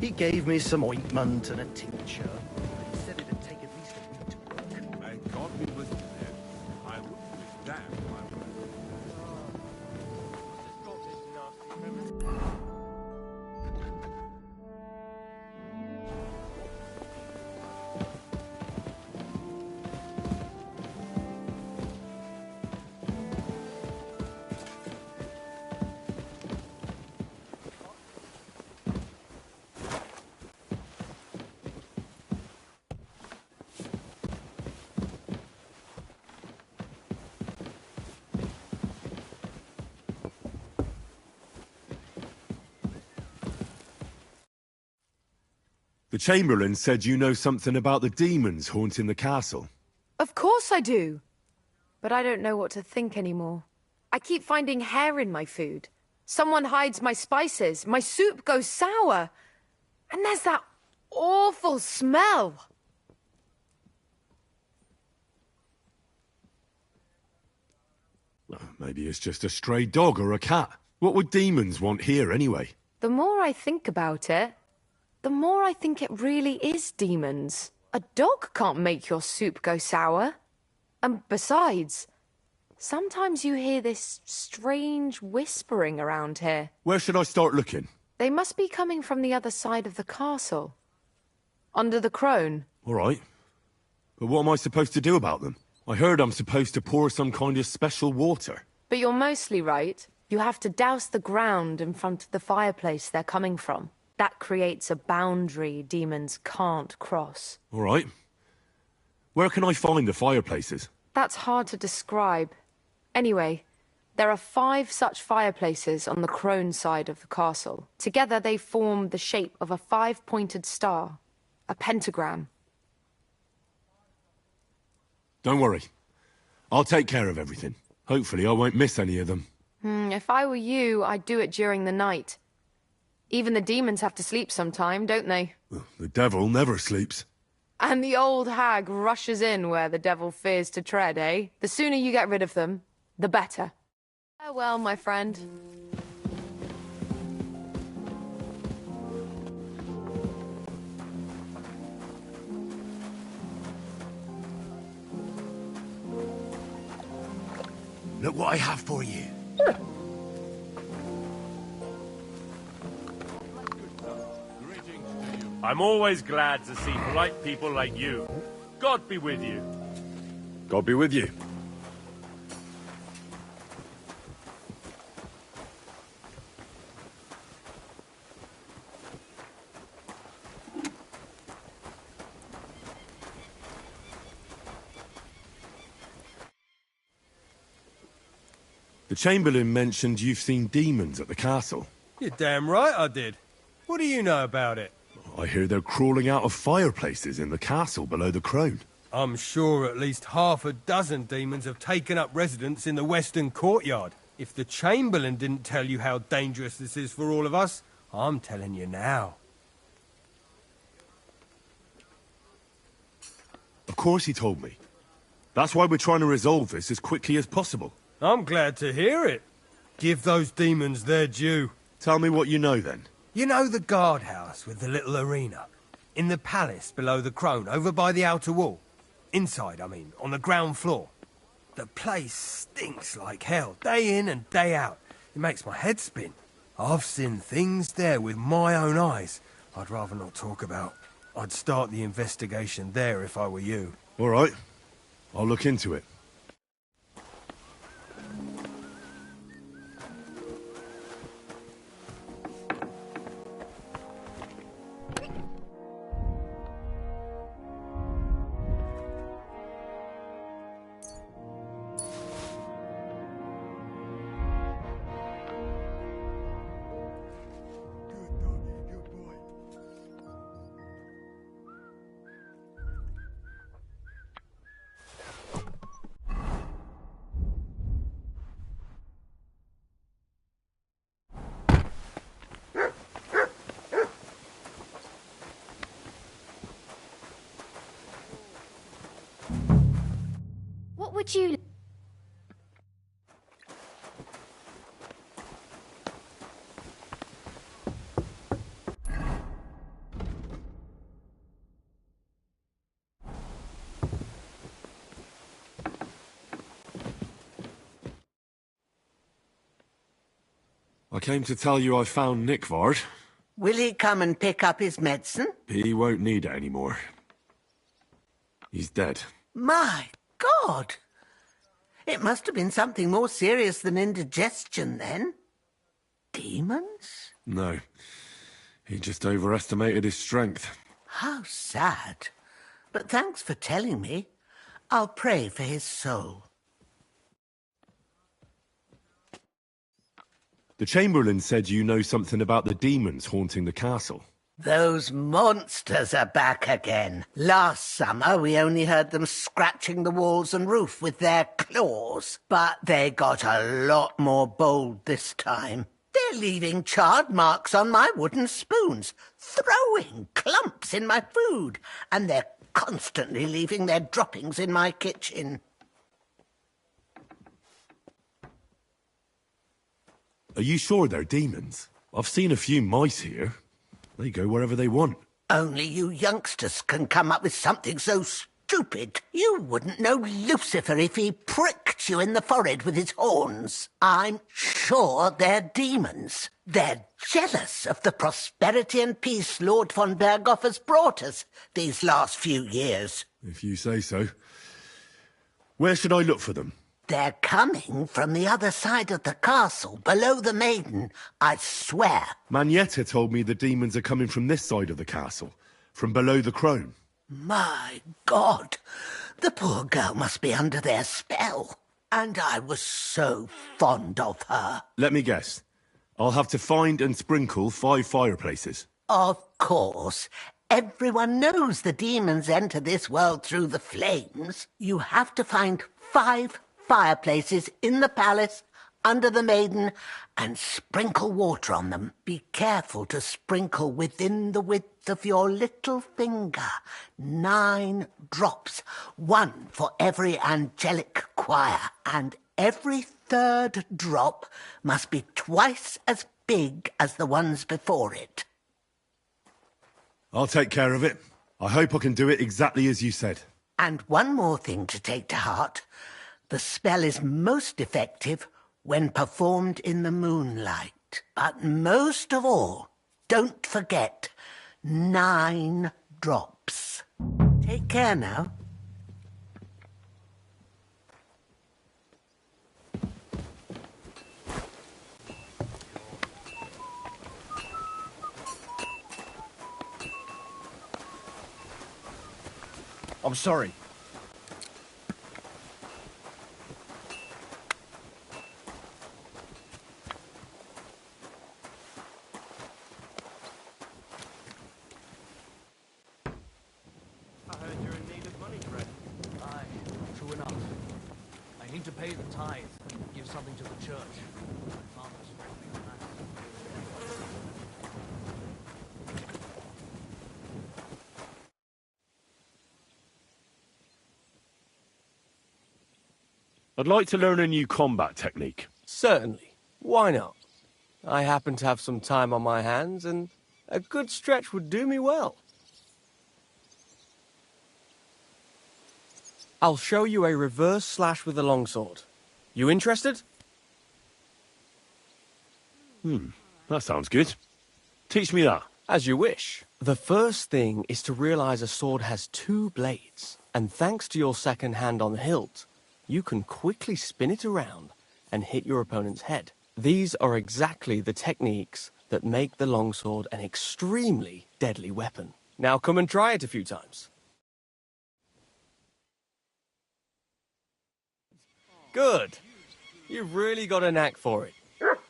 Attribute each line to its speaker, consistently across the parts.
Speaker 1: He gave me some ointment and a tincture. He said it'd take at least a week to work.
Speaker 2: May God be with you then. I wouldn't wish that, my friend.
Speaker 3: The Chamberlain said you know something about the demons haunting the castle.
Speaker 4: Of course I do. But I don't know what to think anymore. I keep finding hair in my food. Someone hides my spices. My soup goes sour. And there's that awful smell.
Speaker 3: Maybe it's just a stray dog or a cat. What would demons want here anyway?
Speaker 4: The more I think about it, the more I think it really is demons. A dog can't make your soup go sour. And besides, sometimes you hear this strange whispering around here.
Speaker 3: Where should I start looking?
Speaker 4: They must be coming from the other side of the castle. Under the crone.
Speaker 3: All right. But what am I supposed to do about them? I heard I'm supposed to pour some kind of special water.
Speaker 4: But you're mostly right. You have to douse the ground in front of the fireplace they're coming from. That creates a boundary demons can't cross.
Speaker 3: All right. Where can I find the fireplaces?
Speaker 4: That's hard to describe. Anyway, there are 5 such fireplaces on the crone side of the castle. Together they form the shape of a 5-pointed star, a pentagram.
Speaker 3: Don't worry. I'll take care of everything. Hopefully I won't miss any of them.
Speaker 4: If I were you, I'd do it during the night. Even the demons have to sleep sometime, don't they?
Speaker 3: The devil never sleeps.
Speaker 4: And the old hag rushes in where the devil fears to tread, eh? The sooner you get rid of them, the better. Farewell, my friend.
Speaker 3: Look what I have for you.
Speaker 5: I'm always glad to see polite people like you. God be with you.
Speaker 3: God be with you. The Chamberlain mentioned you've seen demons at the castle.
Speaker 6: You're damn right I did. What do you know about it?
Speaker 3: I hear they're crawling out of fireplaces in the castle below the crone.
Speaker 6: I'm sure at least half a dozen demons have taken up residence in the western courtyard. If the Chamberlain didn't tell you how dangerous this is for all of us, I'm telling you now.
Speaker 3: Of course he told me. That's why we're trying to resolve this as quickly as possible.
Speaker 6: I'm glad to hear it. Give those demons their due.
Speaker 3: Tell me what you know then.
Speaker 6: You know the guardhouse with the little arena? In the palace below the crone, over by the outer wall. Inside, I mean, on the ground floor. The place stinks like hell, day in and day out. It makes my head spin. I've seen things there with my own eyes I'd rather not talk about. I'd start the investigation there if I were you.
Speaker 3: All right. I'll look into it.
Speaker 4: What would you...
Speaker 3: I came to tell you I found Nickvard.
Speaker 7: Will he come and pick up his medicine?
Speaker 3: He won't need it anymore. He's dead.
Speaker 7: My God! It must have been something more serious than indigestion, then. Demons?
Speaker 3: No. He just overestimated his strength.
Speaker 7: How sad. But thanks for telling me. I'll pray for his soul.
Speaker 3: The Chamberlain said you know something about the demons haunting the castle.
Speaker 7: Those monsters are back again. Last summer, we only heard them scratching the walls and roof with their claws. But they got a lot more bold this time. They're leaving charred marks on my wooden spoons, throwing clumps in my food, and they're constantly leaving their droppings in my kitchen.
Speaker 3: Are you sure they're demons? I've seen a few mice here. They go wherever they want.
Speaker 7: Only you youngsters can come up with something so stupid. You wouldn't know Lucifer if he pricked you in the forehead with his horns. I'm sure they're demons. They're jealous of the prosperity and peace Lord von Berghoff has brought us these last few years.
Speaker 3: If you say so. Where should I look for them?
Speaker 7: They're coming from the other side of the castle, below the maiden, I swear.
Speaker 3: Manietta told me the demons are coming from this side of the castle, from below the crone.
Speaker 7: My God, the poor girl must be under their spell. And I was so fond of her.
Speaker 3: Let me guess. I'll have to find and sprinkle 5 fireplaces.
Speaker 7: Of course. Everyone knows the demons enter this world through the flames. You have to find 5 fireplaces in the palace, under the maiden, and sprinkle water on them. Be careful to sprinkle within the width of your little finger. 9 drops, 1 for every angelic choir, and every 3rd drop must be twice as big as the ones before it.
Speaker 3: I'll take care of it. I hope I can do it exactly as you said.
Speaker 7: And one more thing to take to heart. The spell is most effective when performed in the moonlight. But most of all, don't forget 9 drops. Take care now.
Speaker 1: I'm sorry.
Speaker 5: I heard you're in need of money, Fred.
Speaker 1: Aye, true enough. I need to pay the tithe and give something to the church. My father's friendly on that.
Speaker 3: I'd like to learn a new combat technique.
Speaker 8: Certainly. Why not? I happen to have some time on my hands, and a good stretch would do me well. I'll show you a reverse slash with a longsword. You interested?
Speaker 3: That sounds good. Teach me that.
Speaker 8: As you wish. The first thing is to realize a sword has 2 blades, and thanks to your second hand on the hilt, you can quickly spin it around and hit your opponent's head. These are exactly the techniques that make the longsword an extremely deadly weapon. Now come and try it a few times. Good. You've really got a knack for it.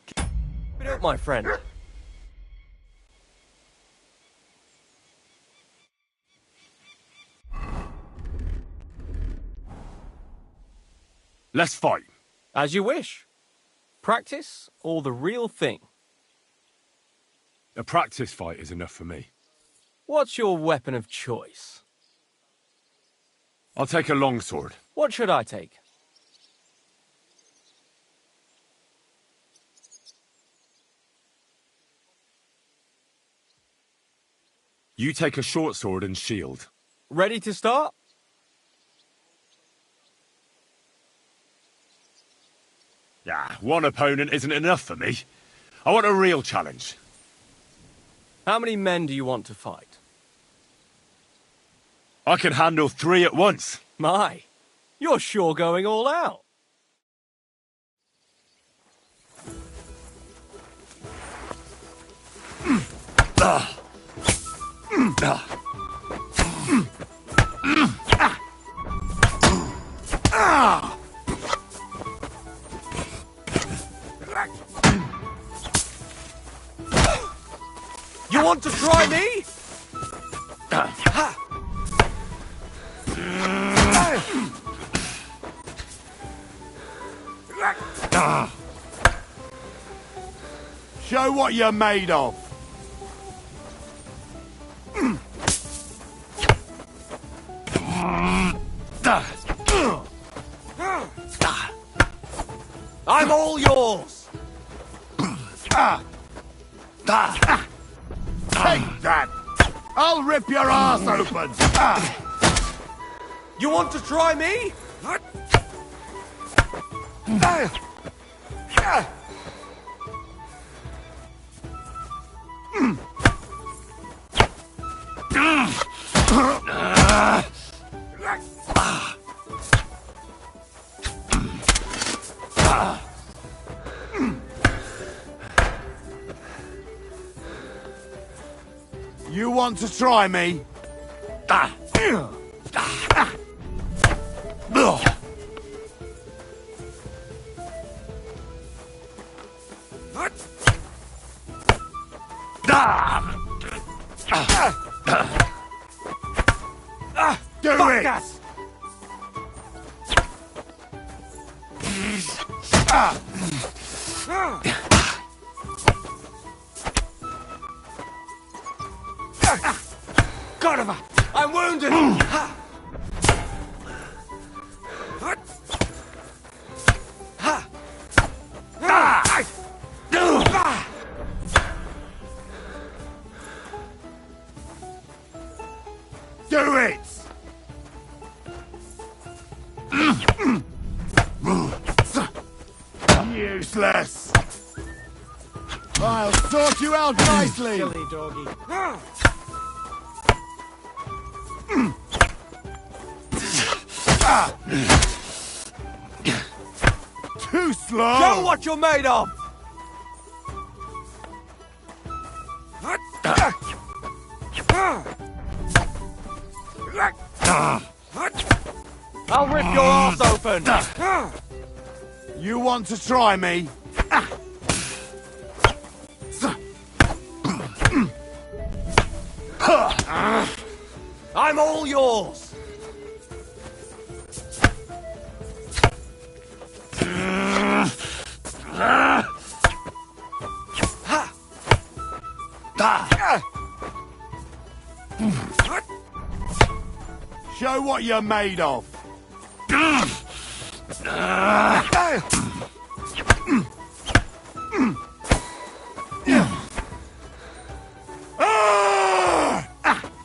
Speaker 8: Keep it up, my friend.
Speaker 3: Let's fight.
Speaker 8: As you wish. Practice or the real thing?
Speaker 3: A practice fight is enough for me.
Speaker 8: What's your weapon of choice?
Speaker 3: I'll take a longsword.
Speaker 8: What should I take?
Speaker 3: You take a short sword and shield.
Speaker 8: Ready to start?
Speaker 3: Ah, one opponent isn't enough for me. I want a real challenge.
Speaker 8: How many men do you want to fight?
Speaker 3: I can handle 3 at once.
Speaker 8: My, you're sure going all out. You want to try me?
Speaker 3: Show what you're made of.
Speaker 8: I'm all yours.
Speaker 3: Take that! I'll rip your ass open!
Speaker 8: You want to try me?
Speaker 3: You want to try me? Do it!
Speaker 8: God of I'm wounded!
Speaker 3: Do it! Useless! I'll sort you out nicely!
Speaker 1: Silly doggy.
Speaker 3: Too slow!
Speaker 8: Show what you're made of! I'll rip your ass open!
Speaker 3: You want to try me?
Speaker 8: I'm all yours!
Speaker 3: Show what you're made of.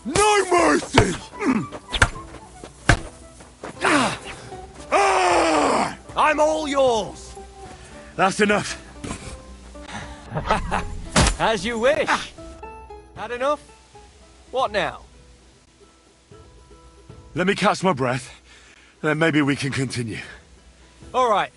Speaker 3: No mercy!
Speaker 8: I'm all yours!
Speaker 3: That's enough.
Speaker 8: As you wish. Had enough? What now?
Speaker 3: Let me catch my breath, then maybe we can continue.
Speaker 8: All right.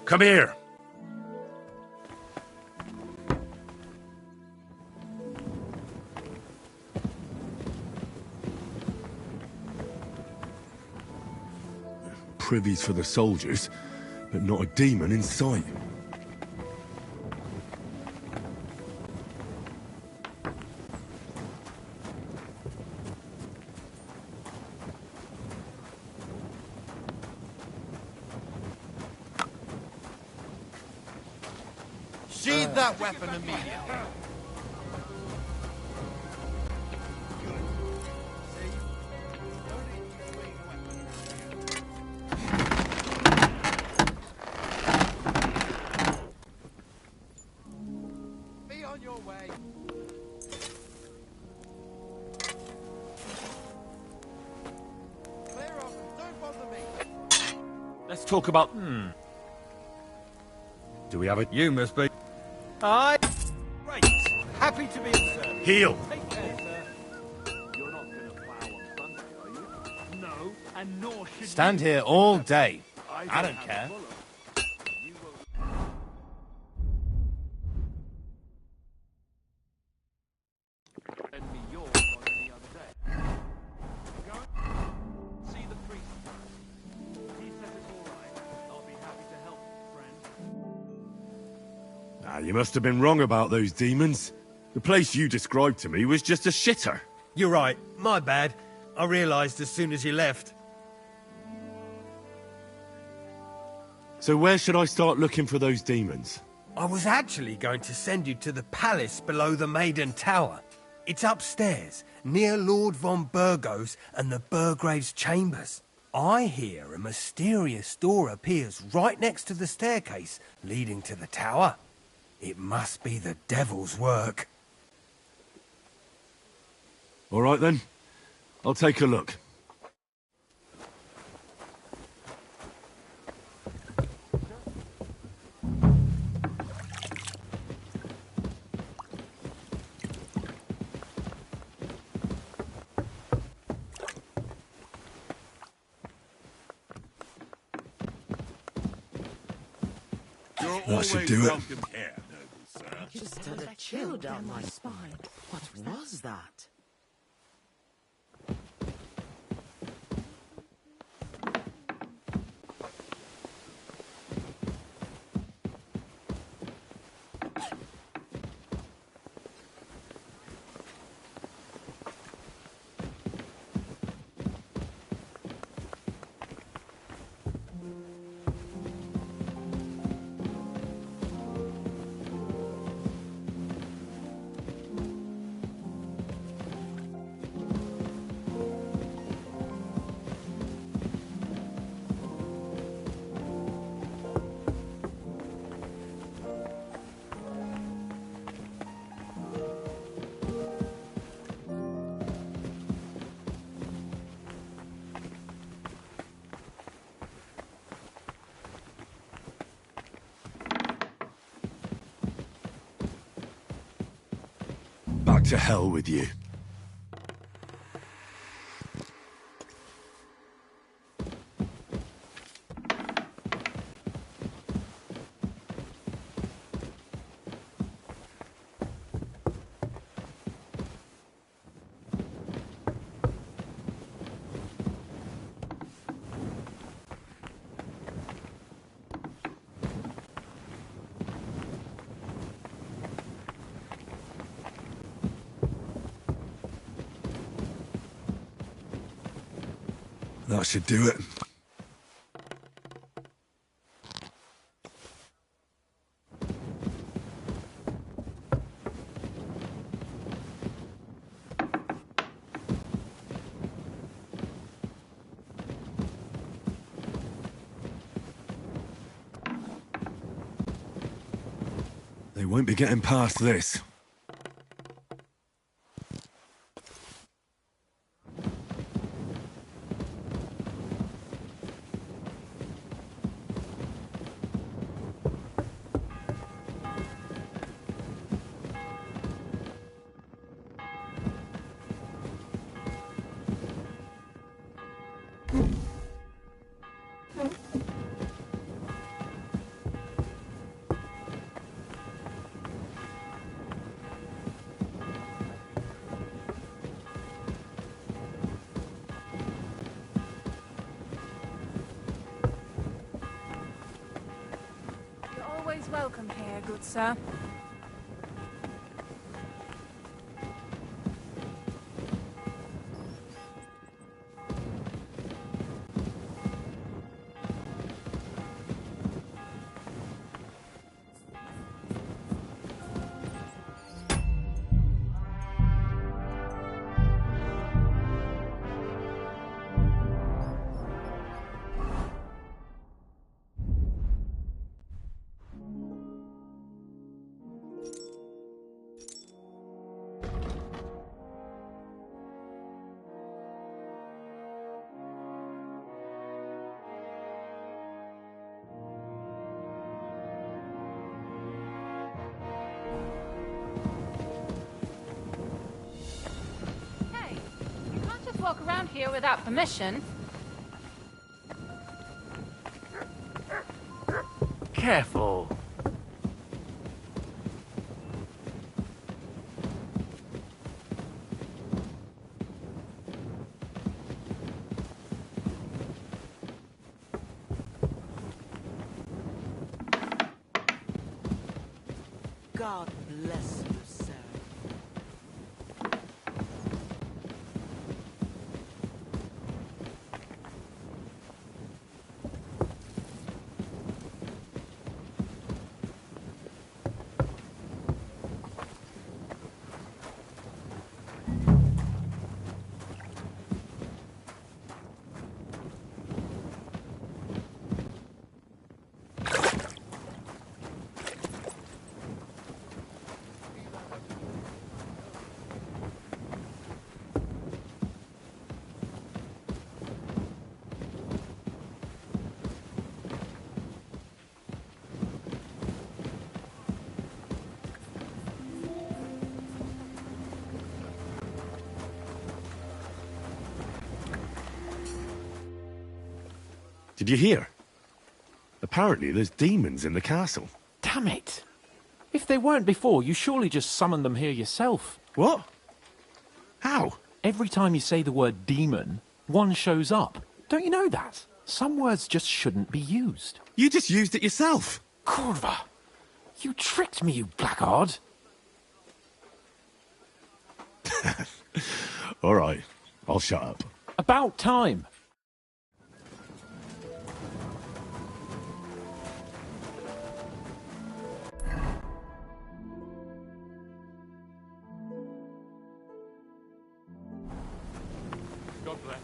Speaker 3: Come here. Privies for the soldiers, but not a demon in sight.
Speaker 9: Sheathe that weapon immediately.
Speaker 3: Let's talk about... Do we have a...
Speaker 6: You must be... Aye. Great. Happy to be of service.
Speaker 3: Heal!
Speaker 6: Take care, sir.
Speaker 2: You're not going to plow on Sunday, are you?
Speaker 1: No, and nor should
Speaker 5: Stand here all day. I don't
Speaker 2: have a
Speaker 5: care.
Speaker 2: bullet. You won't.
Speaker 1: lend me yours on any other day. Go see the priest. He says it's all right. I'll be happy to help, friend.
Speaker 3: Ah, you must have been wrong about those demons. The place you described to me was just a shitter.
Speaker 6: You're right. My bad. I realised as soon as you left.
Speaker 3: So where should I start looking for those demons?
Speaker 6: I was actually going to send you to the palace below the Maiden Tower. It's upstairs, near Lord von Burgos and the Burgrave's chambers. I hear a mysterious door appears right next to the staircase leading to the tower. It must be the devil's work.
Speaker 3: All right then. I'll take a look.
Speaker 2: You're
Speaker 3: That should
Speaker 2: always
Speaker 3: do it.
Speaker 2: welcome here, noble sir.
Speaker 9: Just had a chill down my spine. What was that?
Speaker 3: Back to hell with you. That should do it. They won't be getting past this.
Speaker 10: You're always welcome here, good sir. walk around here without permission.
Speaker 5: Careful.
Speaker 9: God bless you, sir.
Speaker 3: Did you hear? Apparently there's demons in the castle.
Speaker 11: Damn it! If they weren't before, you surely just summoned them here yourself.
Speaker 3: What? How?
Speaker 11: Every time you say the word demon, one shows up. Don't you know that? Some words just shouldn't be used.
Speaker 3: You just used it yourself.
Speaker 11: Kurva! You tricked me, you blackguard!
Speaker 3: All right, I'll shut up.
Speaker 11: About time!
Speaker 5: God bless.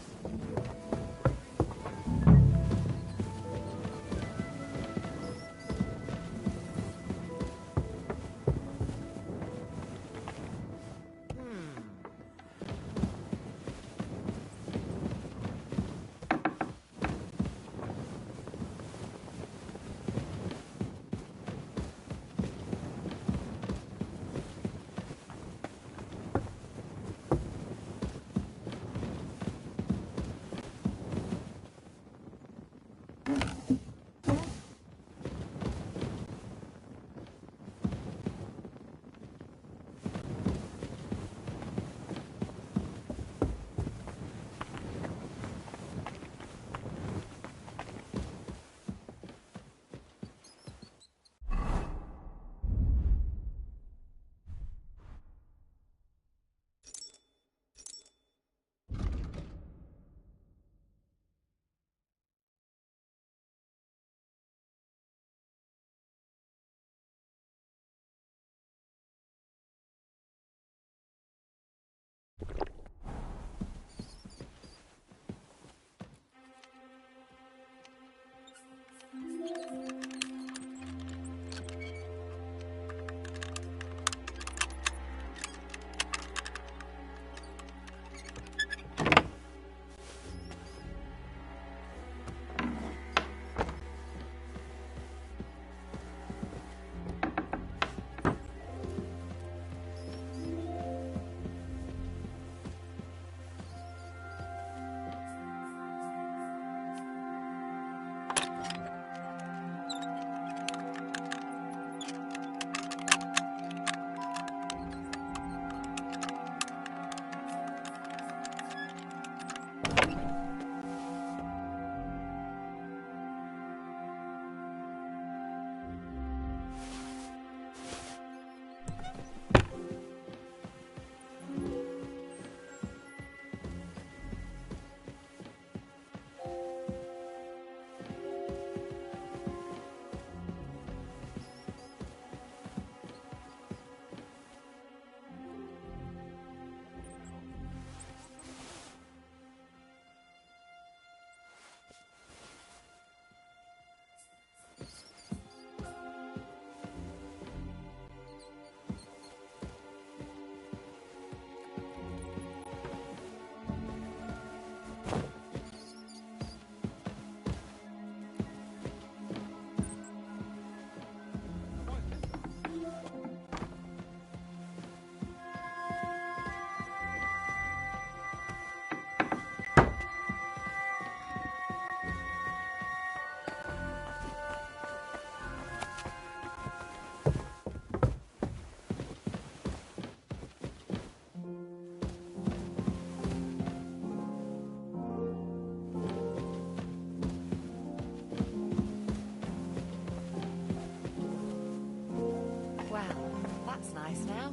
Speaker 9: nice now.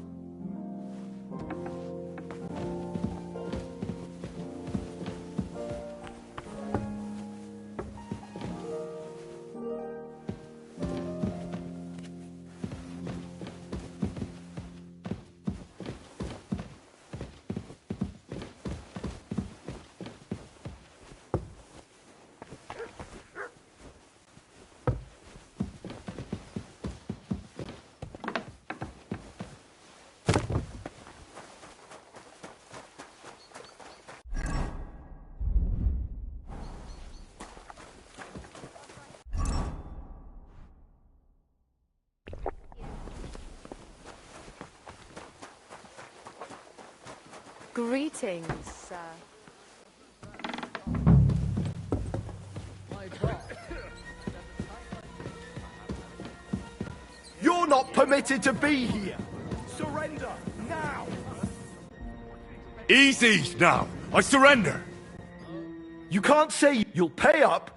Speaker 4: Greetings, sir.
Speaker 12: You're not permitted to be here! Surrender, now!
Speaker 3: Easy now! I surrender!
Speaker 12: You can't say you'll pay up.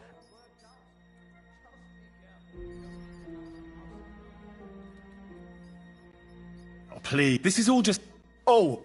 Speaker 3: Oh, please, this is all just...
Speaker 12: Oh,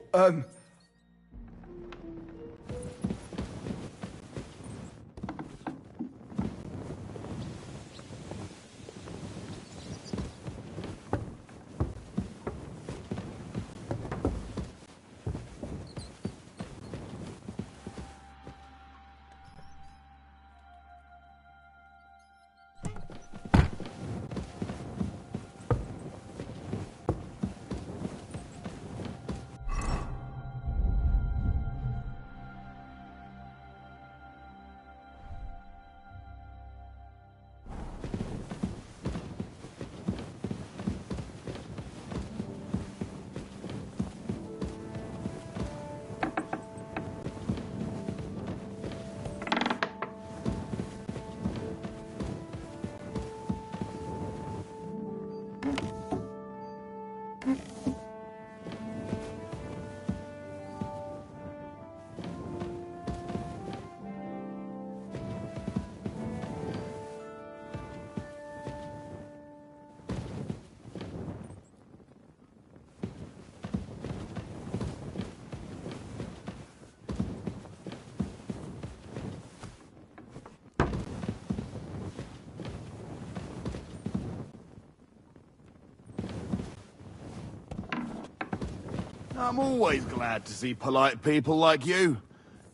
Speaker 13: I'm always glad to see polite people like you.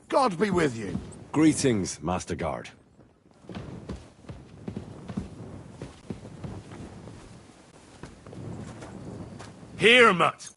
Speaker 13: God be with you.
Speaker 3: Greetings, Master Guard. Here, Mutt!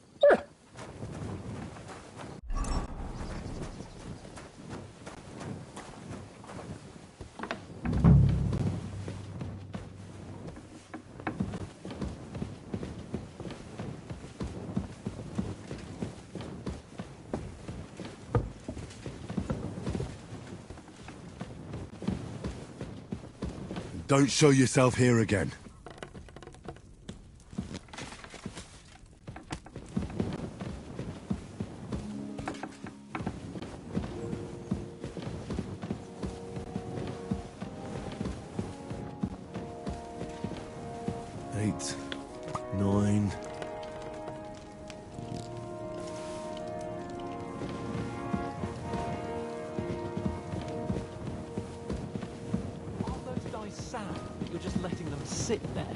Speaker 13: Don't show yourself here again. Eight, 9...
Speaker 11: You're just letting them sit there.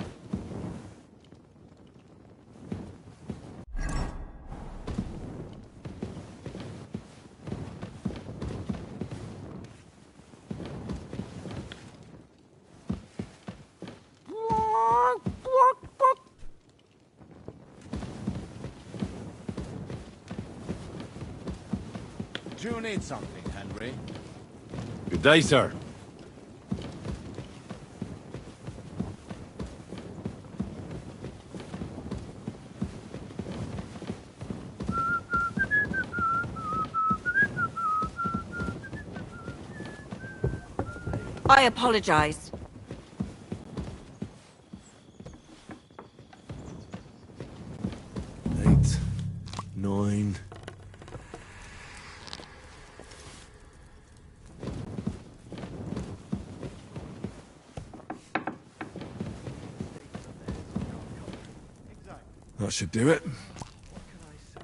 Speaker 13: Do you need something, Henry?
Speaker 3: Good day, sir.
Speaker 9: I apologize.
Speaker 3: Eight, 9... That should do it.
Speaker 1: What can I say?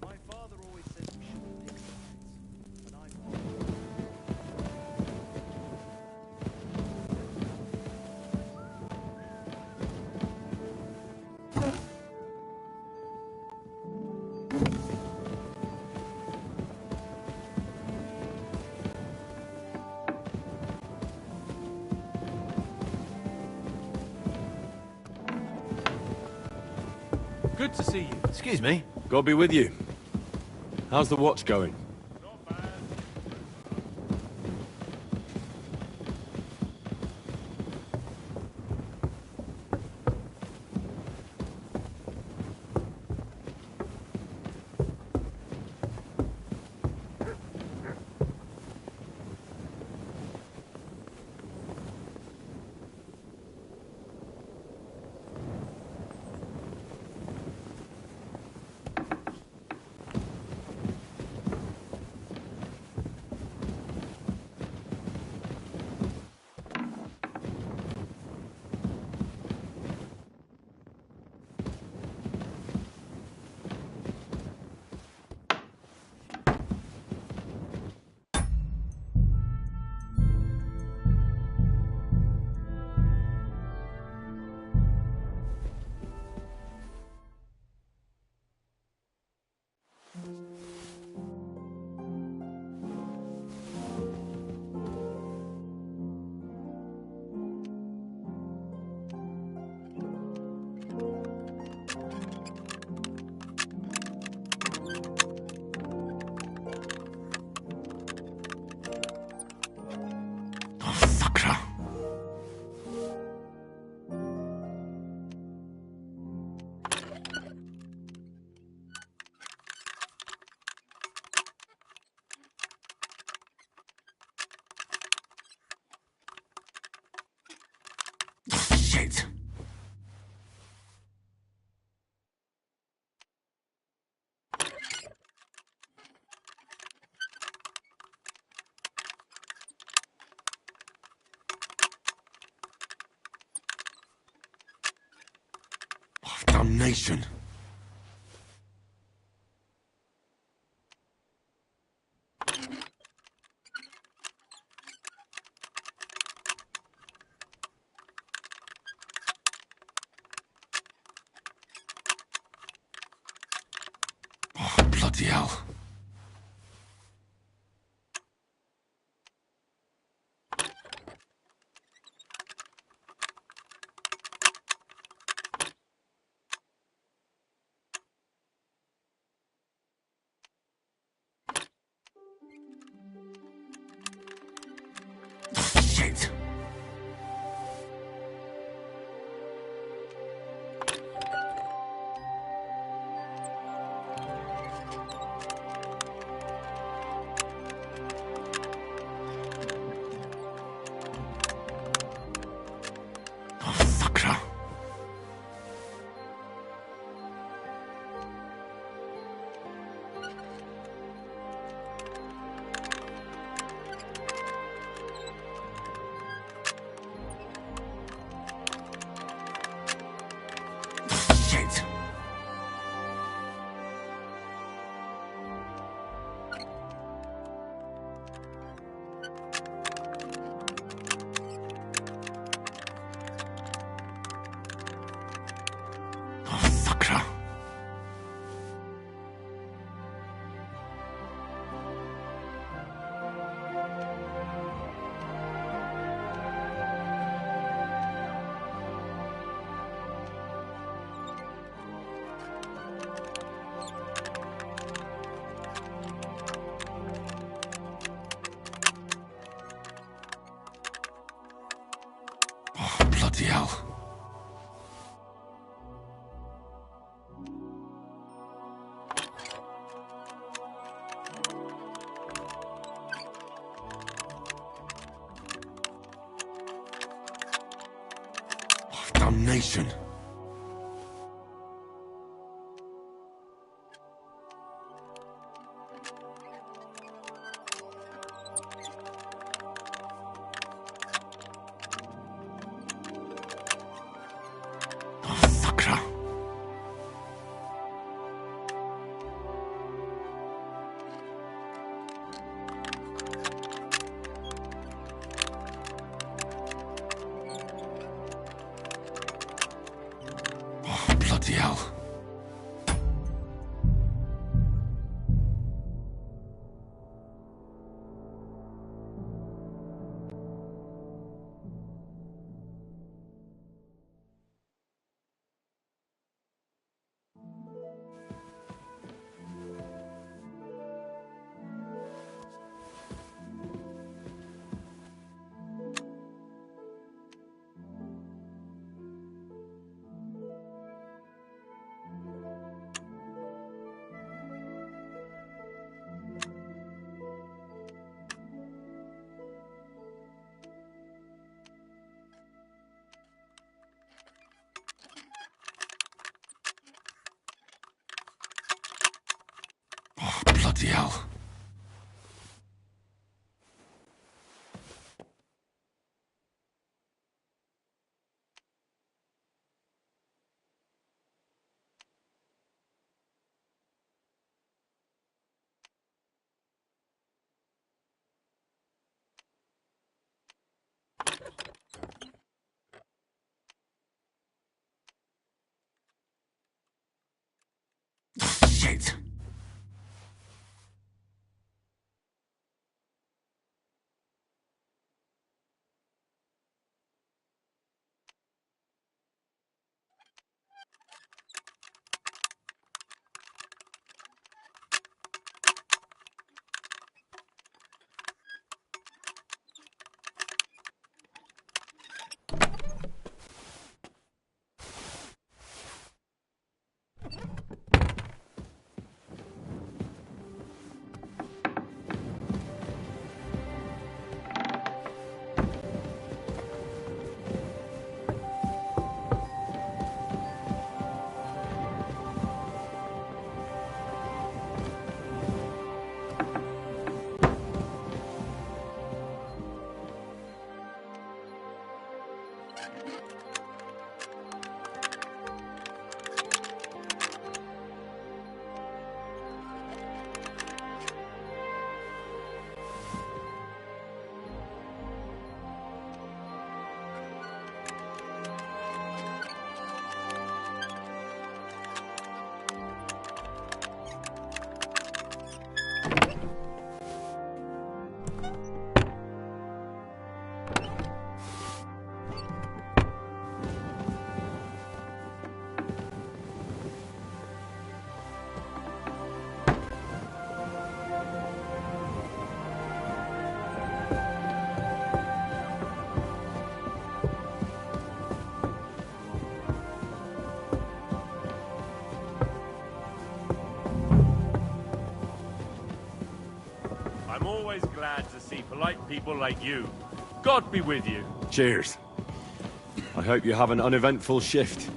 Speaker 1: My father always said we shouldn't pick sides, and I...
Speaker 11: Good to see you.
Speaker 3: Excuse me? God be with you. How's the watch going? Shit. Damnation. Oh, bloody hell. Shit. Shit. Oh, sucker. Oh, bloody hell. Oh, damnation. Oh, sucker.
Speaker 5: always glad to see polite people like you. God be with you.
Speaker 3: Cheers. I hope you have an uneventful shift.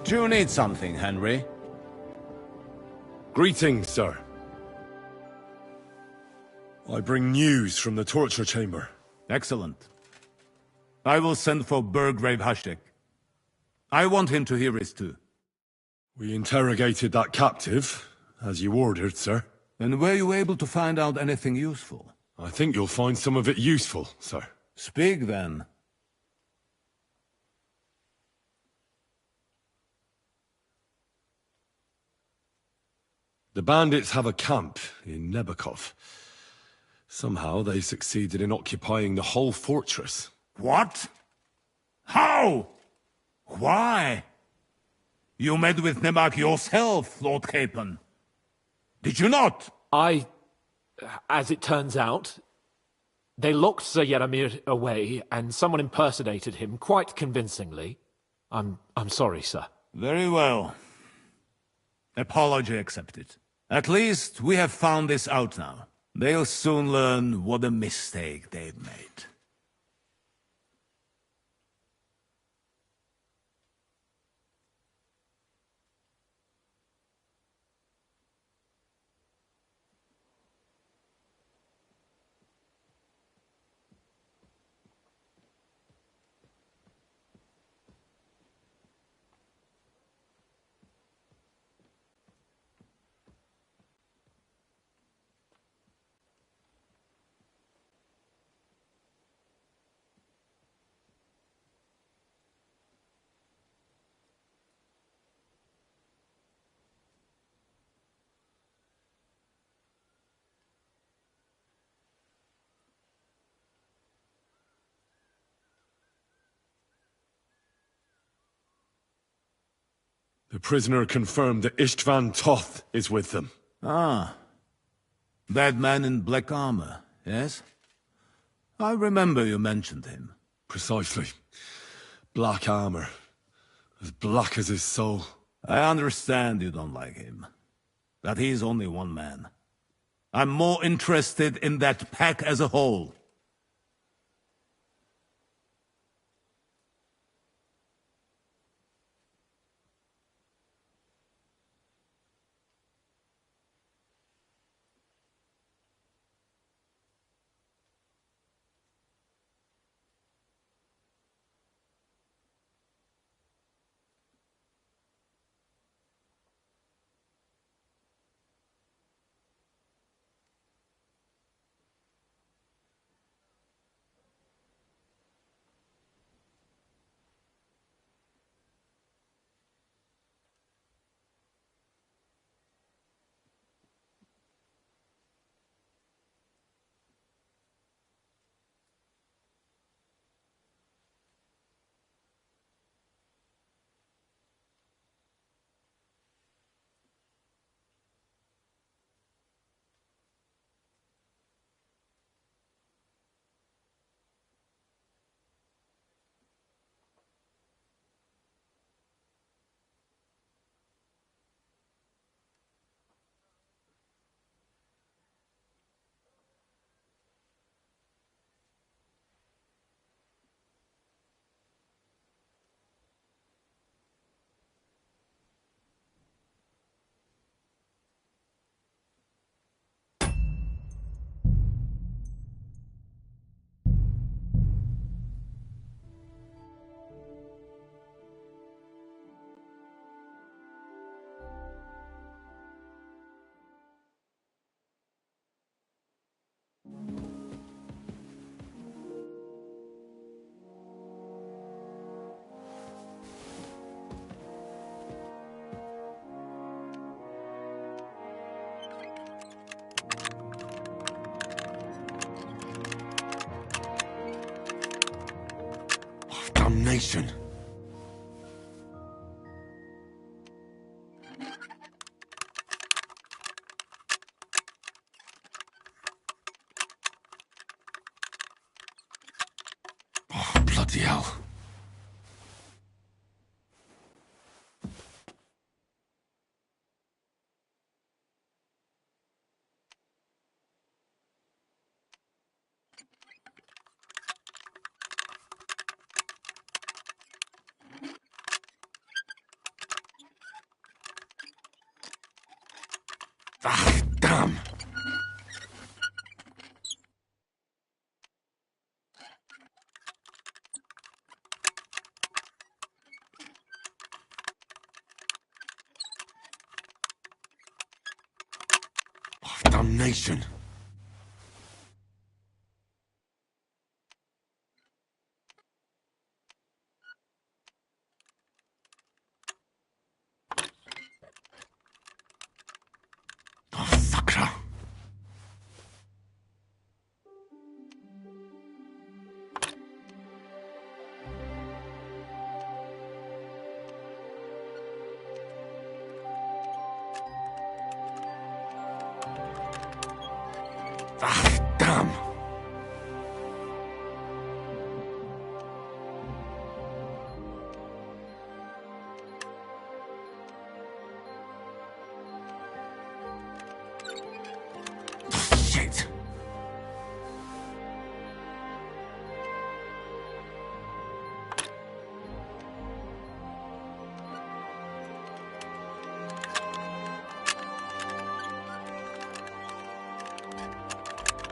Speaker 2: Do you need something, Henry?
Speaker 3: Greetings, sir. I bring news from the torture chamber.
Speaker 2: Excellent. I will send for Burgrave Hashtek. I want him to hear it too.
Speaker 3: We interrogated that captive, as you ordered, sir.
Speaker 2: And were you able to find out anything useful?
Speaker 3: I think you'll find some of it useful, sir.
Speaker 2: Speak then.
Speaker 3: The bandits have a camp in Nebakov. Somehow they succeeded in occupying the whole fortress.
Speaker 2: What? How? Why? You met with Nemak yourself, Lord Capon. Did you not?
Speaker 11: As it turns out, they locked Sir Yaramir away, and someone impersonated him quite convincingly. I'm sorry, sir.
Speaker 2: Very well. Apology accepted. At least we have found this out now. They'll soon learn what a mistake they've made.
Speaker 3: The prisoner confirmed that Istvan Toth is with them.
Speaker 2: Ah. That man in black armor, yes? I remember you mentioned him.
Speaker 3: Precisely. Black armor. As black as his soul.
Speaker 2: I understand you don't like him. That he's only one man. I'm more interested in that pack as a whole.
Speaker 3: Damnation. Oh, bloody hell. Ah, damn. Oh, damnation. Oh, sucker. Ah, damn. Shit.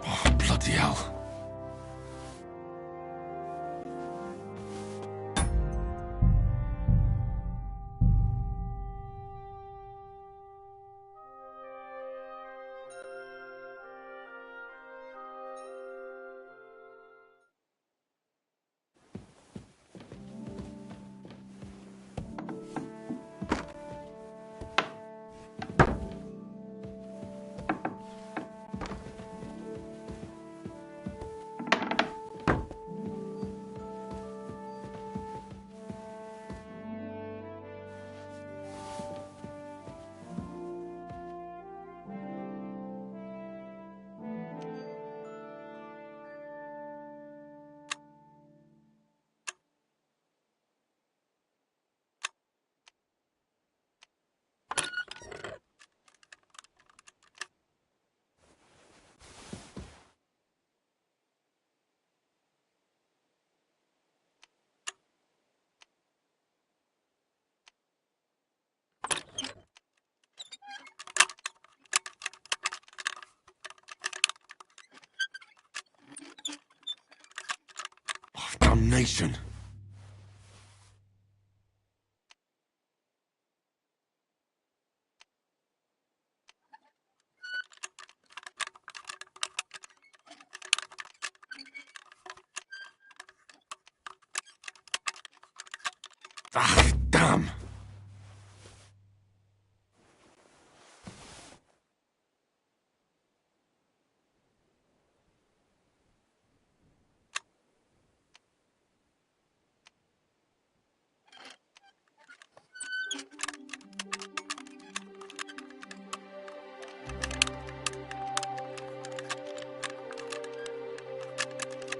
Speaker 3: Oh, bloody hell. Oh, damnation. Ah, damn.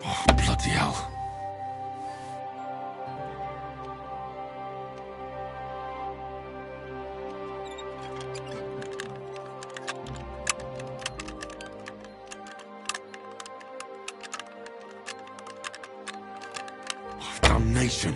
Speaker 3: Oh, bloody hell. Oh, damnation.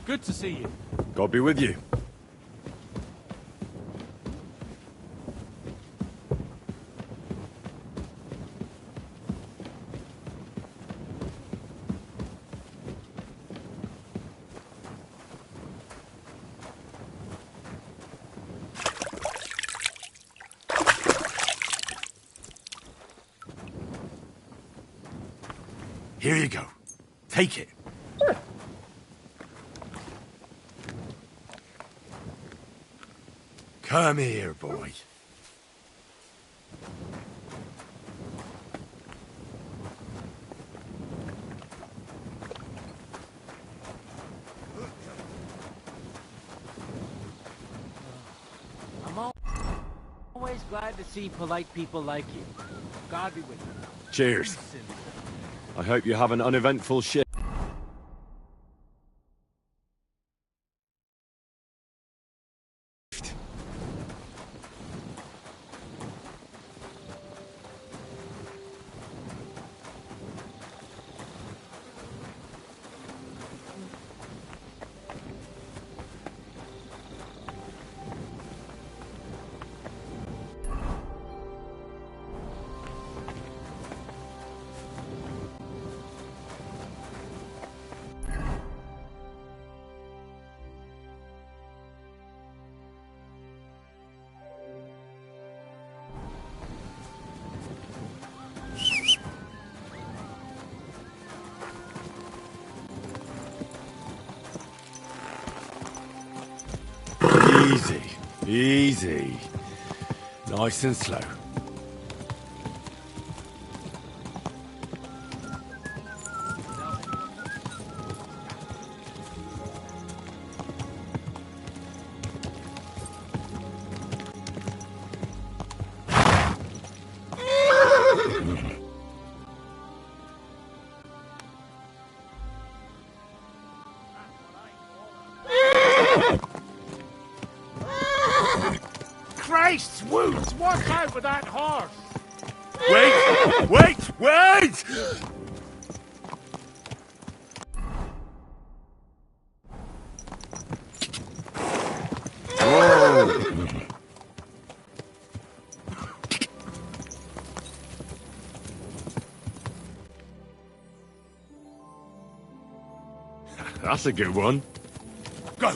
Speaker 5: Good to see you.
Speaker 3: God be with you.
Speaker 12: Here you go. Take it. Come here, boy.
Speaker 14: I'm always glad to see polite people like you. God be with you.
Speaker 3: Cheers. I hope you have an uneventful shift. Easy, easy. Nice and slow.
Speaker 5: Christ's wounds! Watch out with that horse!
Speaker 12: Wait!
Speaker 3: That's a good one.
Speaker 12: Go!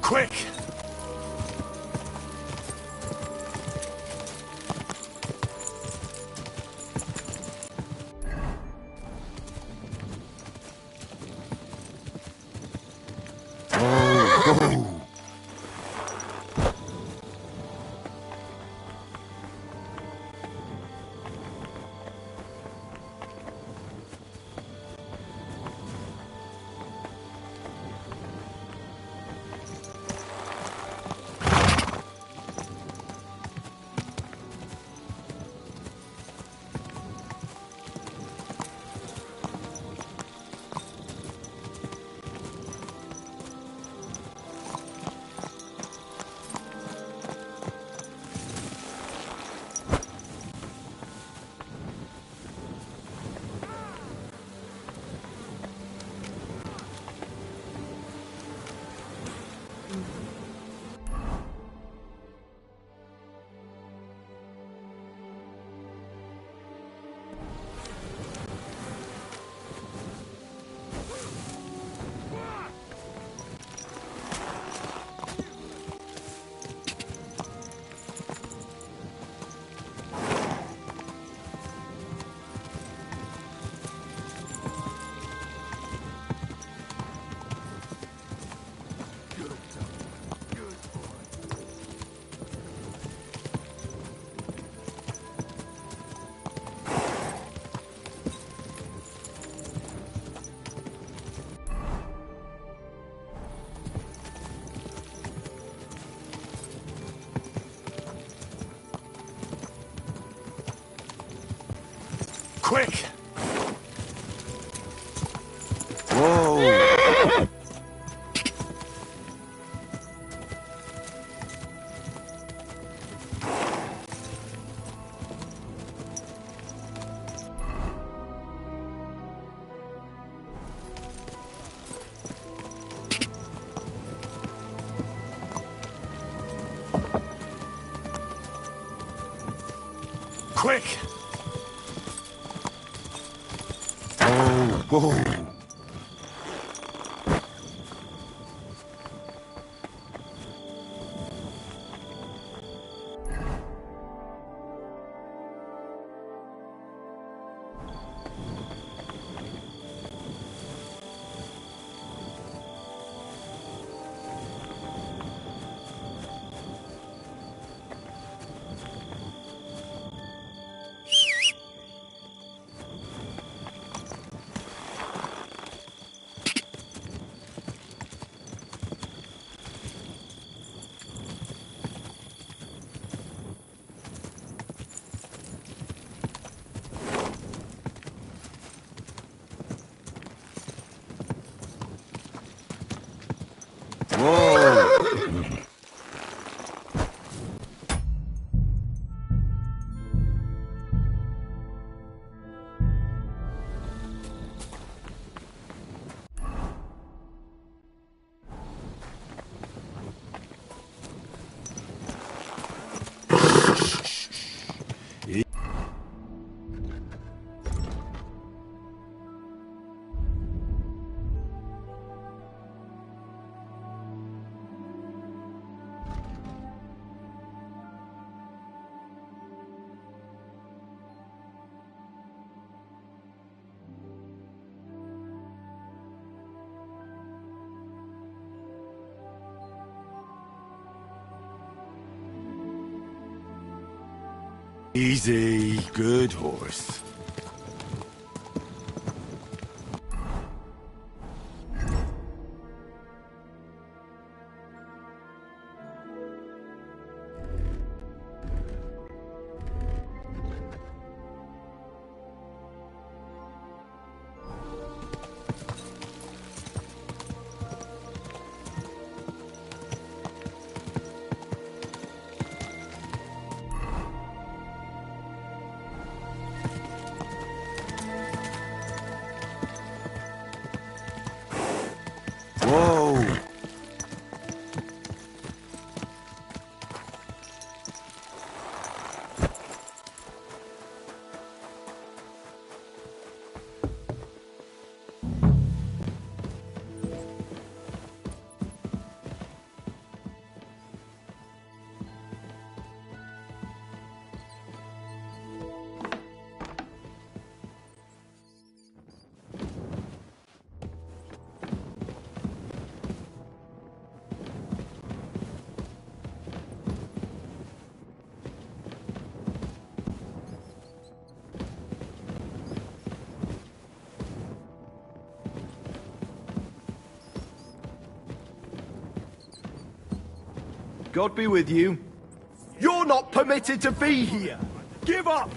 Speaker 12: Quick!
Speaker 3: Quick! Whoa! Quick! Oh, whoa! Easy, good horse. Whoa!
Speaker 12: God be with you. You're not permitted to be here. Give up!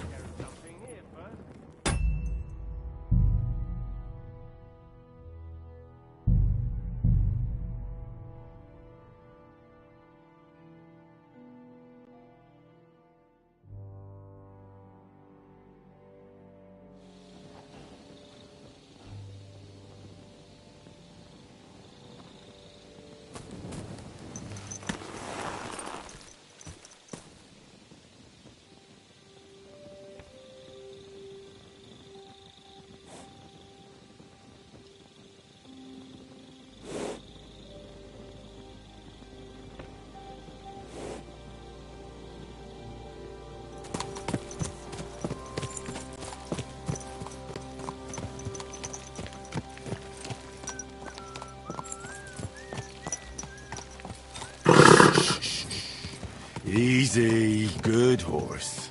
Speaker 3: Easy, good horse.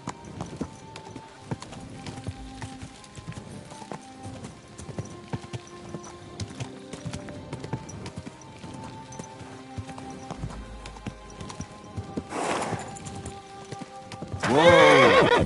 Speaker 3: Whoa!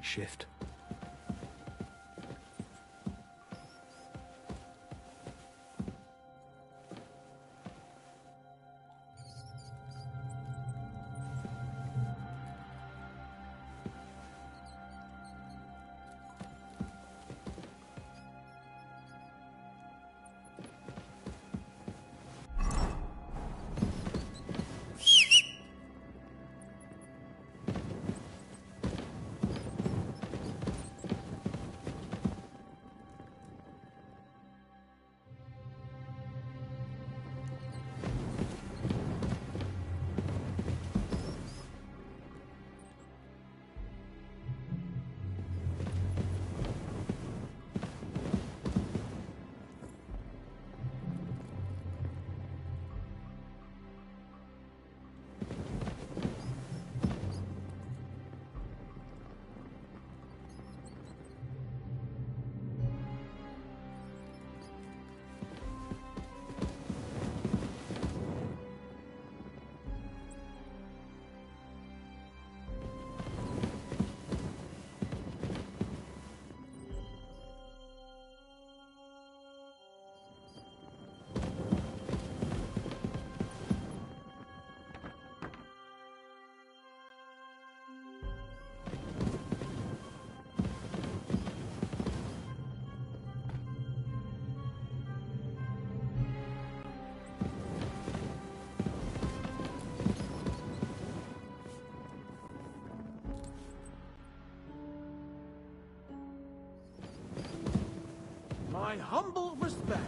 Speaker 12: night shift. My humble respect.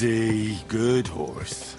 Speaker 3: Easy, good horse.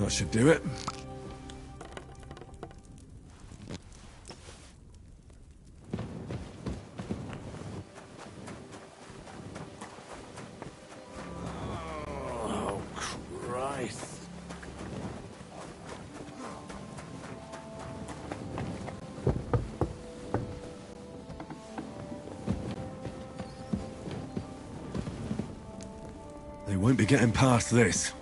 Speaker 3: That should do it.
Speaker 2: Oh, Christ.
Speaker 3: They won't be getting past this.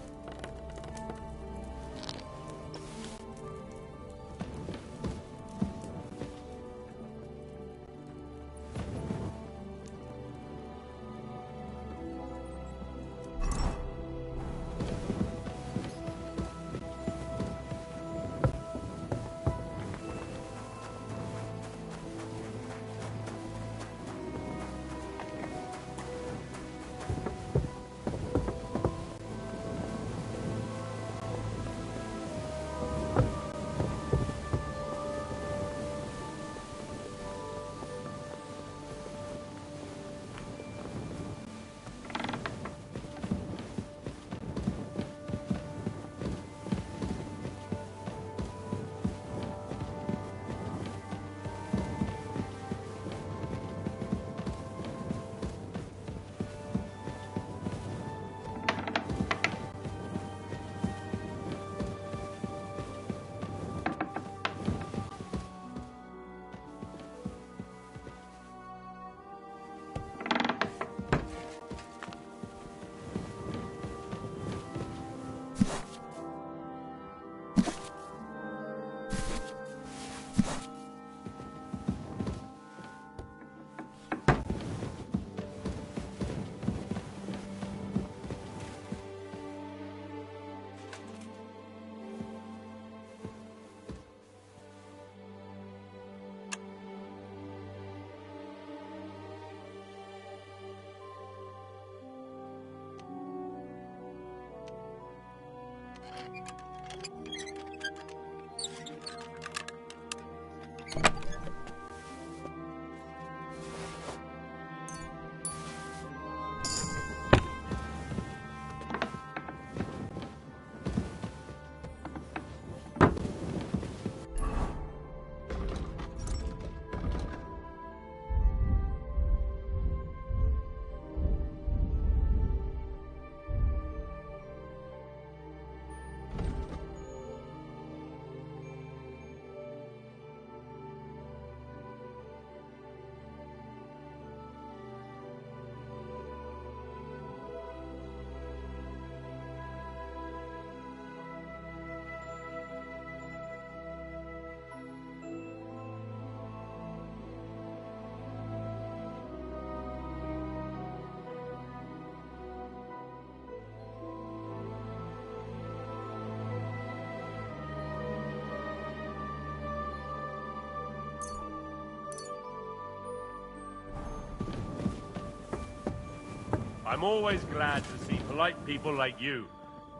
Speaker 5: I'm always glad to see polite people like you.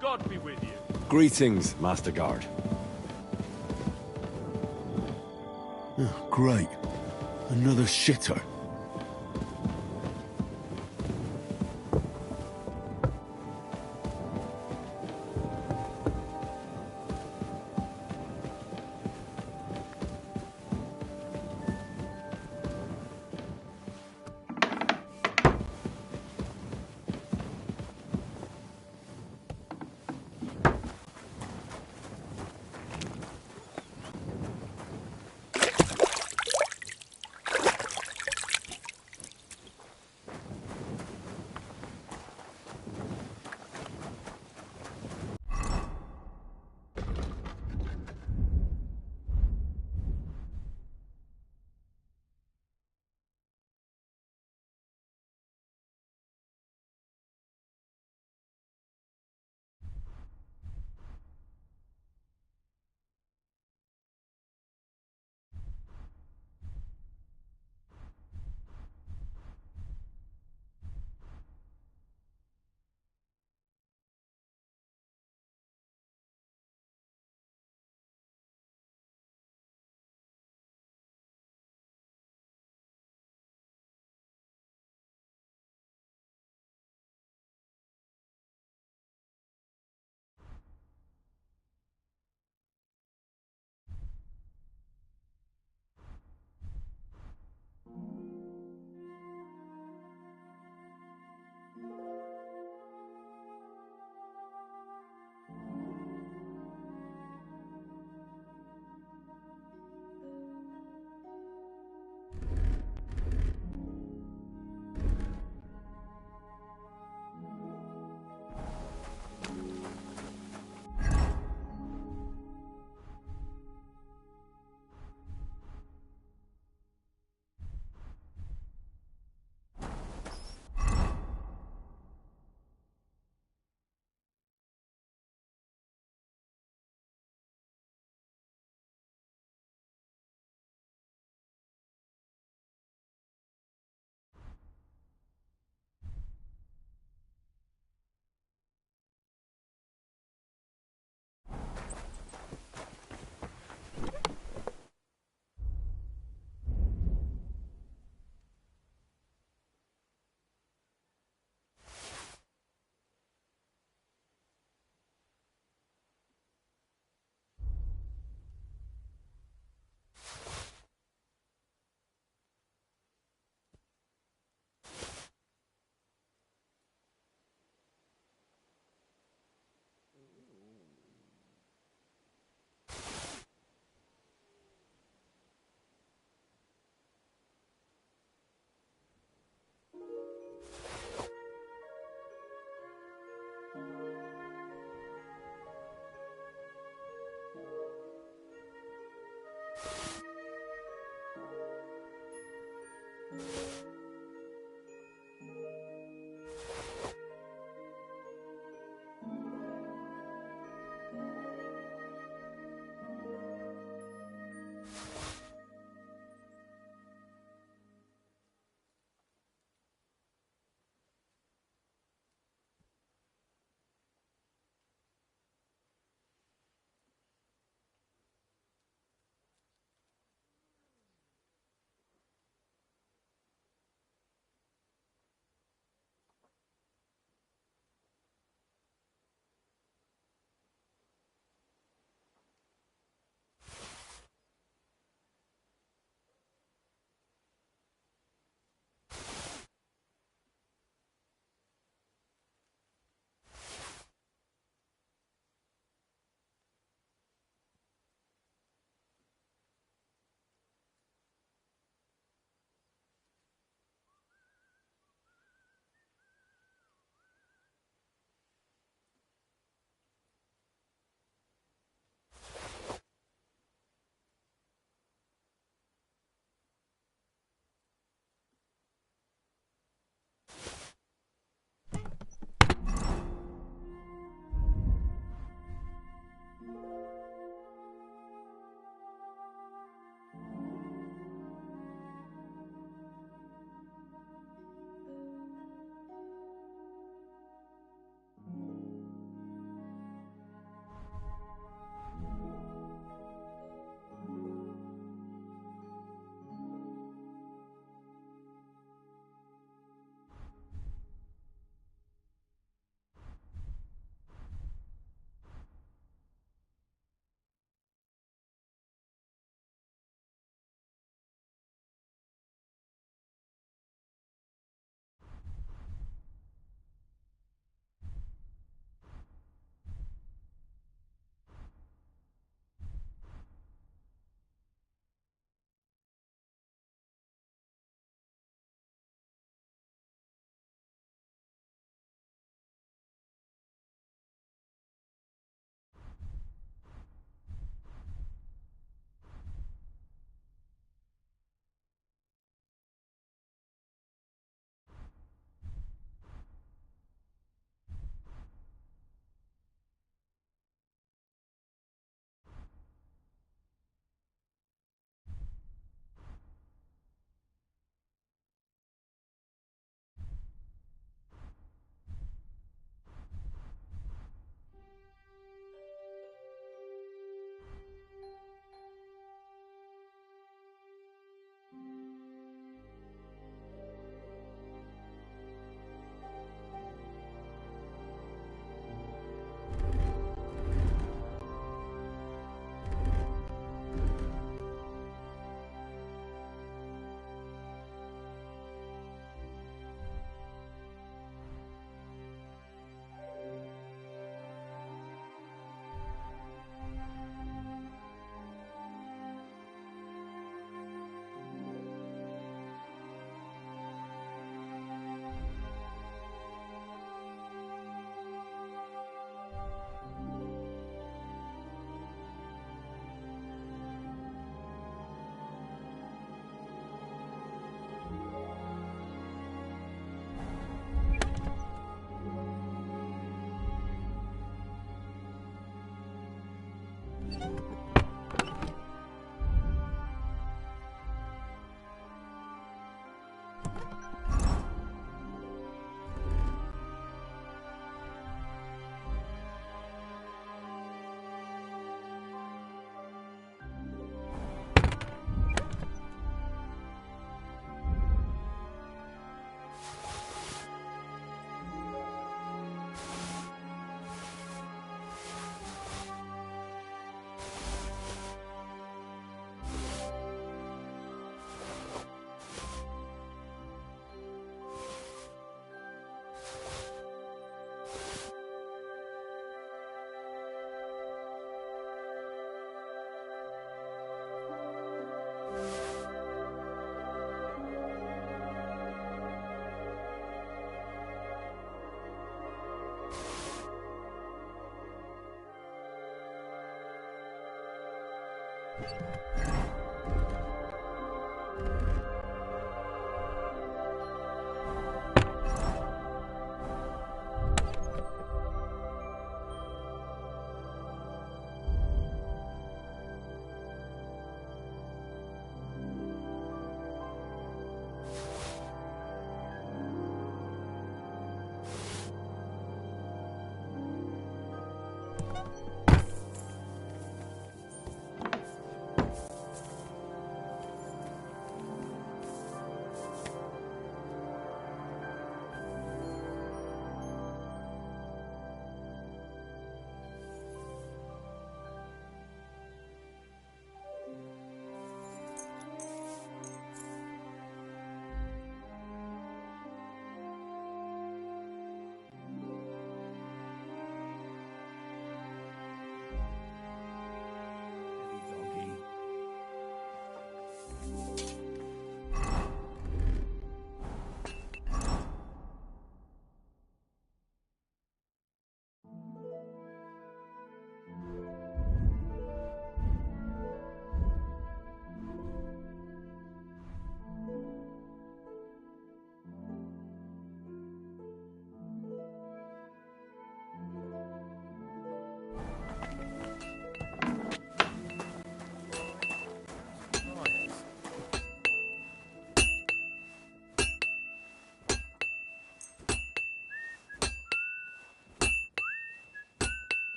Speaker 5: God be with you.
Speaker 3: Greetings, Master Guard.
Speaker 13: Oh, great. Another shitter.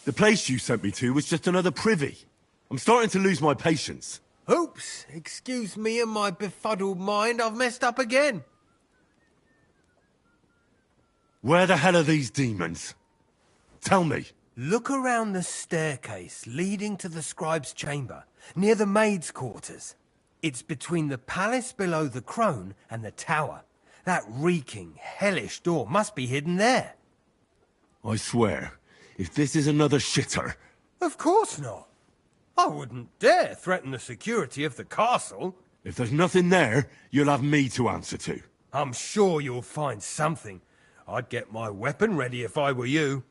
Speaker 3: The place you sent me to was just another privy. I'm starting to lose my patience.
Speaker 6: Oops, excuse me and my befuddled mind, I've messed up again.
Speaker 3: Where the hell are these demons? Tell me.
Speaker 6: Look around the staircase leading to the scribe's chamber, near the maid's quarters. It's between the palace below the crone and the tower. That reeking, hellish door must be hidden there.
Speaker 3: I swear, if this is another shitter...
Speaker 6: Of course not. I wouldn't dare threaten the security of the castle.
Speaker 3: If there's nothing there, you'll have me to answer to.
Speaker 6: I'm sure you'll find something. I'd get my weapon ready if I were you.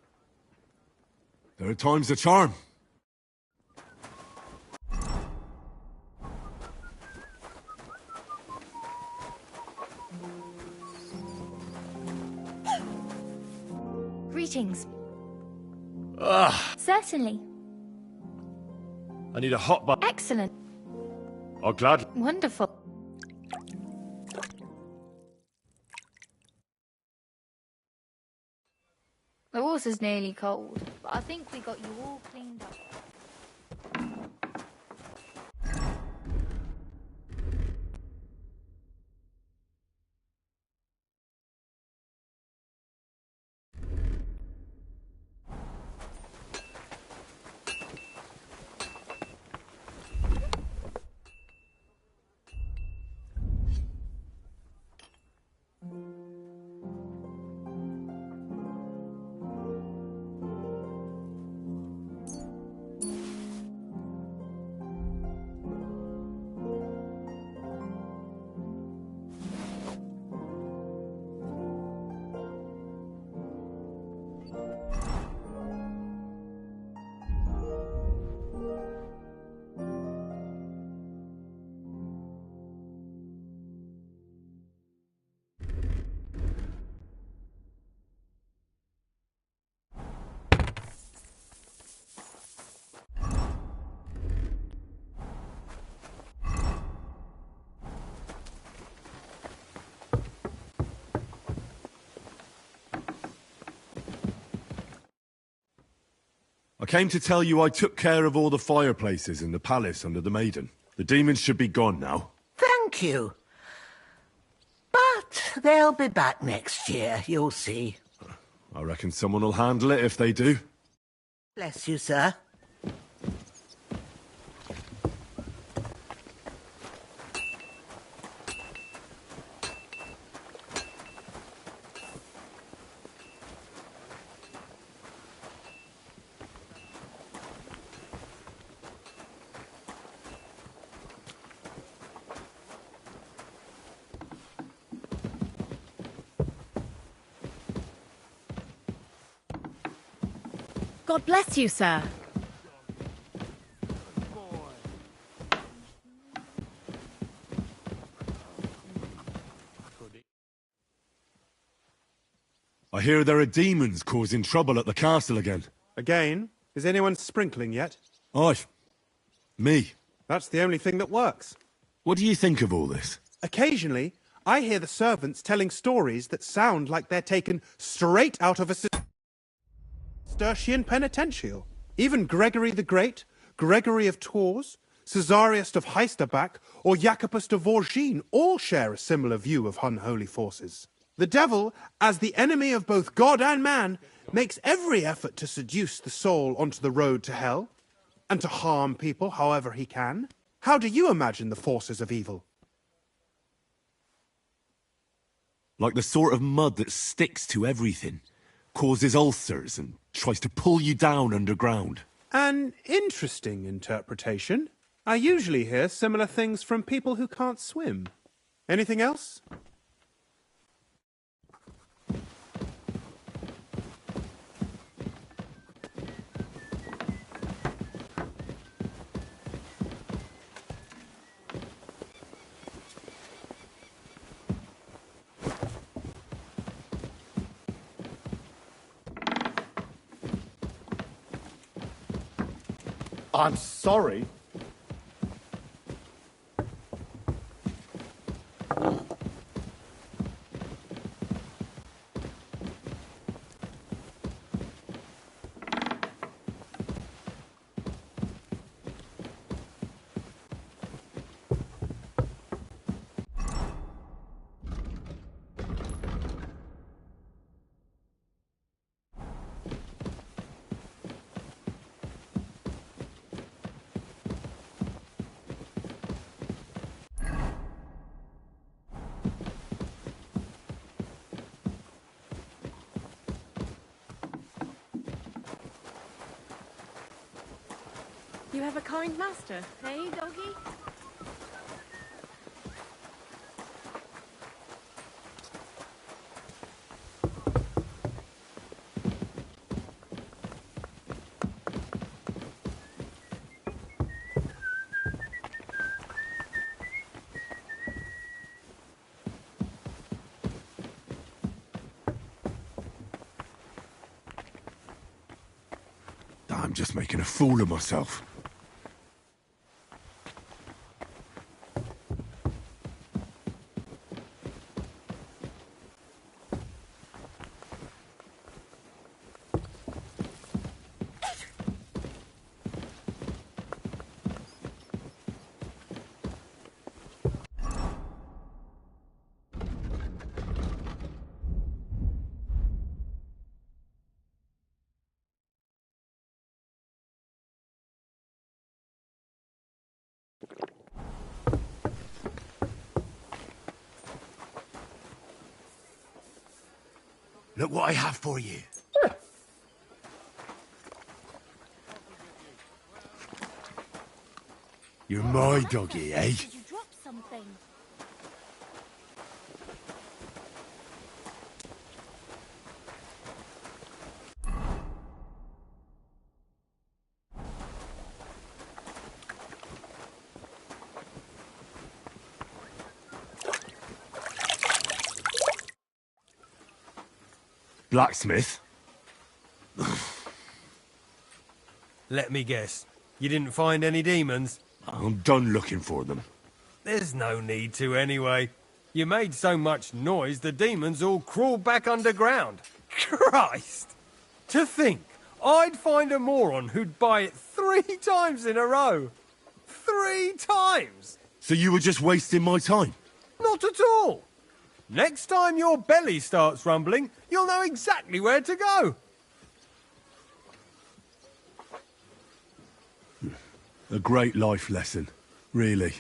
Speaker 3: Third time's the charm.
Speaker 15: Greetings.
Speaker 3: Ugh.
Speaker 15: Certainly.
Speaker 3: I need a hot bath.
Speaker 15: Excellent.
Speaker 3: I'll gladly.
Speaker 15: Wonderful. The water's nearly cold, but I think we got you all cleaned up.
Speaker 3: I came to tell you I took care of all the fireplaces in the palace under the Maiden. The demons should be gone now.
Speaker 7: Thank you. But they'll be back next year, you'll see.
Speaker 3: I reckon someone will handle it if they do.
Speaker 7: Bless you, sir.
Speaker 16: God bless you, sir.
Speaker 3: I hear there are demons causing trouble at the castle again.
Speaker 17: Again? Is anyone sprinkling yet?
Speaker 3: Aye. Me.
Speaker 17: That's the only thing that works.
Speaker 3: What do you think of all this?
Speaker 17: Occasionally, I hear the servants telling stories that sound like they're taken straight out of a Cistercian penitential. Even Gregory the Great, Gregory of Tours, Caesarius of Heisterbach, or Jacobus de Vorgine all share a similar view of unholy forces. The devil, as the enemy of both God and man, makes every effort to seduce the soul onto the road to hell, and to harm people however he can. How do you imagine the forces of evil?
Speaker 3: Like the sort of mud that sticks to everything, causes ulcers, and tries to pull you down underground.
Speaker 17: An interesting interpretation. I usually hear similar things from people who can't swim. Anything else?
Speaker 13: I'm sorry.
Speaker 16: You have a kind master, eh, doggy?
Speaker 3: I'm just making a fool of myself.
Speaker 2: Look what I have for you. You're my doggy, eh?
Speaker 15: Did you drop something?
Speaker 3: Blacksmith?
Speaker 6: Let me guess. You didn't find any demons?
Speaker 3: I'm done looking for them.
Speaker 6: There's no need to anyway. You made so much noise the demons all crawled back underground. Christ! To think I'd find a moron who'd buy it 3 times in a row. 3 times!
Speaker 3: So you were just wasting my time?
Speaker 6: Not at all. Next time your belly starts rumbling, you'll know exactly where to go.
Speaker 3: A great life lesson, really.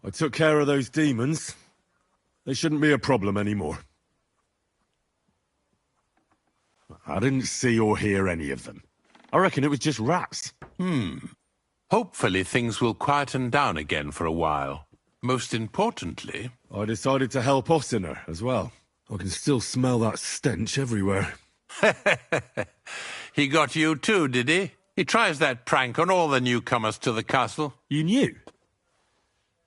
Speaker 3: I took care of those demons. They shouldn't be a problem anymore. I didn't see or hear any of them. I reckon it was just rats.
Speaker 18: Hopefully things will quieten down again for a while. Most importantly...
Speaker 3: I decided to help Ossiner as well. I can still smell that stench everywhere.
Speaker 18: He got you too, did he? He tries that prank on all the newcomers to the castle.
Speaker 3: You knew?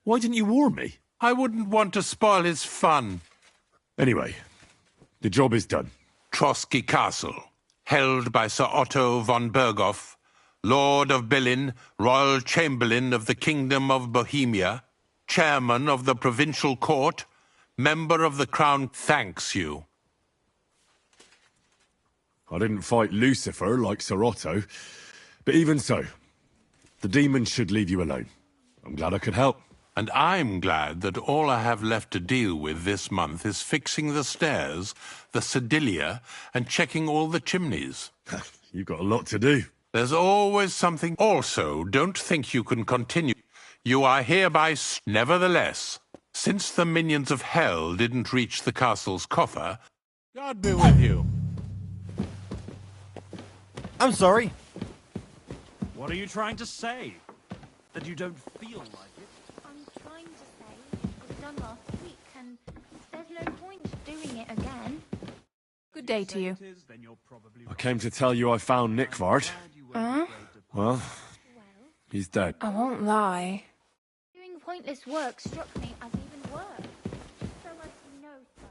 Speaker 3: Why didn't you warn me?
Speaker 18: I wouldn't want to spoil his fun.
Speaker 3: Anyway, the job is done.
Speaker 18: Trotsky Castle, held by Sir Otto von Berghoff, Lord of Billin, Royal Chamberlain of the Kingdom of Bohemia, Chairman of the Provincial Court, Member of the Crown, thanks you.
Speaker 3: I didn't fight Lucifer like Sir Otto, but even so, the demons should leave you alone. I'm glad I could help.
Speaker 18: And I'm glad that all I have left to deal with this month is fixing the stairs, the sedilia, and checking all the chimneys.
Speaker 3: You've got a lot to do.
Speaker 18: There's always something. Also, don't think you can continue. You are hereby... Nevertheless, since the minions of hell didn't reach the castle's coffer... God be with you.
Speaker 6: I'm sorry.
Speaker 1: What are you trying to say? That you don't feel like it?
Speaker 15: I'm trying to say it was done last week, and there's no point doing it again.
Speaker 10: Good day to you.
Speaker 3: I came to tell you I found Nickvard.
Speaker 4: Huh?
Speaker 3: Well, he's dead.
Speaker 4: I won't lie.
Speaker 15: Doing pointless work struck me as even worse. So as you know, sir.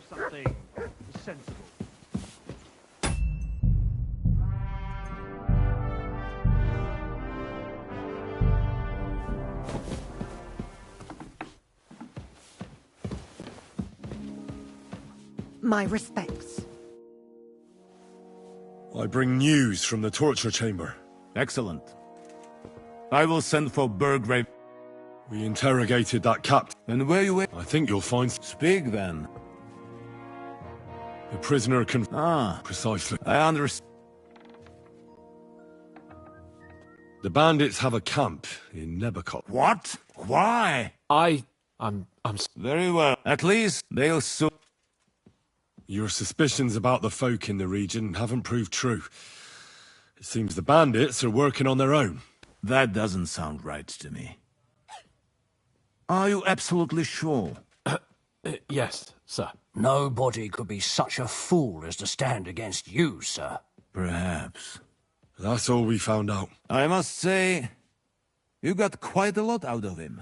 Speaker 1: Something sensible.
Speaker 19: My respects.
Speaker 3: I bring news from the torture chamber.
Speaker 2: Excellent. I will send for Burgrave.
Speaker 3: We interrogated that captain.
Speaker 2: And where you at?
Speaker 3: I think you'll find...
Speaker 2: Speak then.
Speaker 3: The prisoner can...
Speaker 2: Ah.
Speaker 3: Precisely.
Speaker 2: I understand.
Speaker 3: The bandits have a camp in Nebakov.
Speaker 2: What? Why?
Speaker 11: I'm...
Speaker 2: Very well. At least they'll soon...
Speaker 3: Your suspicions about the folk in the region haven't proved true. It seems the bandits are working on their own.
Speaker 2: That doesn't sound right to me. Are you absolutely sure?
Speaker 11: Yes, sir.
Speaker 20: Nobody could be such a fool as to stand against you, sir.
Speaker 2: Perhaps.
Speaker 3: That's all we found out.
Speaker 2: I must say, you got quite a lot out of him.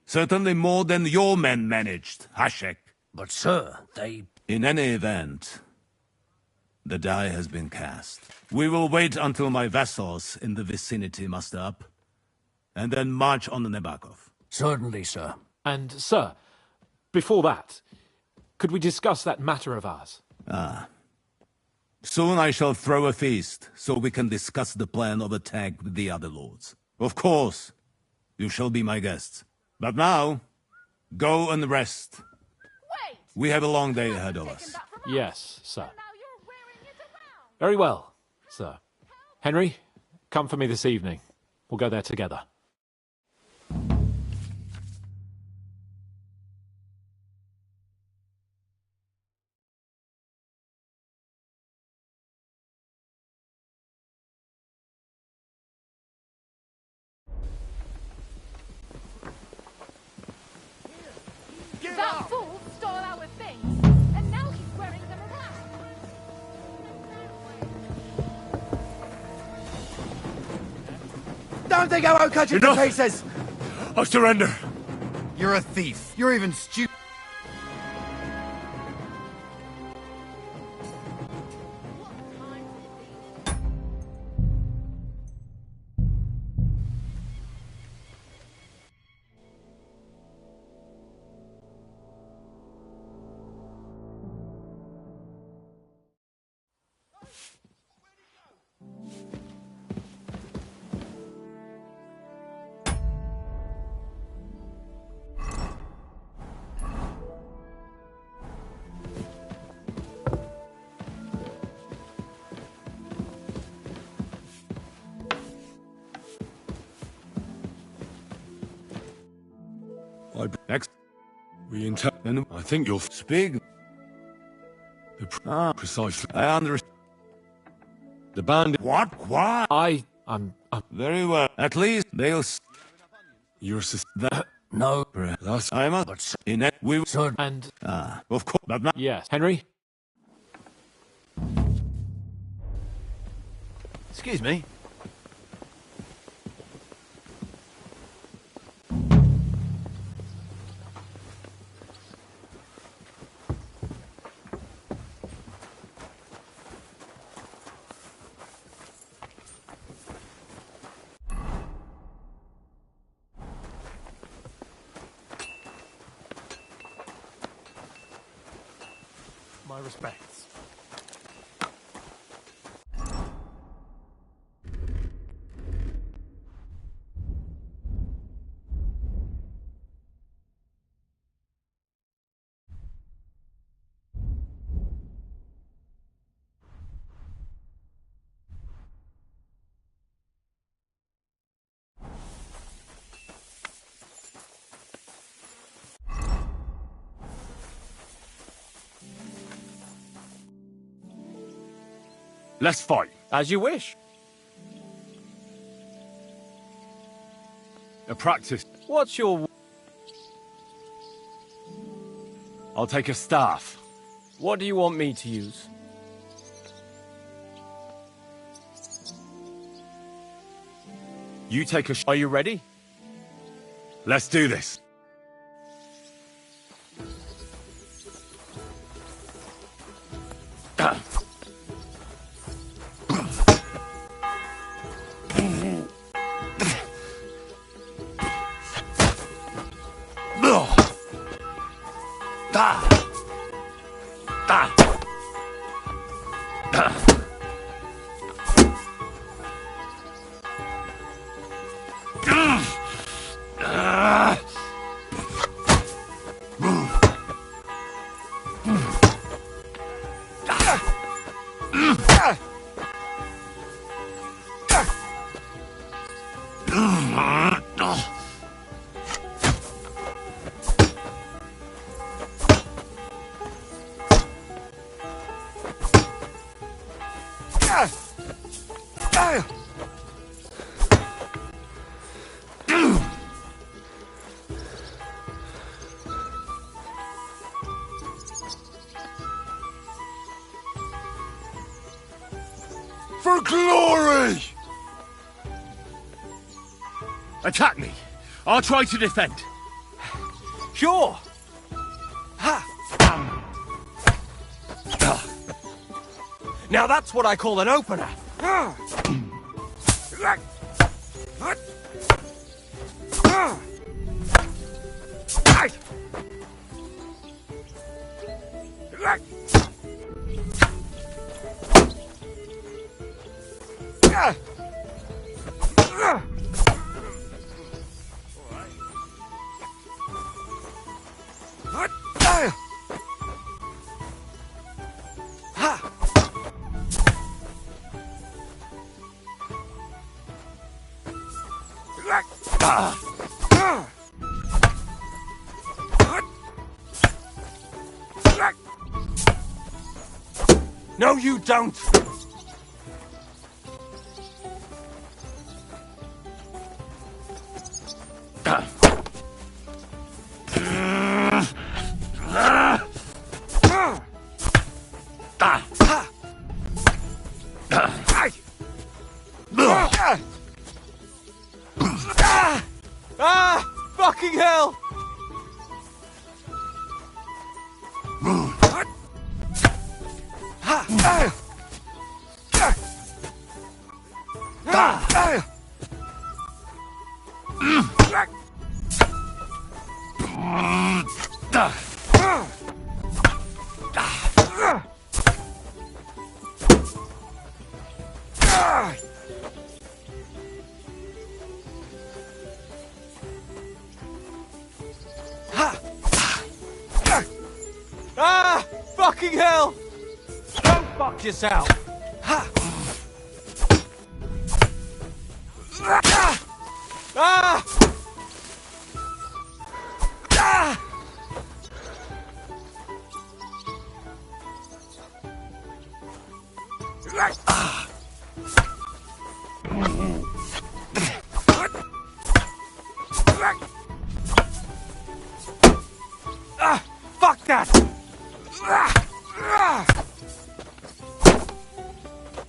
Speaker 2: Certainly more than your men managed, Hashek.
Speaker 20: But, sir, they...
Speaker 2: In any event, the die has been cast. We will wait until my vassals in the vicinity muster up, and then march on the Nebakov.
Speaker 20: Certainly, sir.
Speaker 11: And, sir, before that, could we discuss that matter of ours?
Speaker 2: Ah. Soon I shall throw a feast, so we can discuss the plan of attack with the other lords. Of course, you shall be my guests. But now, go and rest.
Speaker 10: Wait!
Speaker 2: We have a long day ahead of us.
Speaker 11: Yes, sir. Very well, sir. Henry, come for me this evening. We'll go there together.
Speaker 10: That fool stole our things, and now he's wearing them around.
Speaker 12: Don't think I won't cut you to pieces!
Speaker 3: I surrender!
Speaker 12: You're a thief. You're even stupid.
Speaker 3: And I think you'll
Speaker 2: speak.
Speaker 3: Precisely.
Speaker 2: I understand.
Speaker 3: The bandit.
Speaker 2: What? Why?
Speaker 11: I'm
Speaker 2: very well. At least they'll.
Speaker 3: Your sister.
Speaker 20: No.
Speaker 2: That's. I must. In it, we.
Speaker 11: And.
Speaker 2: Of course. But not.
Speaker 11: Yes, Henry.
Speaker 12: Excuse me.
Speaker 6: My respects.
Speaker 3: Let's fight.
Speaker 8: As you wish.
Speaker 3: A practice.
Speaker 8: What's your...
Speaker 3: I'll take a staff.
Speaker 8: What do you want me to use?
Speaker 3: You take a...
Speaker 8: Are you ready?
Speaker 3: Let's do this. For glory!
Speaker 5: Attack me. I'll try to defend.
Speaker 8: Sure. Ha. Now that's what I call an opener. No, you don't! Ah! Fucking hell! Ah! Fucking hell! Don't fuck yourself! Ha! Ah! Ah! Ah! Ah! Fuck that!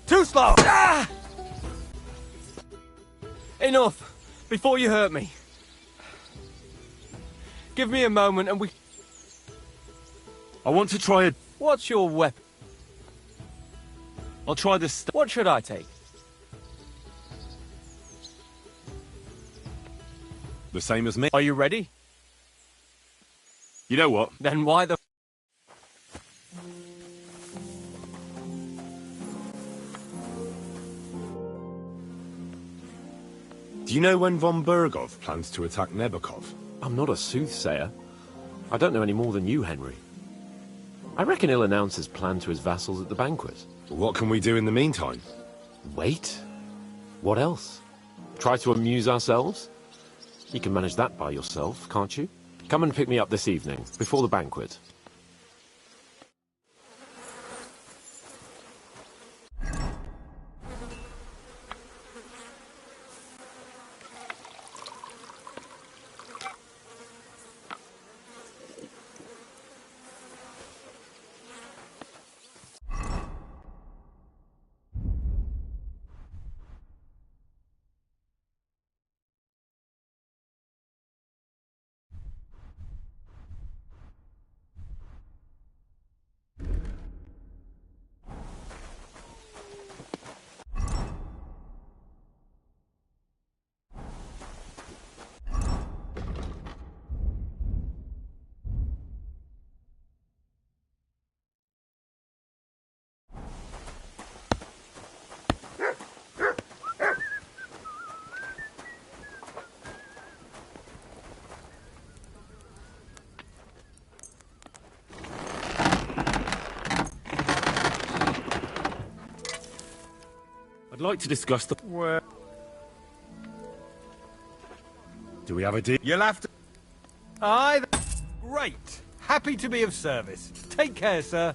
Speaker 8: Too slow! Enough! Before you hurt me. Give me a moment and we...
Speaker 3: I want to try a...
Speaker 8: What's your weapon?
Speaker 3: I'll try this...
Speaker 8: What should I take?
Speaker 3: The same as me.
Speaker 8: Are you ready?
Speaker 3: You know what?
Speaker 8: Then why the...
Speaker 3: Do you know when von Bergov plans to attack Nebokov?
Speaker 11: I'm not a soothsayer. I don't know any more than you, Henry. I reckon he'll announce his plan to his vassals at the banquet.
Speaker 3: What can we do in the meantime?
Speaker 11: Wait? What else? Try to amuse ourselves? You can manage that by yourself, can't you? Come and pick me up this evening, before the banquet.
Speaker 3: I'd like to discuss the... Where? Do we have a deal?
Speaker 6: You'll have to... Aye, great. Happy to be of service. Take care, sir.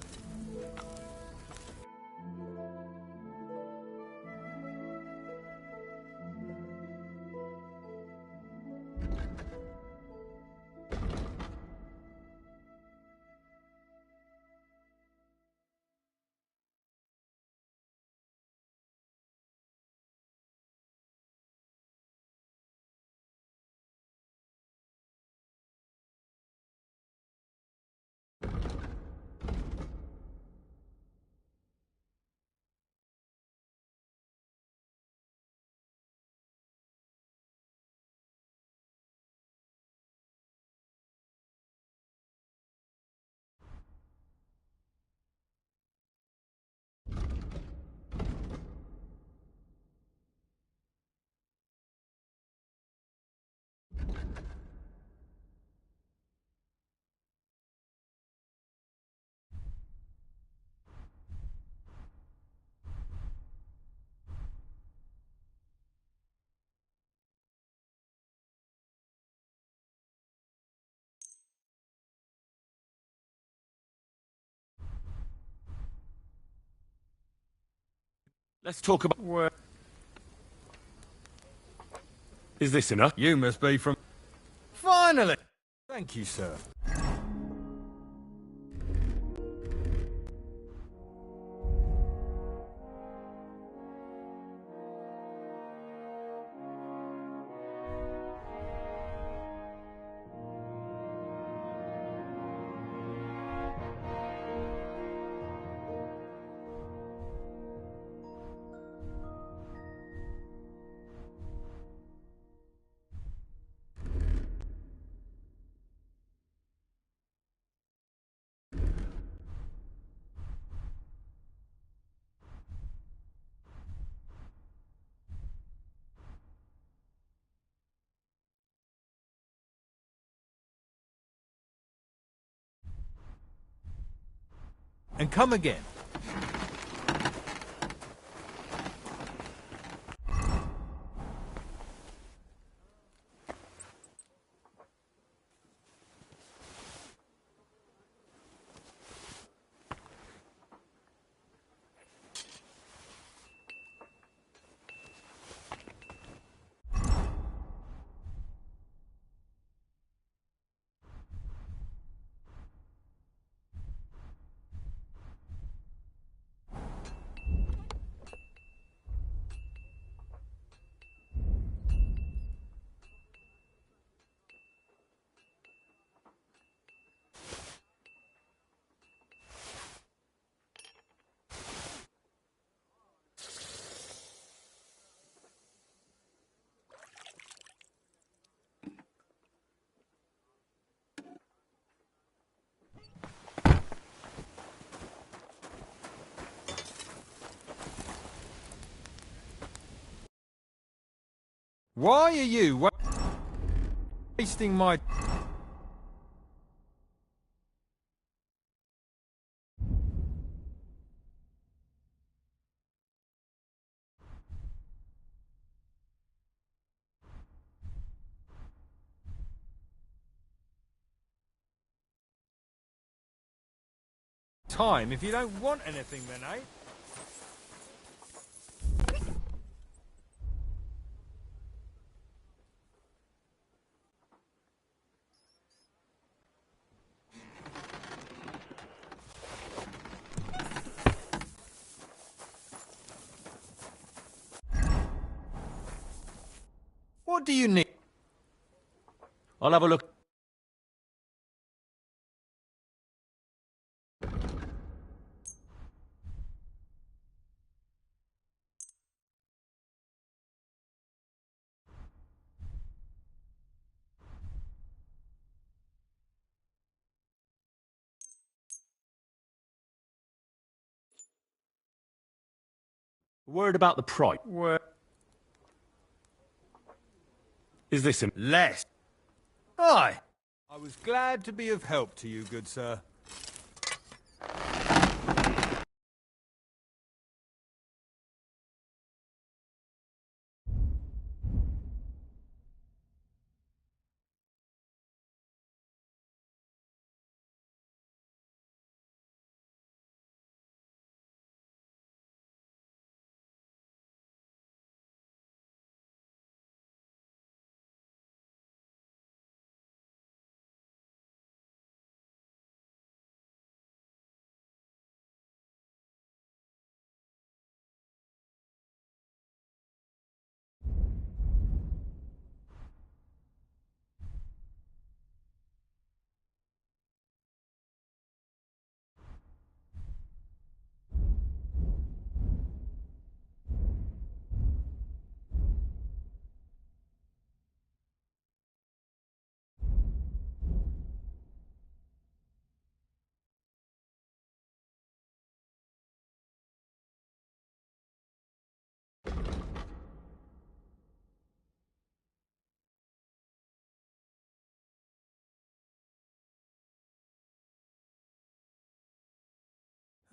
Speaker 3: Let's talk about... Where? Is this enough?
Speaker 6: You must be from... Finally! Thank you, sir. And come again. Why are you wasting my... time if you don't want anything then, eh? What do you need?
Speaker 11: I'll have a look. Word about the price.
Speaker 6: Where...
Speaker 3: Is this him?
Speaker 6: Less. Aye. I was glad to be of help to you, good sir.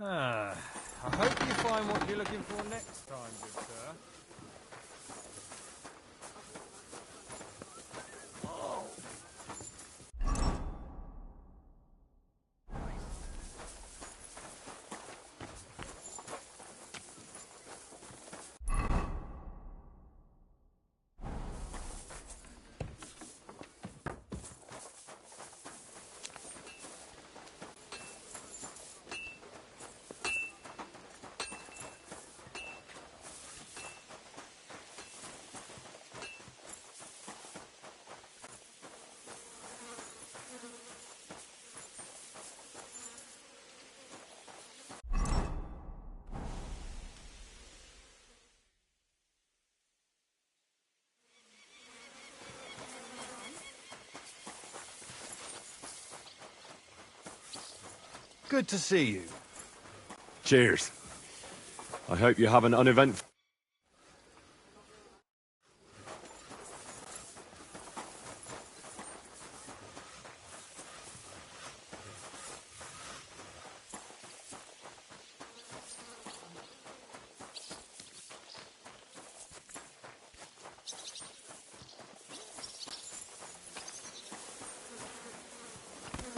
Speaker 6: I hope you find what you're looking for next time, good sir.
Speaker 12: Good to see you.
Speaker 3: Cheers. I hope you have an uneventful...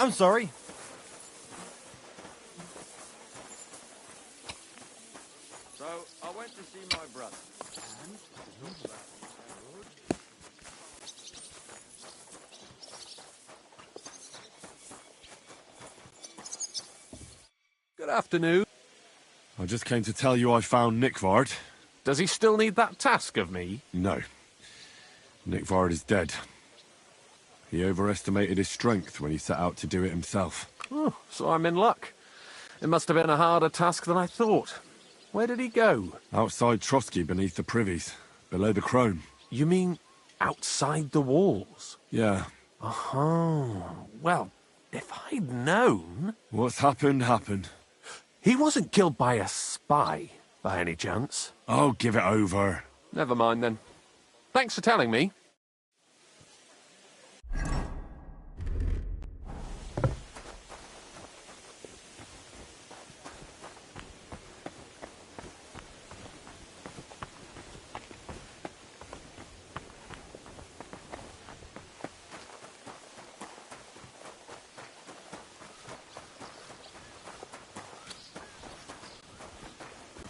Speaker 12: I'm sorry.
Speaker 1: So, I went to see my brother. And?
Speaker 11: Good afternoon.
Speaker 3: I just came to tell you I found Nickvard.
Speaker 11: Does he still need that task of me?
Speaker 3: No. Nickvard is dead. He overestimated his strength when he set out to do it himself.
Speaker 11: Oh, so I'm in luck. It must have been a harder task than I thought. Where did he go?
Speaker 3: Outside Trotsky, beneath the privies, below the Crone.
Speaker 11: You mean outside the walls?
Speaker 3: Yeah.
Speaker 11: Oh, well, if I'd known...
Speaker 3: What's happened, happened.
Speaker 11: He wasn't killed by a spy, by any chance?
Speaker 3: Oh, give it over.
Speaker 11: Never mind, then. Thanks for telling me.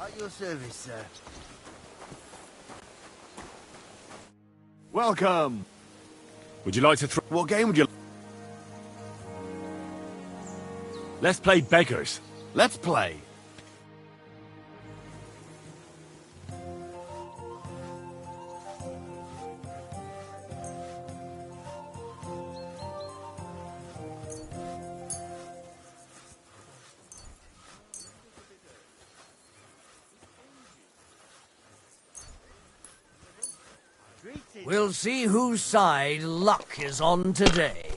Speaker 12: At your service, sir.
Speaker 13: Welcome.
Speaker 3: Would you like to throw...
Speaker 13: What game would you...
Speaker 3: Let's play beggars.
Speaker 13: Let's play.
Speaker 20: We'll see whose side luck is on today.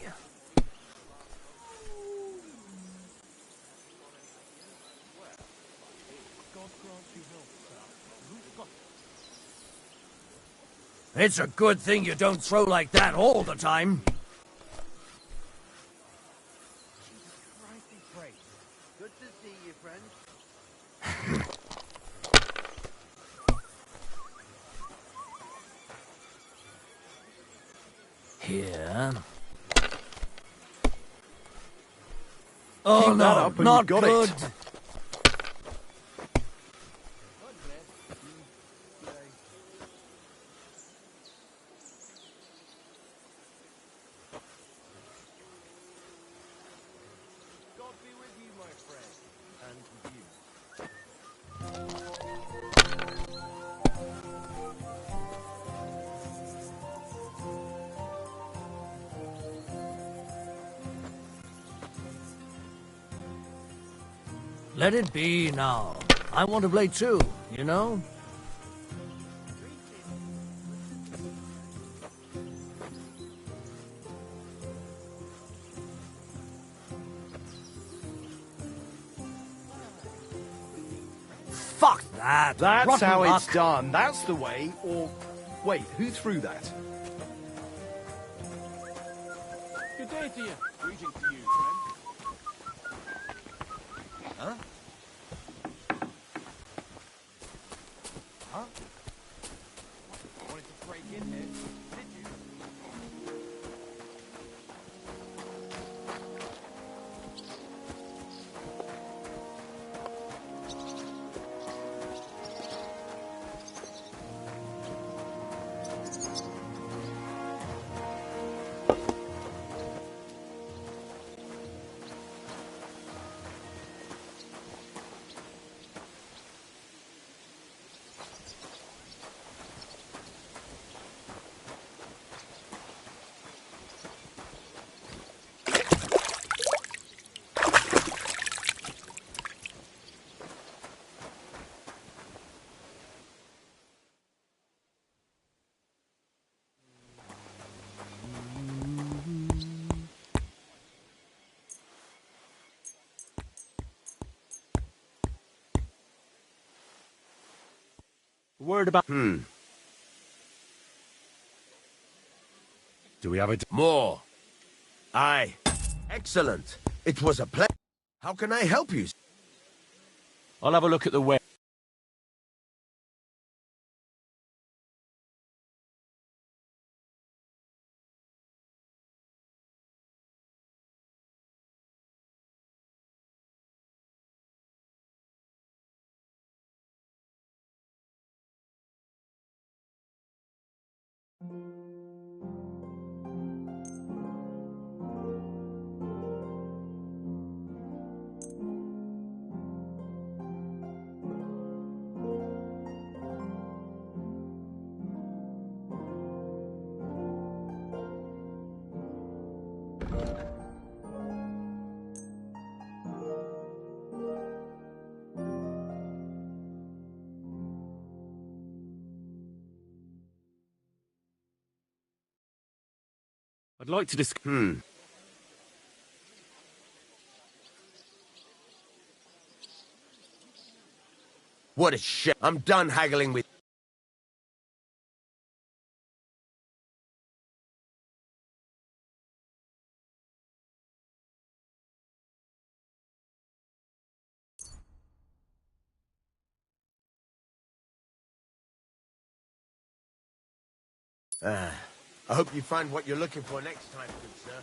Speaker 20: It's a good thing you don't throw like that all the time.
Speaker 12: Good to see you, friend.
Speaker 20: Here. Oh
Speaker 12: Keep that
Speaker 20: no,
Speaker 12: up and
Speaker 20: not
Speaker 12: you got
Speaker 20: good.
Speaker 12: it.
Speaker 1: God be with you, my friend. And with you.
Speaker 20: Let it be now. I want to play too, you know? Fuck that!
Speaker 12: That's
Speaker 20: Rotten
Speaker 12: how
Speaker 20: luck.
Speaker 12: it's done. That's the way. Or... Wait, who threw that?
Speaker 1: Good day to you. Greetings to you, friend.
Speaker 12: Huh? Huh? Wanted to break in here, did you?
Speaker 20: Word about...
Speaker 3: Do we have it?
Speaker 20: More. Aye. Excellent. It was a pleasure. How can I help you?
Speaker 11: I'll have a look at the web. I'd like to discuss...
Speaker 20: What a shit. I'm done haggling with... I hope you find what you're looking for next time, good sir.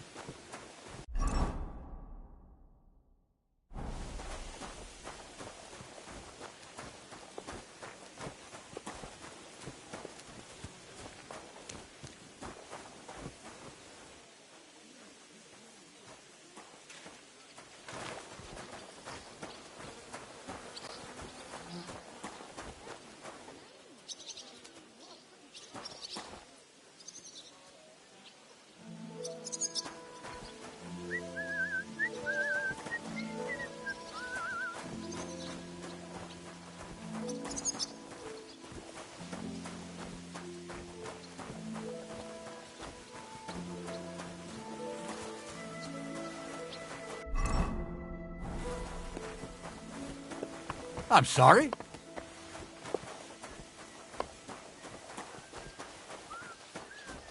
Speaker 20: I'm sorry?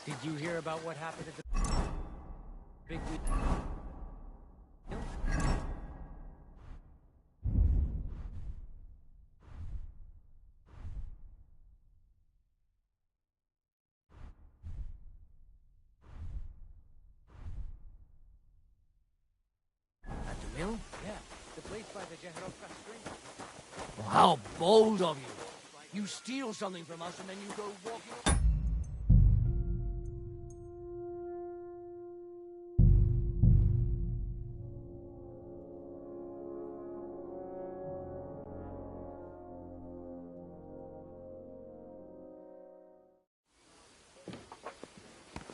Speaker 14: Did you hear about what happened at the big week?
Speaker 20: At the mill?
Speaker 14: Yeah, the place by the Jeherovka stream.
Speaker 20: Well, how bold of you. You steal something from us and then you go walking...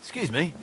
Speaker 12: Excuse me.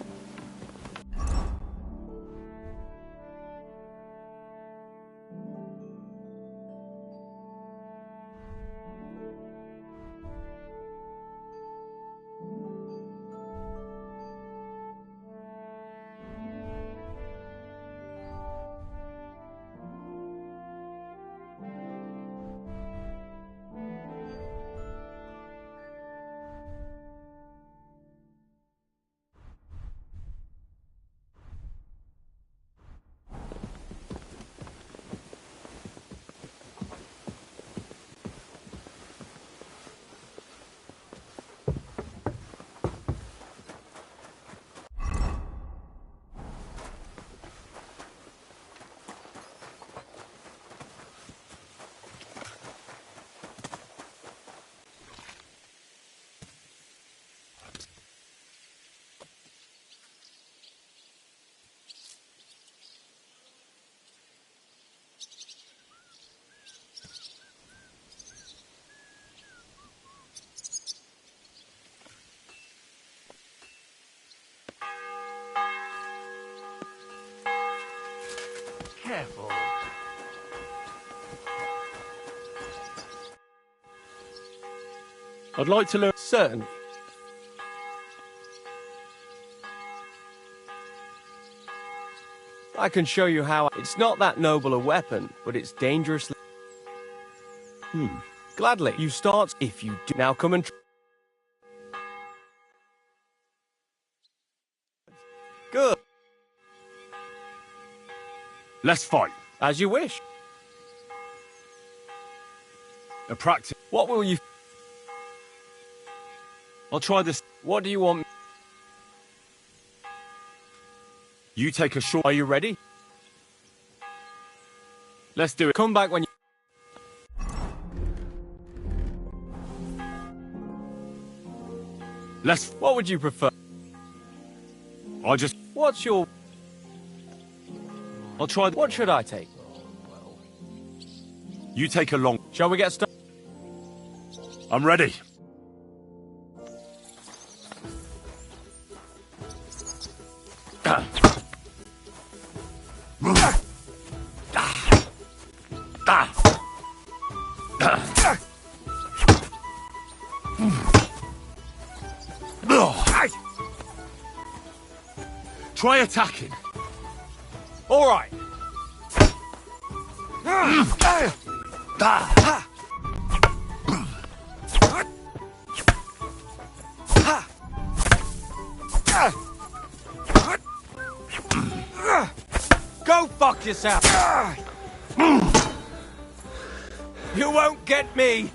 Speaker 5: careful.
Speaker 3: I'd like to learn.
Speaker 8: Certainly. I can show you how. It's not that noble a weapon, but it's dangerously. Gladly. You start if you do. Now come and. Good.
Speaker 3: Let's fight.
Speaker 8: As you wish.
Speaker 3: A practice.
Speaker 8: What will you?
Speaker 3: I'll try this.
Speaker 8: What do you want?
Speaker 3: You take a short.
Speaker 8: Are you ready?
Speaker 3: Let's do it.
Speaker 8: Come back when you.
Speaker 3: Let's.
Speaker 8: What would you prefer?
Speaker 3: I'll just.
Speaker 8: What's your?
Speaker 3: I'll try.
Speaker 8: What should I take?
Speaker 3: You take a long.
Speaker 8: Shall we get started?
Speaker 3: I'm ready. Try attacking.
Speaker 8: All right. Go fuck yourself. You won't get me.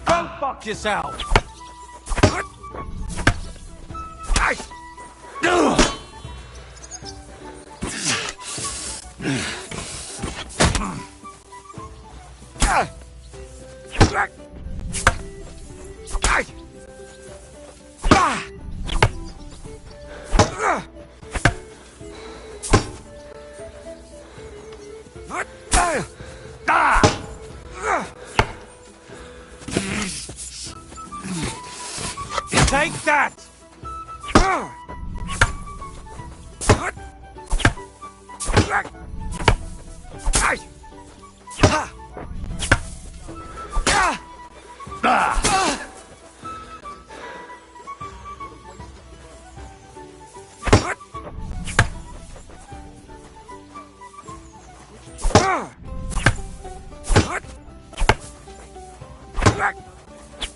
Speaker 8: Go fuck yourself. Take that!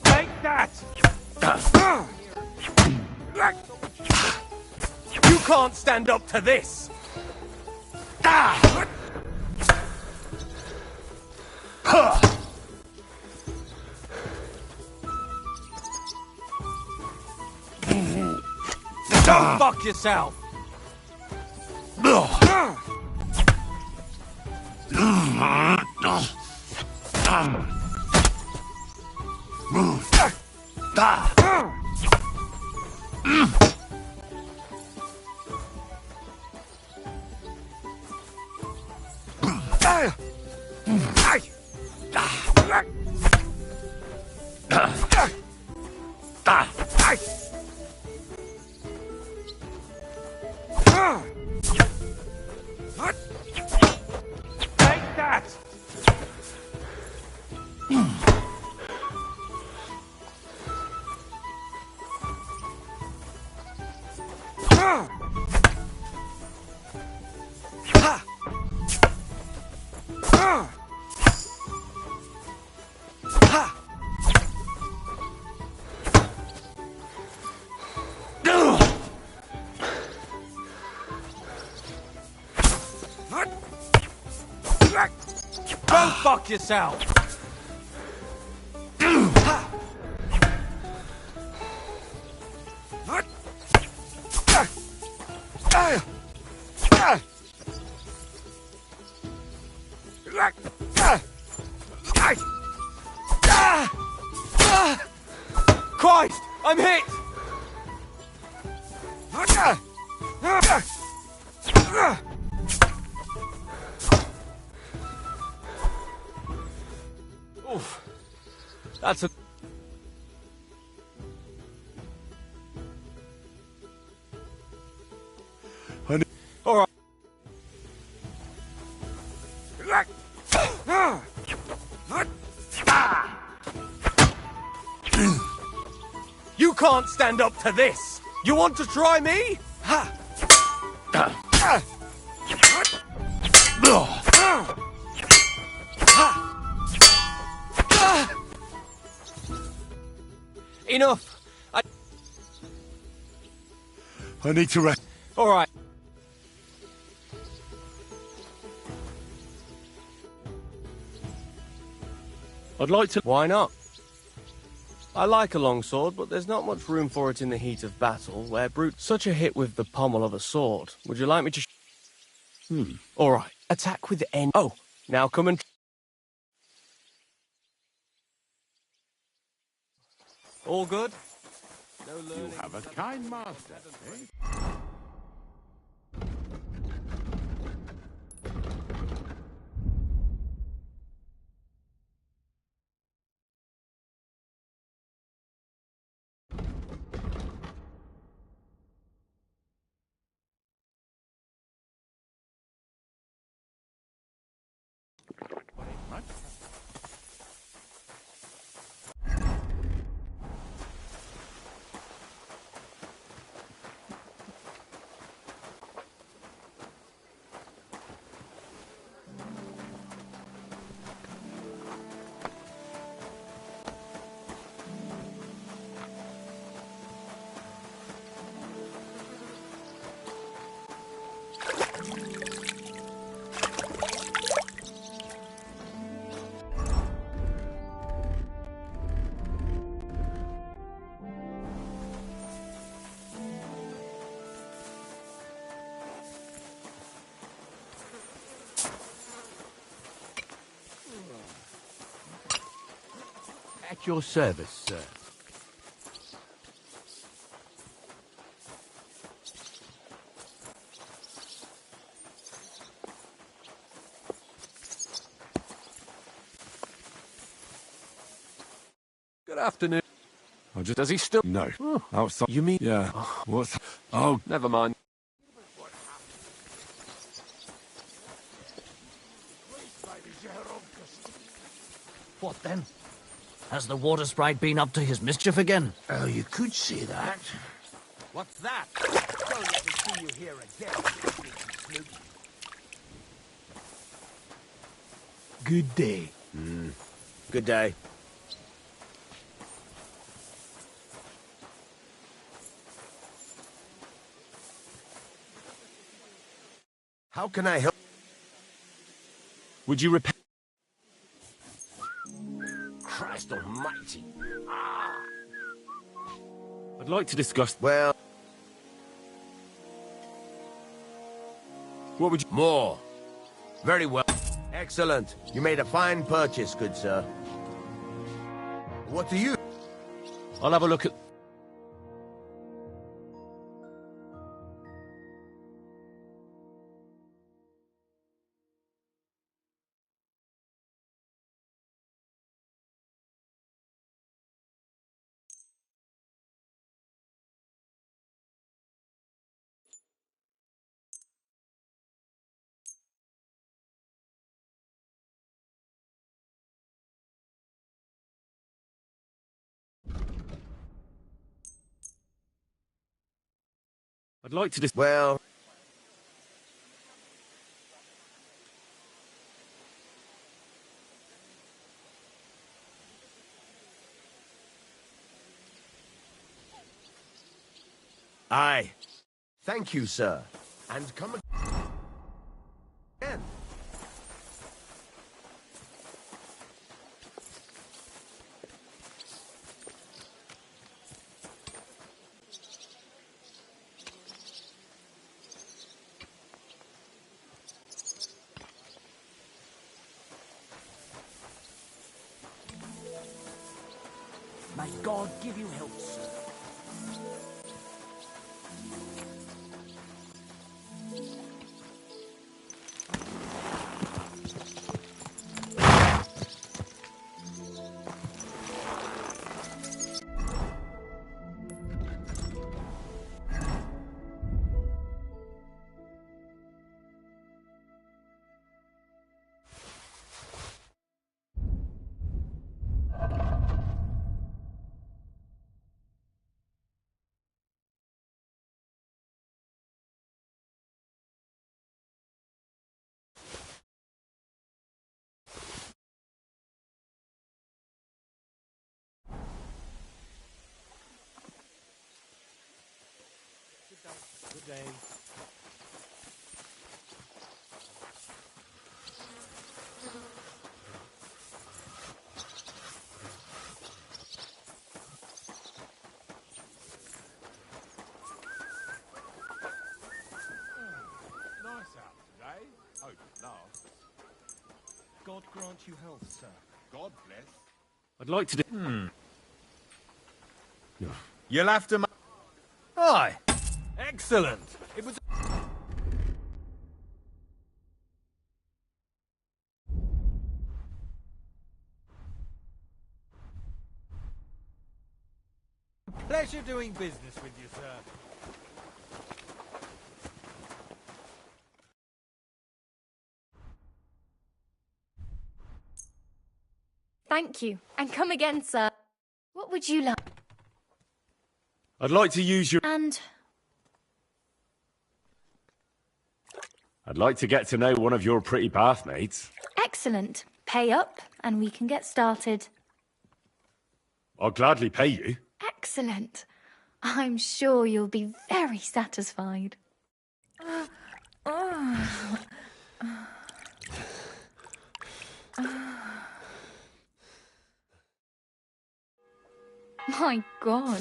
Speaker 8: Take that! You can't stand up to this! Go fuck yourself! Take that! Go fuck yourself! Christ! I'm hit! Oof. That's a... All right. You can't stand up to this! You want to try me? Ha! Enough!
Speaker 3: I need to rest.
Speaker 8: All right.
Speaker 3: I'd like to...
Speaker 8: Why not? I like a longsword, but there's not much room for it in the heat of battle, where brute such a hit with the pommel of a sword. Would you like me to... All right. Attack with the end. Oh, now come and... All good? No learning.
Speaker 13: You have a kind master, eh?
Speaker 20: At your service, sir.
Speaker 3: Good afternoon. Does he still... No. Outside... You mean... Yeah. What's... Oh, never mind.
Speaker 14: What then? Has the water sprite been up to his mischief again?
Speaker 20: Oh, you could say that.
Speaker 12: What's that? Don't let me see you here again.
Speaker 20: Good day. Good day. How can I help?
Speaker 3: Would you repent?
Speaker 20: Christ almighty.
Speaker 3: I'd like to discuss...
Speaker 20: Well...
Speaker 3: What would you...
Speaker 20: More. Very well. Excellent. You made a fine purchase, good sir. What do you...
Speaker 3: I'll have a look at... I'd like to just...
Speaker 20: Well... Aye. Thank you, sir. And come again.
Speaker 14: May God give you health, sir. Good day.
Speaker 12: Nice out today. Hope it lasts.
Speaker 19: God grant you health, sir.
Speaker 12: God bless.
Speaker 11: I'd like to do...
Speaker 12: You'll have to...
Speaker 19: Aye. Excellent. It was... a pleasure doing business with you, sir.
Speaker 16: Thank you, and come again, sir. What would you like?
Speaker 3: I'd like to use your...
Speaker 16: And...
Speaker 5: I'd like to get to know one of your pretty bathmates.
Speaker 16: Excellent. Pay up, and we can get started.
Speaker 3: I'll gladly pay you.
Speaker 16: Excellent. I'm sure you'll be very satisfied. My God,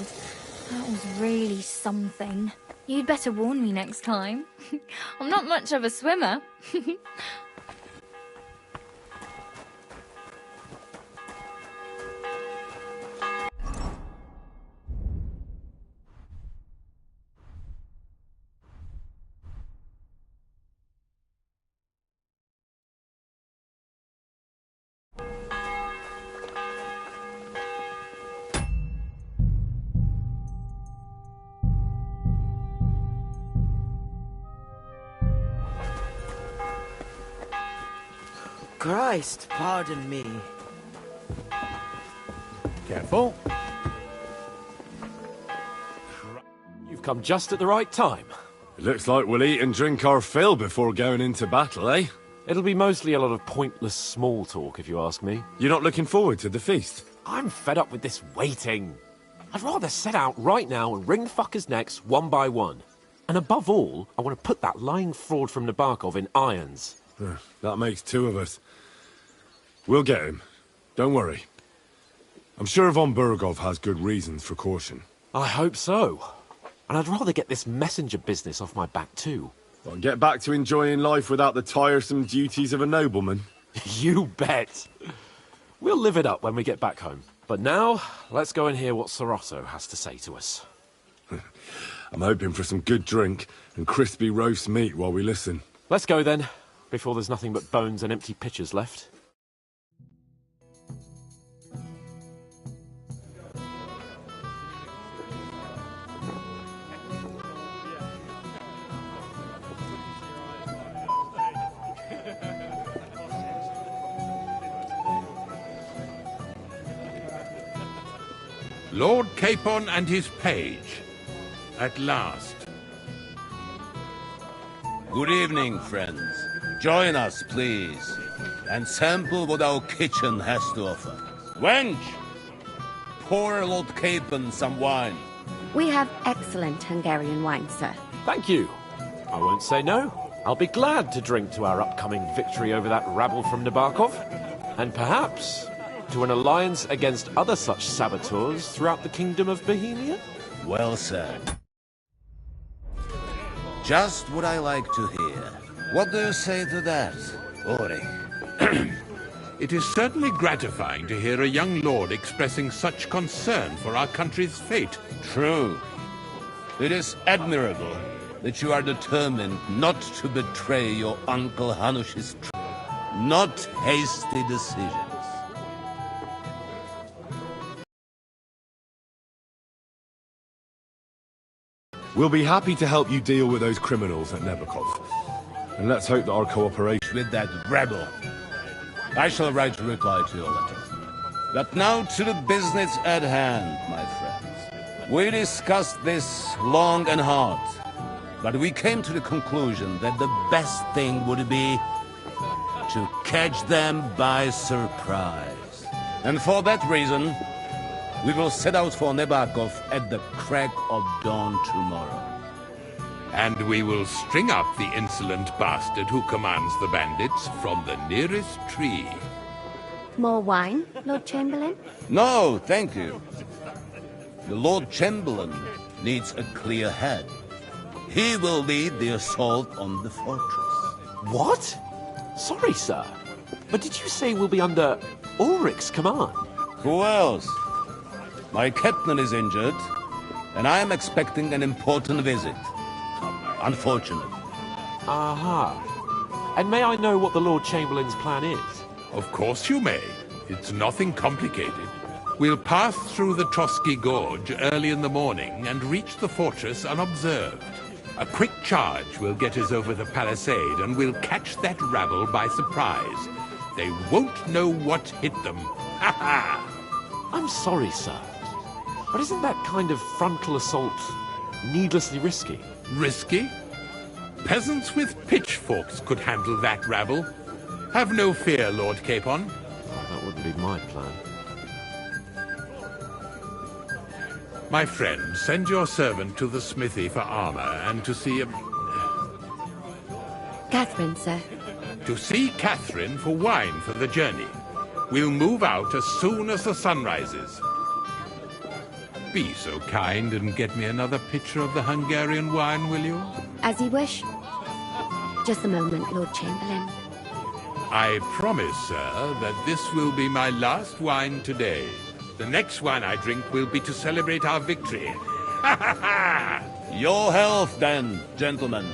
Speaker 16: that was really something. You'd better warn me next time. I'm not much of a swimmer.
Speaker 14: Christ, pardon me.
Speaker 11: Careful. You've come just at the right time.
Speaker 3: It looks like we'll eat and drink our fill before going into battle, eh?
Speaker 11: It'll be mostly a lot of pointless small talk, if you ask me.
Speaker 3: You're not looking forward to the feast?
Speaker 11: I'm fed up with this waiting. I'd rather set out right now and wring fuckers' necks one by one. And above all, I want to put that lying fraud from Nabokov in irons.
Speaker 3: That makes two of us. We'll get him. Don't worry. I'm sure Von Burgov has good reasons for caution.
Speaker 11: I hope so. And I'd rather get this messenger business off my back too.
Speaker 3: But get back to enjoying life without the tiresome duties of a nobleman.
Speaker 11: You bet. We'll live it up when we get back home. But now, let's go and hear what Sir Otto has to say to us.
Speaker 3: I'm hoping for some good drink and crispy roast meat while we listen.
Speaker 11: Let's go then, before there's nothing but bones and empty pitchers left.
Speaker 18: Lord Capon and his page. At last.
Speaker 2: Good evening, friends. Join us, please, and sample what our kitchen has to offer. Wench! Pour Lord Capon some wine.
Speaker 9: We have excellent Hungarian wine, sir.
Speaker 11: Thank you. I won't say no. I'll be glad to drink to our upcoming victory over that rabble from Nabokov. And perhaps to an alliance against other such saboteurs throughout the Kingdom of Bohemia?
Speaker 2: Well said. Just what I like to hear. What do you say to that, Ulrich?
Speaker 18: It is certainly gratifying to hear a young lord expressing such concern for our country's fate.
Speaker 2: True. It is admirable that you are determined not to betray your Uncle Hanush's not hasty decisions.
Speaker 3: We'll be happy to help you deal with those criminals at Nebakov. And let's hope that our cooperation
Speaker 2: with that rebel. I shall write a reply to your letter. But now to the business at hand, my friends. We discussed this long and hard, but we came to the conclusion that the best thing would be to catch them by surprise. And for that reason, we will set out for Nebakov at the crack of dawn tomorrow.
Speaker 18: And we will string up the insolent bastard who commands the bandits from the nearest tree.
Speaker 15: More wine, Lord Chamberlain?
Speaker 2: No, thank you. The Lord Chamberlain needs a clear head. He will lead the assault on the fortress.
Speaker 11: What? Sorry, sir. But did you say we'll be under Ulrich's command?
Speaker 2: Who else? My captain is injured, and I am expecting an important visit. Unfortunate.
Speaker 11: Aha. And may I know what the Lord Chamberlain's plan is?
Speaker 18: Of course you may. It's nothing complicated. We'll pass through the Trotsky Gorge early in the morning and reach the fortress unobserved. A quick charge will get us over the palisade, and we'll catch that rabble by surprise. They won't know what hit them. Ha ha!
Speaker 11: I'm sorry, sir. But isn't that kind of frontal assault needlessly risky?
Speaker 18: Risky? Peasants with pitchforks could handle that rabble. Have no fear, Lord Capon.
Speaker 11: Oh, that wouldn't be my plan.
Speaker 18: My friend, send your servant to the smithy for armor and to see
Speaker 15: Catherine, sir.
Speaker 18: To see Catherine for wine for the journey. We'll move out as soon as the sun rises. Be so kind and get me another pitcher of the Hungarian wine, will you?
Speaker 15: As you wish. Just a moment, Lord Chamberlain.
Speaker 18: I promise, sir, that this will be my last wine today. The next wine I drink will be to celebrate our victory. Ha ha ha!
Speaker 2: Your health, then, gentlemen.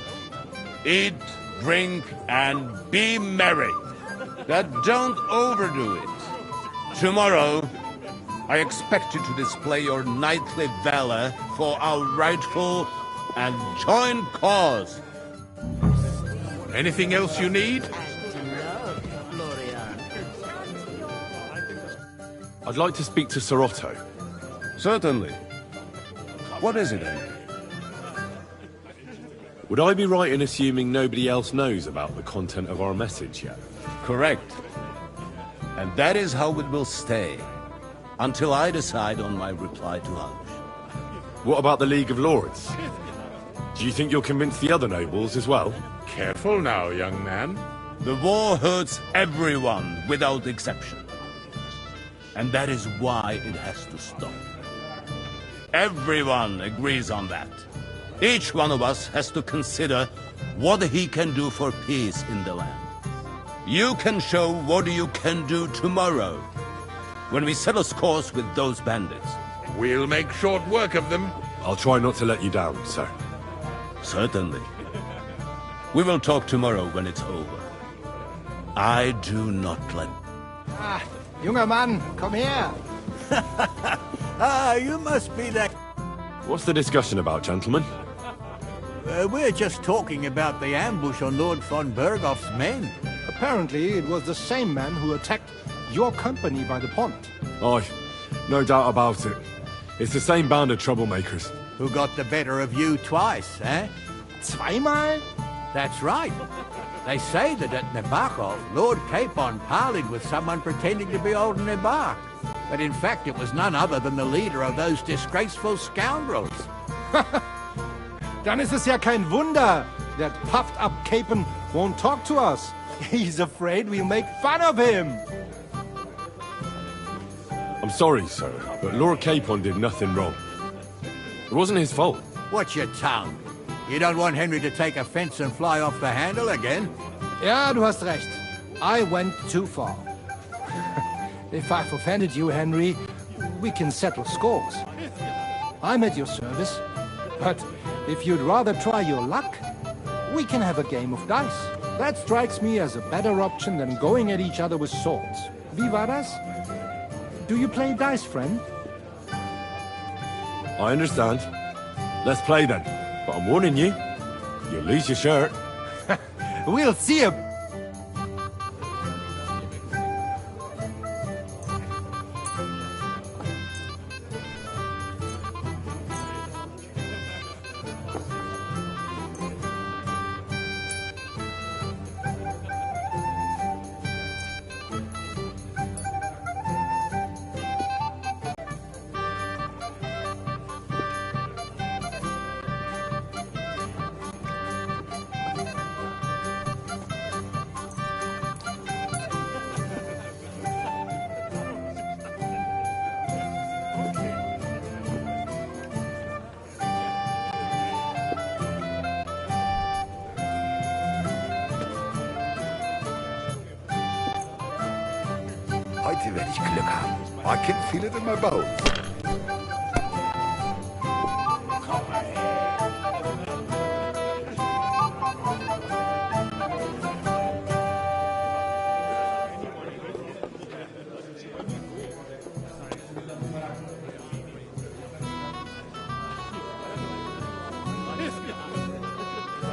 Speaker 2: Eat, drink, and be merry. But don't overdo it. Tomorrow, I expect you to display your knightly valor for our rightful and joint cause.
Speaker 18: Anything else you need?
Speaker 3: I'd like to speak to Sir Otto.
Speaker 2: Certainly. What is it, then?
Speaker 3: Would I be right in assuming nobody else knows about the content of our message yet?
Speaker 2: Correct. And that is how it will stay, until I decide on my reply to Hanush.
Speaker 3: What about the League of Lords? Do you think you'll convince the other nobles as well?
Speaker 18: Careful now, young man.
Speaker 2: The war hurts everyone without exception. And that is why it has to stop. Everyone agrees on that. Each one of us has to consider what he can do for peace in the land. You can show what you can do tomorrow, when we settle scores with those bandits.
Speaker 18: We'll make short work of them.
Speaker 3: I'll try not to let you down, sir.
Speaker 2: Certainly. We will talk tomorrow when it's over. I do not let...
Speaker 12: Ah, junger Mann, komm her!
Speaker 21: You must be that...
Speaker 3: What's the discussion about, gentlemen?
Speaker 21: We're just talking about the ambush on Lord von Bergoff's men.
Speaker 12: Apparently, it was the same man who attacked your company by the pond.
Speaker 3: Aye, no doubt about it. It's the same band of troublemakers.
Speaker 21: Who got the better of you twice, eh?
Speaker 12: Zweimal?
Speaker 21: That's right. They say that at Nebakov, Lord Capon parleyed with someone pretending to be old Nebak. But in fact, it was none other than the leader of those disgraceful scoundrels.
Speaker 12: Dann ist es ja kein Wunder that puffed-up Capon won't talk to us. He's afraid we'll make fun of him.
Speaker 3: I'm sorry, sir, but Lord Capon did nothing wrong. It wasn't his fault.
Speaker 21: Watch your tongue. You don't want Henry to take offense and fly off the handle again?
Speaker 12: Ja, du hast recht. I went too far. If I've offended you, Henry, we can settle scores. I'm at your service. But if you'd rather try your luck, we can have a game of dice. That strikes me as a better option than going at each other with swords. Vivaras? Do you play dice, friend?
Speaker 3: I understand. Let's play then. But I'm warning you, you'll lose your shirt.
Speaker 12: We'll see a...
Speaker 7: Heute werde ich Glück haben. I can feel it in my bones.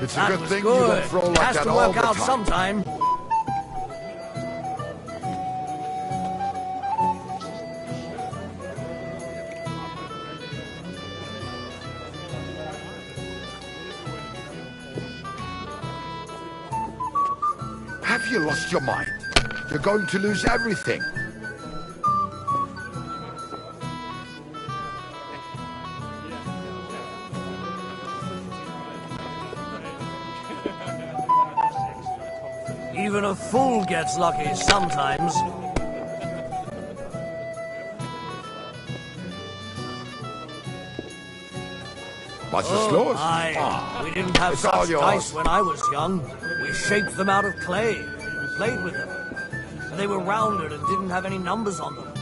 Speaker 7: It's a good thing you don't throw like
Speaker 20: Has
Speaker 7: that
Speaker 20: to
Speaker 7: all
Speaker 20: work
Speaker 7: the
Speaker 20: out
Speaker 7: time.
Speaker 20: sometime.
Speaker 7: Have you lost your mind? You're going to lose everything.
Speaker 20: Even a fool gets lucky sometimes.
Speaker 7: What's the slowest?
Speaker 20: Aye, we didn't have
Speaker 7: It's all
Speaker 20: such
Speaker 7: yours.
Speaker 20: dice when I was young. We shaped them out of clay and played with them. And they were rounded and didn't have any numbers on them.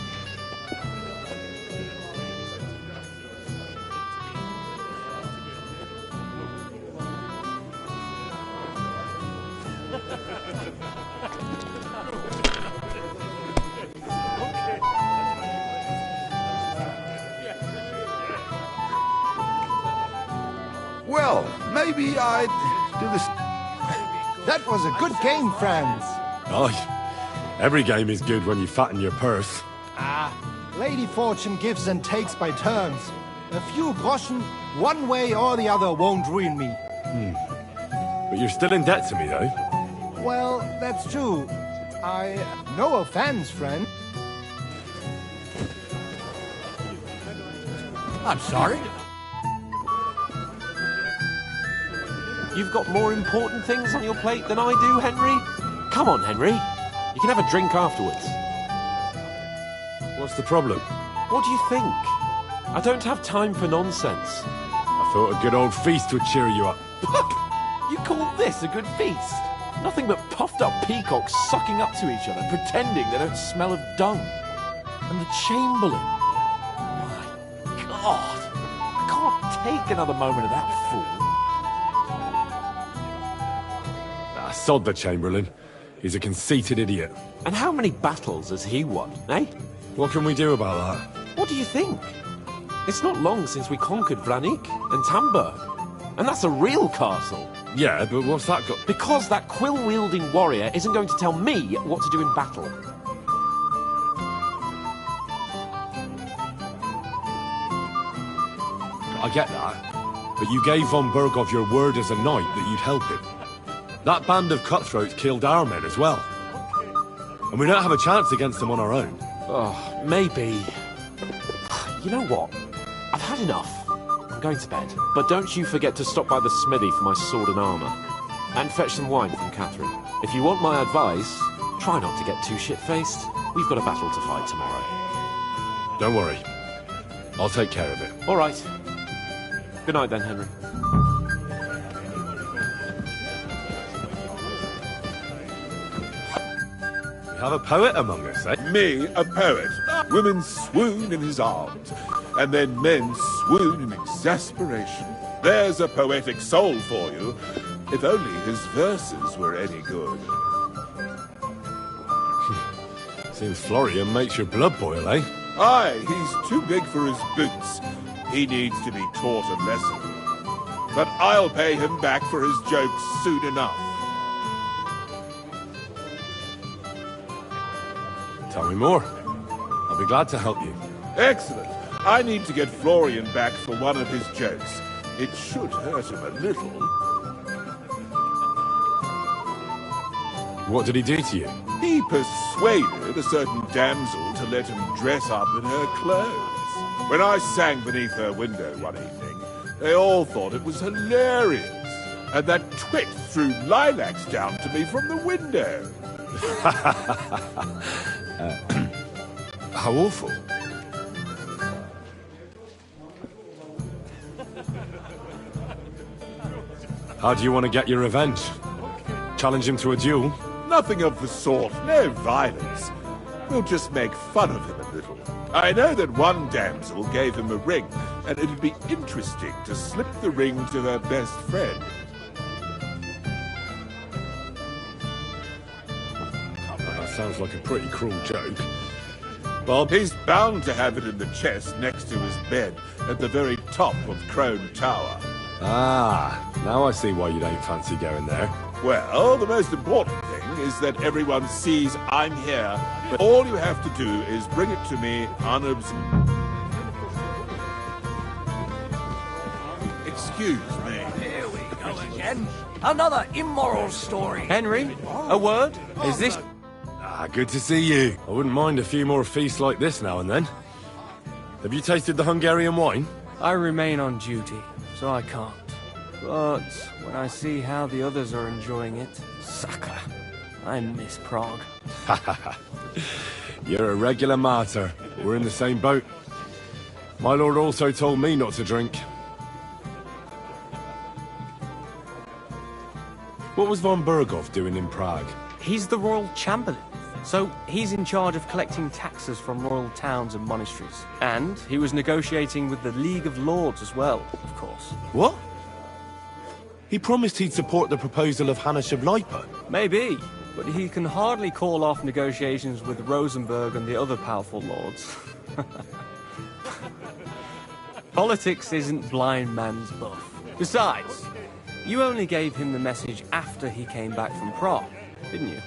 Speaker 7: Well, maybe I'd do this.
Speaker 17: That was a good game, friends.
Speaker 3: Oh, every game is good when you fatten your purse.
Speaker 17: Lady Fortune gives and takes by turns. A few groschen, one way or the other, won't ruin me.
Speaker 3: But you're still in debt to me, though.
Speaker 17: Well, that's true. No offense, friend.
Speaker 21: I'm sorry.
Speaker 11: You've got more important things on your plate than I do, Henry? Come on, Henry. You can have a drink afterwards.
Speaker 3: What's the problem?
Speaker 11: What do you think? I don't have time for nonsense.
Speaker 3: I thought a good old feast would cheer you up.
Speaker 11: You call this a good feast? Nothing but puffed up peacocks sucking up to each other, pretending they don't smell of dung. And the Chamberlain. My God. I can't take another moment of that fool.
Speaker 3: Sod the Chamberlain. He's a conceited idiot.
Speaker 11: And how many battles has he won, eh?
Speaker 3: What can we do about that?
Speaker 11: What do you think? It's not long since we conquered Vranik and Tamburg. And that's a real castle.
Speaker 3: Yeah, but what's that got...
Speaker 11: Because that quill-wielding warrior isn't going to tell me what to do in battle.
Speaker 3: I get that. But you gave von Berghoff your word as a knight that you'd help him. That band of cutthroats killed our men as well. And we don't have a chance against them on our own.
Speaker 11: Oh, maybe. You know what? I've had enough. I'm going to bed. But don't you forget to stop by the smithy for my sword and armour. And fetch some wine from Catherine. If you want my advice, try not to get too shit-faced. We've got a battle to fight tomorrow.
Speaker 3: Don't worry. I'll take care of it.
Speaker 11: All right. Good night then, Henry.
Speaker 3: We have a poet among us, eh?
Speaker 4: Me, a poet. Women swoon in his arms, and then men swoon in exasperation. There's a poetic soul for you, if only his verses were any good.
Speaker 3: Seems Florian makes your blood boil, eh?
Speaker 4: Aye, he's too big for his boots. He needs to be taught a lesson. But I'll pay him back for his jokes soon enough.
Speaker 3: Tell me more. I'll be glad to help you.
Speaker 4: Excellent. I need to get Florian back for one of his jokes. It should hurt him a little.
Speaker 3: What did he do to you?
Speaker 4: He persuaded a certain damsel to let him dress up in her clothes. When I sang beneath her window one evening, they all thought it was hilarious. And that twit threw lilacs down to me from the window.
Speaker 3: How awful. How do you want to get your revenge? Challenge him to a duel?
Speaker 4: Nothing of the sort. No violence. We'll just make fun of him a little. I know that one damsel gave him a ring, and it'd be interesting to slip the ring to her best friend.
Speaker 3: That sounds like a pretty cruel joke.
Speaker 4: Bob, he's bound to have it in the chest next to his bed at the very top of Crone Tower.
Speaker 3: Ah, now I see why you don't fancy going there.
Speaker 4: Well, the most important thing is that everyone sees I'm here, but all you have to do is bring it to me unobserved. Excuse me.
Speaker 20: Here we go again. Another immoral story.
Speaker 8: Henry, a word? Is this...
Speaker 3: Ah, good to see you. I wouldn't mind a few more feasts like this now and then. Have you tasted the Hungarian wine?
Speaker 8: I remain on duty, so I can't. But when I see how the others are enjoying it, Saka, I miss Prague.
Speaker 3: You're a regular martyr. We're in the same boat. My lord also told me not to drink. What was von Berghoff doing in Prague?
Speaker 8: He's the royal chamberlain, so he's in charge of collecting taxes from royal towns and monasteries. And he was negotiating with the League of Lords as well, of course.
Speaker 3: What? He promised he'd support the proposal of Hannes of Lipa.
Speaker 8: Maybe, but he can hardly call off negotiations with Rosenberg and the other powerful lords. Politics isn't blind man's buff. Besides, you only gave him the message after he came back from Prague, didn't you?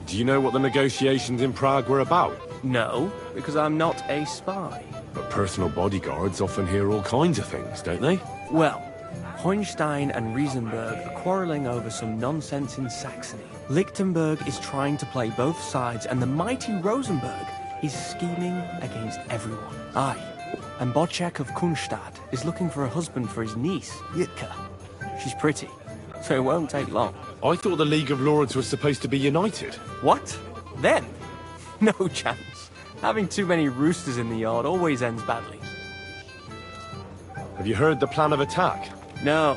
Speaker 3: Do you know what the negotiations in Prague were about?
Speaker 8: No, because I'm not a spy.
Speaker 3: But personal bodyguards often hear all kinds of things, don't they?
Speaker 8: Well, Hohenstein and Riesenberg are quarrelling over some nonsense in Saxony. Lichtenberg is trying to play both sides, and the mighty Rosenberg is scheming against everyone. Aye, and Bocek of Kunstad is looking for a husband for his niece, Yitka. She's pretty, so it won't take long.
Speaker 3: I thought the League of Lords was supposed to be united.
Speaker 8: What? Then? No chance. Having too many roosters in the yard always ends badly.
Speaker 3: Have you heard the plan of attack?
Speaker 8: No.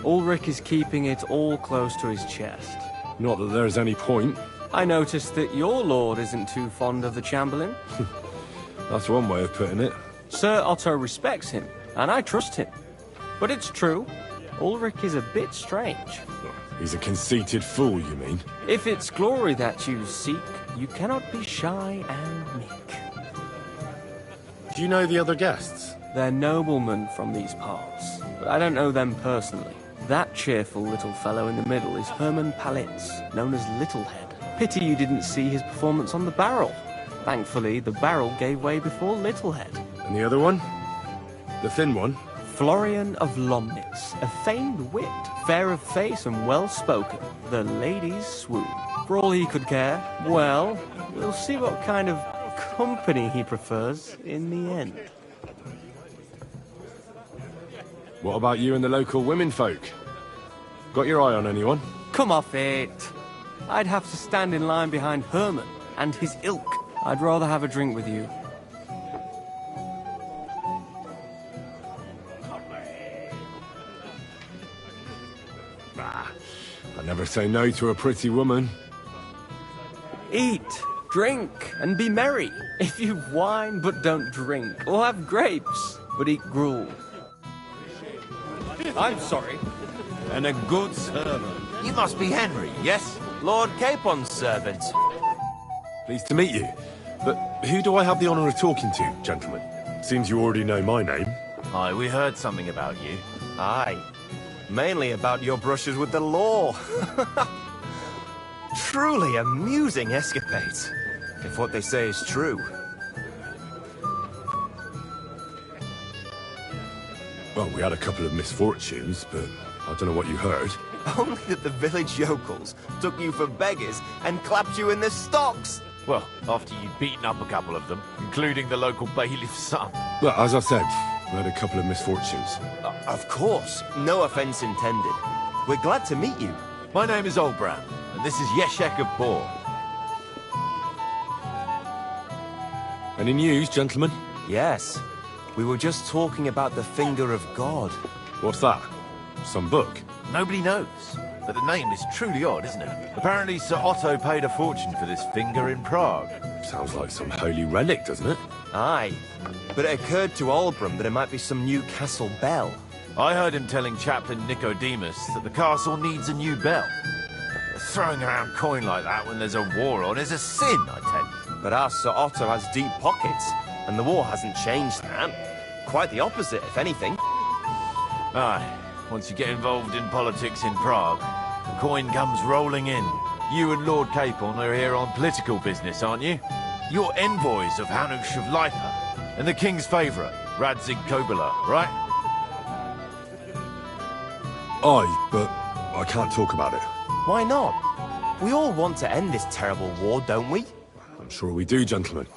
Speaker 8: Ulrich is keeping it all close to his chest.
Speaker 3: Not that there's any point.
Speaker 8: I noticed that your lord isn't too fond of the Chamberlain.
Speaker 3: That's one way of putting it.
Speaker 8: Sir Otto respects him, and I trust him. But it's true, Ulrich is a bit strange.
Speaker 3: He's a conceited fool, you mean?
Speaker 8: If it's glory that you seek, you cannot be shy and meek.
Speaker 3: Do you know the other guests?
Speaker 8: They're noblemen from these parts, but I don't know them personally. That cheerful little fellow in the middle is Hermann Palitz, known as Littlehead. Pity you didn't see his performance on the barrel. Thankfully, the barrel gave way before Littlehead.
Speaker 3: And the other one? The thin one?
Speaker 8: Florian of Lomnitz, a famed wit, fair of face and well-spoken. The ladies swoon. For all he could care, well, we'll see what kind of company he prefers in the end.
Speaker 3: What about you and the local women folk? Got your eye on anyone?
Speaker 8: Come off it. I'd have to stand in line behind Herman and his ilk. I'd rather have a drink with you.
Speaker 3: I never say no to a pretty woman.
Speaker 8: Eat, drink, and be merry. If you've wine but don't drink, or have grapes but eat gruel. I'm sorry.
Speaker 2: And a good servant.
Speaker 10: You must be Henry, yes?
Speaker 8: Lord Capon's servant.
Speaker 3: Pleased to meet you. But who do I have the honor of talking to, gentlemen? Seems you already know my name.
Speaker 10: Aye, we heard something about you.
Speaker 8: Aye. Mainly about your brushes with the law. Truly amusing escapades, if what they say is true.
Speaker 3: Well, we had a couple of misfortunes, but I don't know what you heard.
Speaker 8: Only that the village yokels took you for beggars and clapped you in the stocks.
Speaker 10: Well, after you'd beaten up a couple of them, including the local bailiff's son.
Speaker 3: Well, as I said, we had a couple of misfortunes.
Speaker 8: Of course. No offense intended. We're glad to meet you.
Speaker 10: My name is Oldbrown, and this is Yeshek of Boar.
Speaker 3: Any news, gentlemen?
Speaker 8: Yes. We were just talking about the Finger of God.
Speaker 3: What's that? Some book?
Speaker 10: Nobody knows, but the name is truly odd, isn't it? Apparently Sir Otto paid a fortune for this finger in Prague.
Speaker 3: Sounds like some holy relic, doesn't it?
Speaker 8: Aye, but it occurred to Albram that it might be some new castle bell.
Speaker 10: I heard him telling Chaplain Nicodemus that the castle needs a new bell. Throwing around coin like that when there's a war on is a sin, I tell you.
Speaker 8: But our Sir Otto has deep pockets, and the war hasn't changed that. Quite the opposite, if anything.
Speaker 10: Aye. Once you get involved in politics in Prague, the coin comes rolling in. You and Lord Capon are here on political business, aren't you? You're envoys of Hanush of Lipa, and the king's favourite, Radzig Kobyla, right?
Speaker 3: Aye, but I can't talk about it.
Speaker 8: Why not? We all want to end this terrible war, don't we?
Speaker 3: I'm sure we do, gentlemen.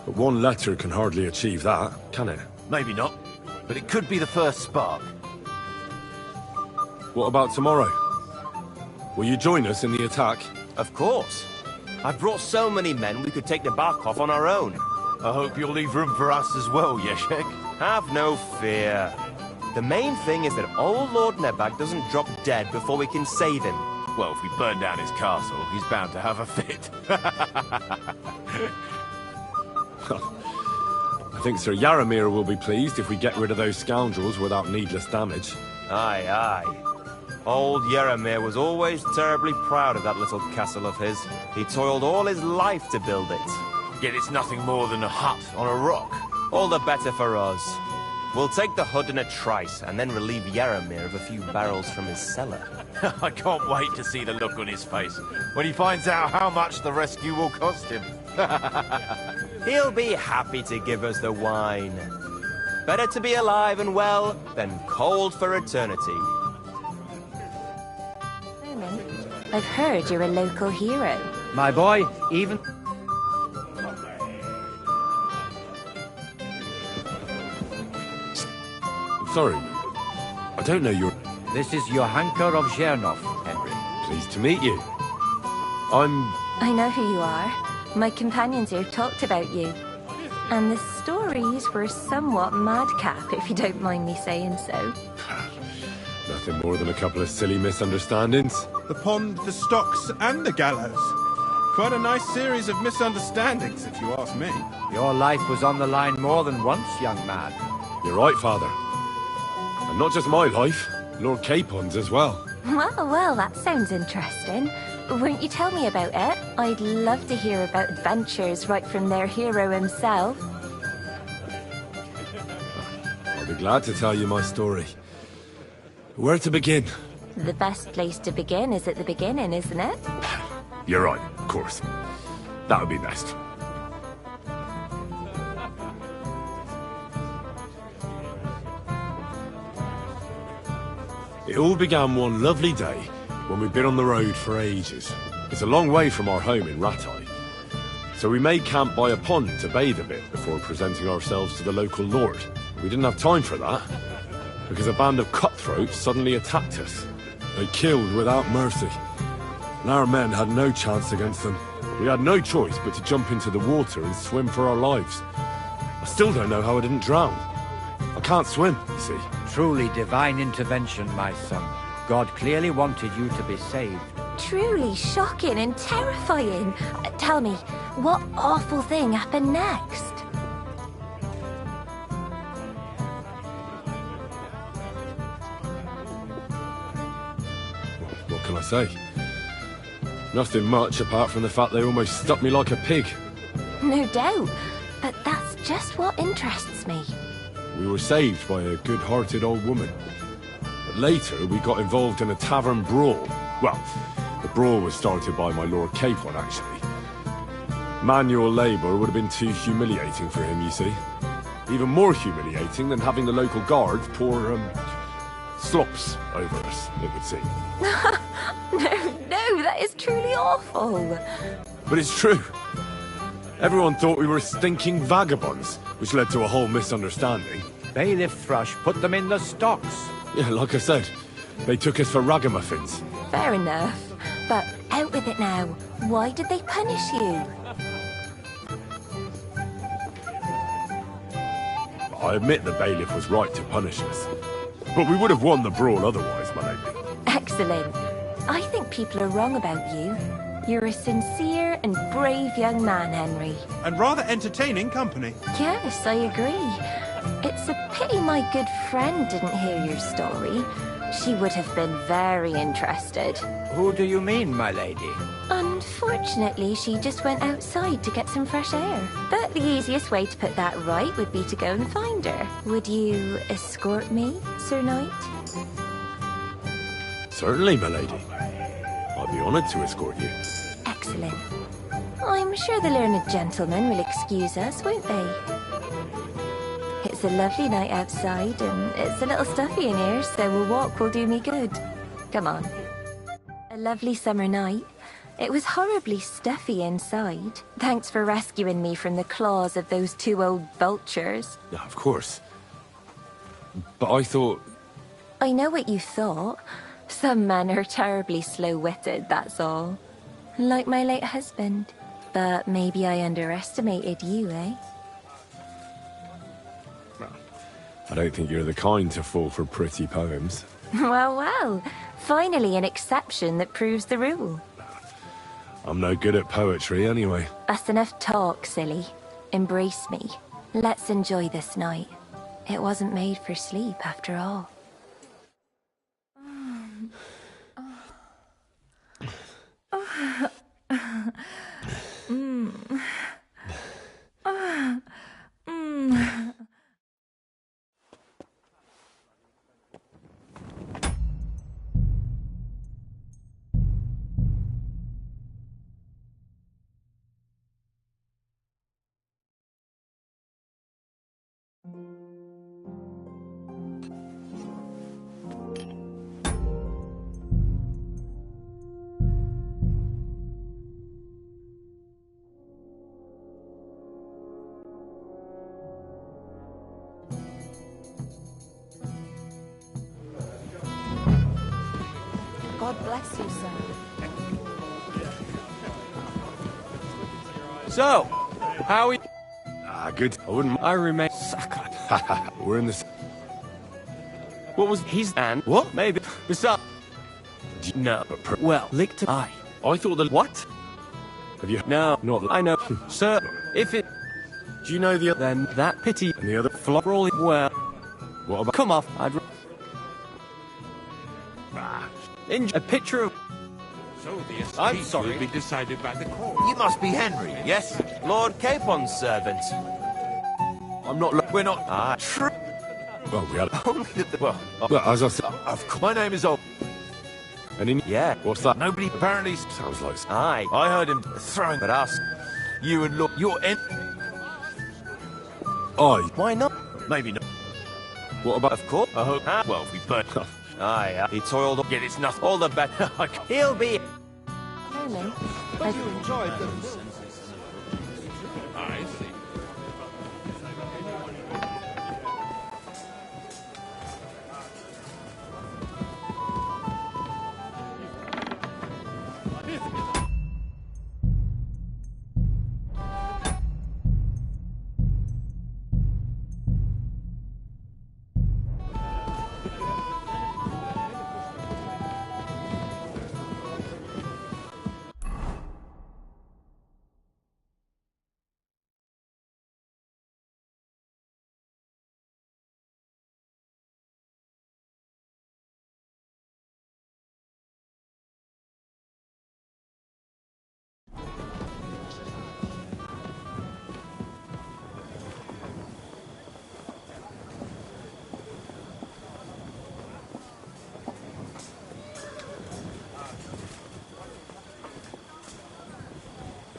Speaker 3: But one letter can hardly achieve that, can it?
Speaker 10: Maybe not, but it could be the first spark.
Speaker 3: What about tomorrow? Will you join us in the attack?
Speaker 8: Of course. I brought so many men we could take the Barkov on our own.
Speaker 10: I hope you'll leave room for us as well, Yeshek.
Speaker 8: Have no fear. The main thing is that old Lord Nebag doesn't drop dead before we can save him.
Speaker 10: Well, if we burn down his castle, he's bound to have a fit.
Speaker 3: I think Sir Yaramir will be pleased if we get rid of those scoundrels without needless damage.
Speaker 8: Aye, aye. Old Yaramir was always terribly proud of that little castle of his. He toiled all his life to build it.
Speaker 10: Yet it's nothing more than a hut on a rock.
Speaker 8: All the better for us. We'll take the hut in a trice, and then relieve Yaramir of a few barrels from his cellar.
Speaker 10: I can't wait to see the look on his face when he finds out how much the rescue will cost him.
Speaker 8: He'll be happy to give us the wine. Better to be alive and well than cold for eternity.
Speaker 22: I've heard you're a local hero.
Speaker 14: My boy, even...
Speaker 3: Sorry, I don't know your...
Speaker 14: This is Johanka of Zhernov, Henry.
Speaker 3: Pleased to meet you.
Speaker 22: I know who you are. My companions here talked about you. And the stories were somewhat madcap, if you don't mind me saying so.
Speaker 3: Nothing more than a couple of silly misunderstandings.
Speaker 17: The pond, the stocks, and the gallows. Quite a nice series of misunderstandings, if you ask me.
Speaker 14: Your life was on the line more than once, young man.
Speaker 3: You're right, Father. And not just my life, Lord Capon's as well.
Speaker 22: Well, that sounds interesting. Won't you tell me about it? I'd love to hear about adventures right from their hero himself.
Speaker 3: I'll be glad to tell you my story. Where to begin?
Speaker 22: The best place to begin is at the beginning, isn't it?
Speaker 3: You're right, of course. That would be best. It all began one lovely day when we'd been on the road for ages. It's a long way from our home in Ratai. So we made camp by a pond to bathe a bit before presenting ourselves to the local lord. We didn't have time for that, because a band of cutthroats suddenly attacked us. They killed without mercy, and our men had no chance against them. We had no choice but to jump into the water and swim for our lives. I still don't know how I didn't drown. I can't swim, you see.
Speaker 14: Truly divine intervention, my son. God clearly wanted you to be saved.
Speaker 22: Truly shocking and terrifying. Tell me, what awful thing happened next?
Speaker 3: What can I say? Nothing much apart from the fact they almost stuck me like a pig.
Speaker 22: No doubt, but that's just what interests me.
Speaker 3: We were saved by a good-hearted old woman. But later, we got involved in a tavern brawl. Well, the brawl was started by my Lord Capon, actually. Manual labour would have been too humiliating for him, you see. Even more humiliating than having the local guard pour, slops over us, it would seem.
Speaker 22: No, that is truly awful.
Speaker 3: But it's true. Everyone thought we were stinking vagabonds, which led to a whole misunderstanding.
Speaker 14: Bailiff Thrush put them in the stocks.
Speaker 3: Yeah, like I said, they took us for ragamuffins.
Speaker 22: Fair enough. But out with it now. Why did they punish you?
Speaker 3: I admit the bailiff was right to punish us. But we would have won the brawl otherwise, my lady.
Speaker 22: Excellent. I think people are wrong about you. You're a sincere and brave young man, Henry.
Speaker 17: And rather entertaining company.
Speaker 22: Yes, I agree. It's a pity my good friend didn't hear your story. She would have been very interested.
Speaker 14: Who do you mean, my lady?
Speaker 22: Unfortunately, she just went outside to get some fresh air. But the easiest way to put that right would be to go and find her. Would you escort me, Sir Knight?
Speaker 3: Certainly, my lady. I'd be honoured to escort you.
Speaker 22: Excellent. I'm sure the learned gentlemen will excuse us, won't they? It's a lovely night outside, and it's a little stuffy in here, so a walk will do me good. Come on. A lovely summer night. It was horribly stuffy inside. Thanks for rescuing me from the claws of those two old vultures.
Speaker 3: Yeah, of course. But I thought...
Speaker 22: I know what you thought. Some men are terribly slow-witted, that's all. Like my late husband. But maybe I underestimated you, eh?
Speaker 3: I don't think you're the kind to fall for pretty poems.
Speaker 22: Well. Finally an exception that proves the rule.
Speaker 3: I'm no good at poetry anyway.
Speaker 22: That's enough talk, silly. Embrace me. Let's enjoy this night. It wasn't made for sleep, after all. God bless you, sir.
Speaker 8: So, how are you?
Speaker 3: Good. I wouldn't...
Speaker 8: I remain...
Speaker 3: We're in this...
Speaker 8: What was his and what? Maybe. Besides... No. Well, licked I
Speaker 3: thought the...
Speaker 8: What?
Speaker 3: Have you...
Speaker 8: No.
Speaker 3: Not the...
Speaker 8: I know. Sir, if it...
Speaker 3: Do you know the...
Speaker 8: Then that pity...
Speaker 3: And the other...
Speaker 8: Floral... Well...
Speaker 3: What about...
Speaker 8: Come off. In a picture of...
Speaker 10: So the estate
Speaker 8: I'm sorry.
Speaker 10: will be decided by the court.
Speaker 1: You must be Henry, yes? Lord Capon's servant.
Speaker 3: I'm not...
Speaker 10: We're not...
Speaker 1: True.
Speaker 3: Well, we had...
Speaker 1: Only that... Well,
Speaker 3: as I said...
Speaker 1: of course. My name is Old...
Speaker 3: And in...
Speaker 1: Yeah.
Speaker 3: What's that?
Speaker 1: Nobody apparently...
Speaker 3: Sounds like...
Speaker 1: Aye. I heard him throwing at us. You and Lord... Your end...
Speaker 3: Aye.
Speaker 1: Why not? Maybe not.
Speaker 3: What about...
Speaker 1: Of course. I hope... Well, we burnt... Aye, he toiled up. Yet it's nothing. All the better. He'll be...
Speaker 22: Herman,
Speaker 19: But you enjoyed the
Speaker 10: I see.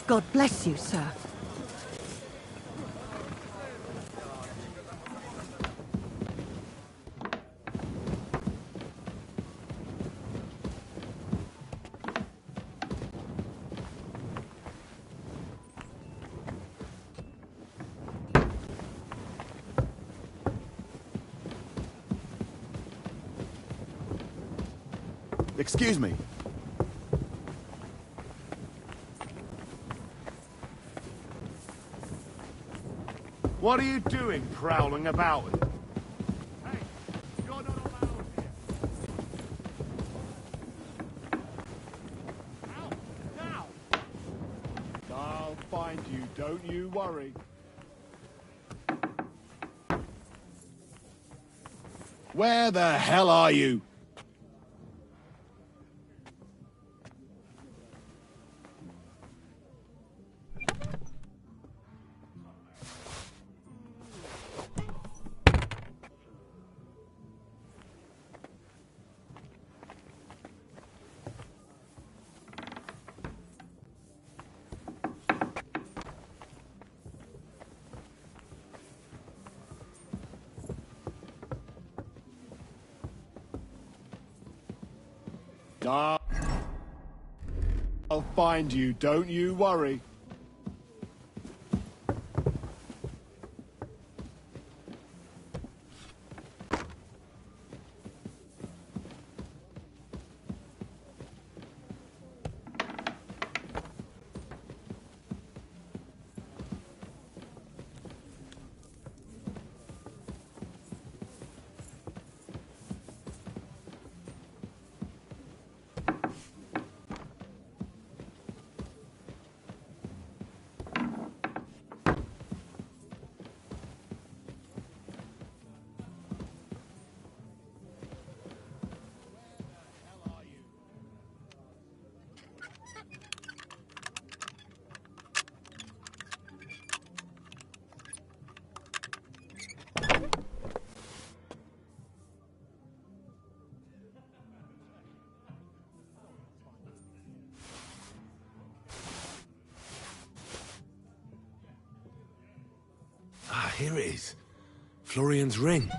Speaker 9: God bless you, sir.
Speaker 6: Excuse me.
Speaker 4: What are you doing prowling about? I'll find you, don't you worry. Where the hell are you? I'll find you, don't you worry.
Speaker 3: Ah, here it is. Florian's ring.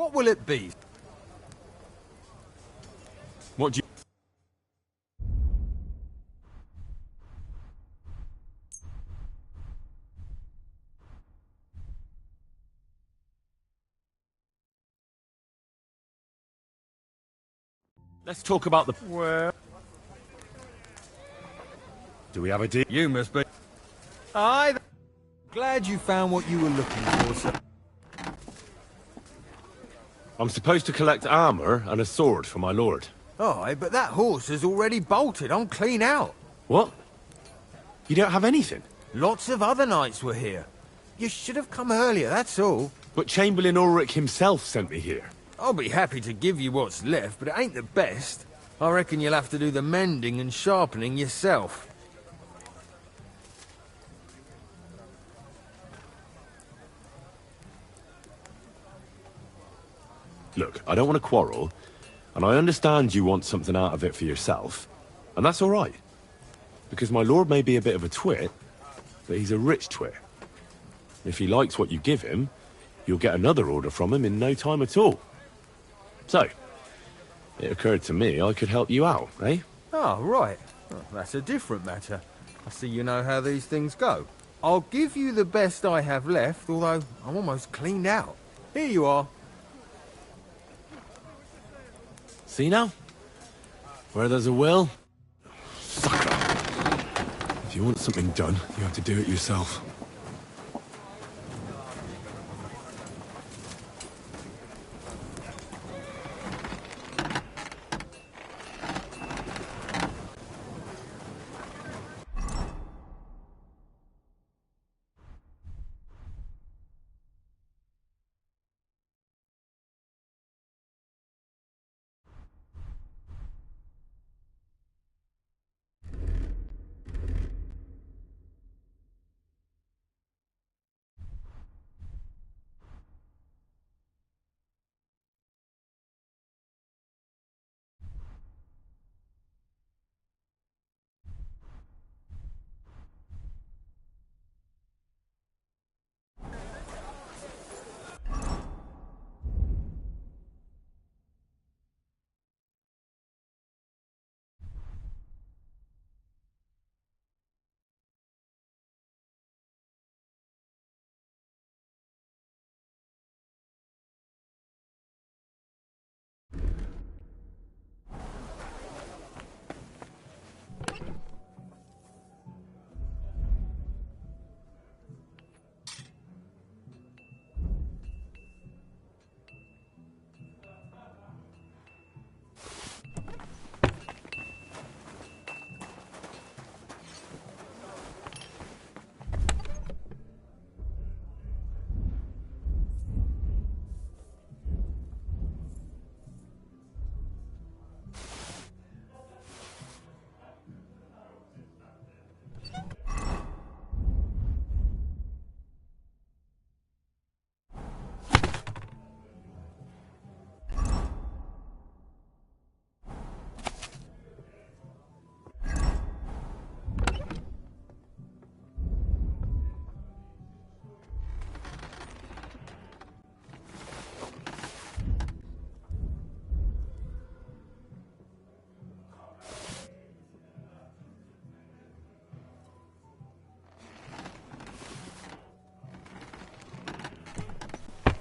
Speaker 19: What will it be?
Speaker 3: What do you... Let's talk about the...
Speaker 19: Well...
Speaker 3: Do we have a deal?
Speaker 19: You must be... Aye. Glad you found what you were looking for, sir.
Speaker 3: I'm supposed to collect armor and a sword for my lord.
Speaker 19: Aye, but that horse is already bolted. I'm clean out.
Speaker 3: What? You don't have anything?
Speaker 19: Lots of other knights were here. You should have come earlier, that's all.
Speaker 3: But Chamberlain Ulrich himself sent me here.
Speaker 19: I'll be happy to give you what's left, but it ain't the best. I reckon you'll have to do the mending and sharpening yourself.
Speaker 3: Look, I don't want to quarrel, and I understand you want something out of it for yourself, and that's all right. Because my lord may be a bit of a twit, but he's a rich twit. If he likes what you give him, you'll get another order from him in no time at all. So, it occurred to me I could help you out, eh?
Speaker 19: Oh, right. Well, that's a different matter. I see you know how these things go. I'll give you the best I have left, although I'm almost cleaned out. Here you are.
Speaker 3: See now? Where there's a will... Sucker! If you want something done, you have to do it yourself.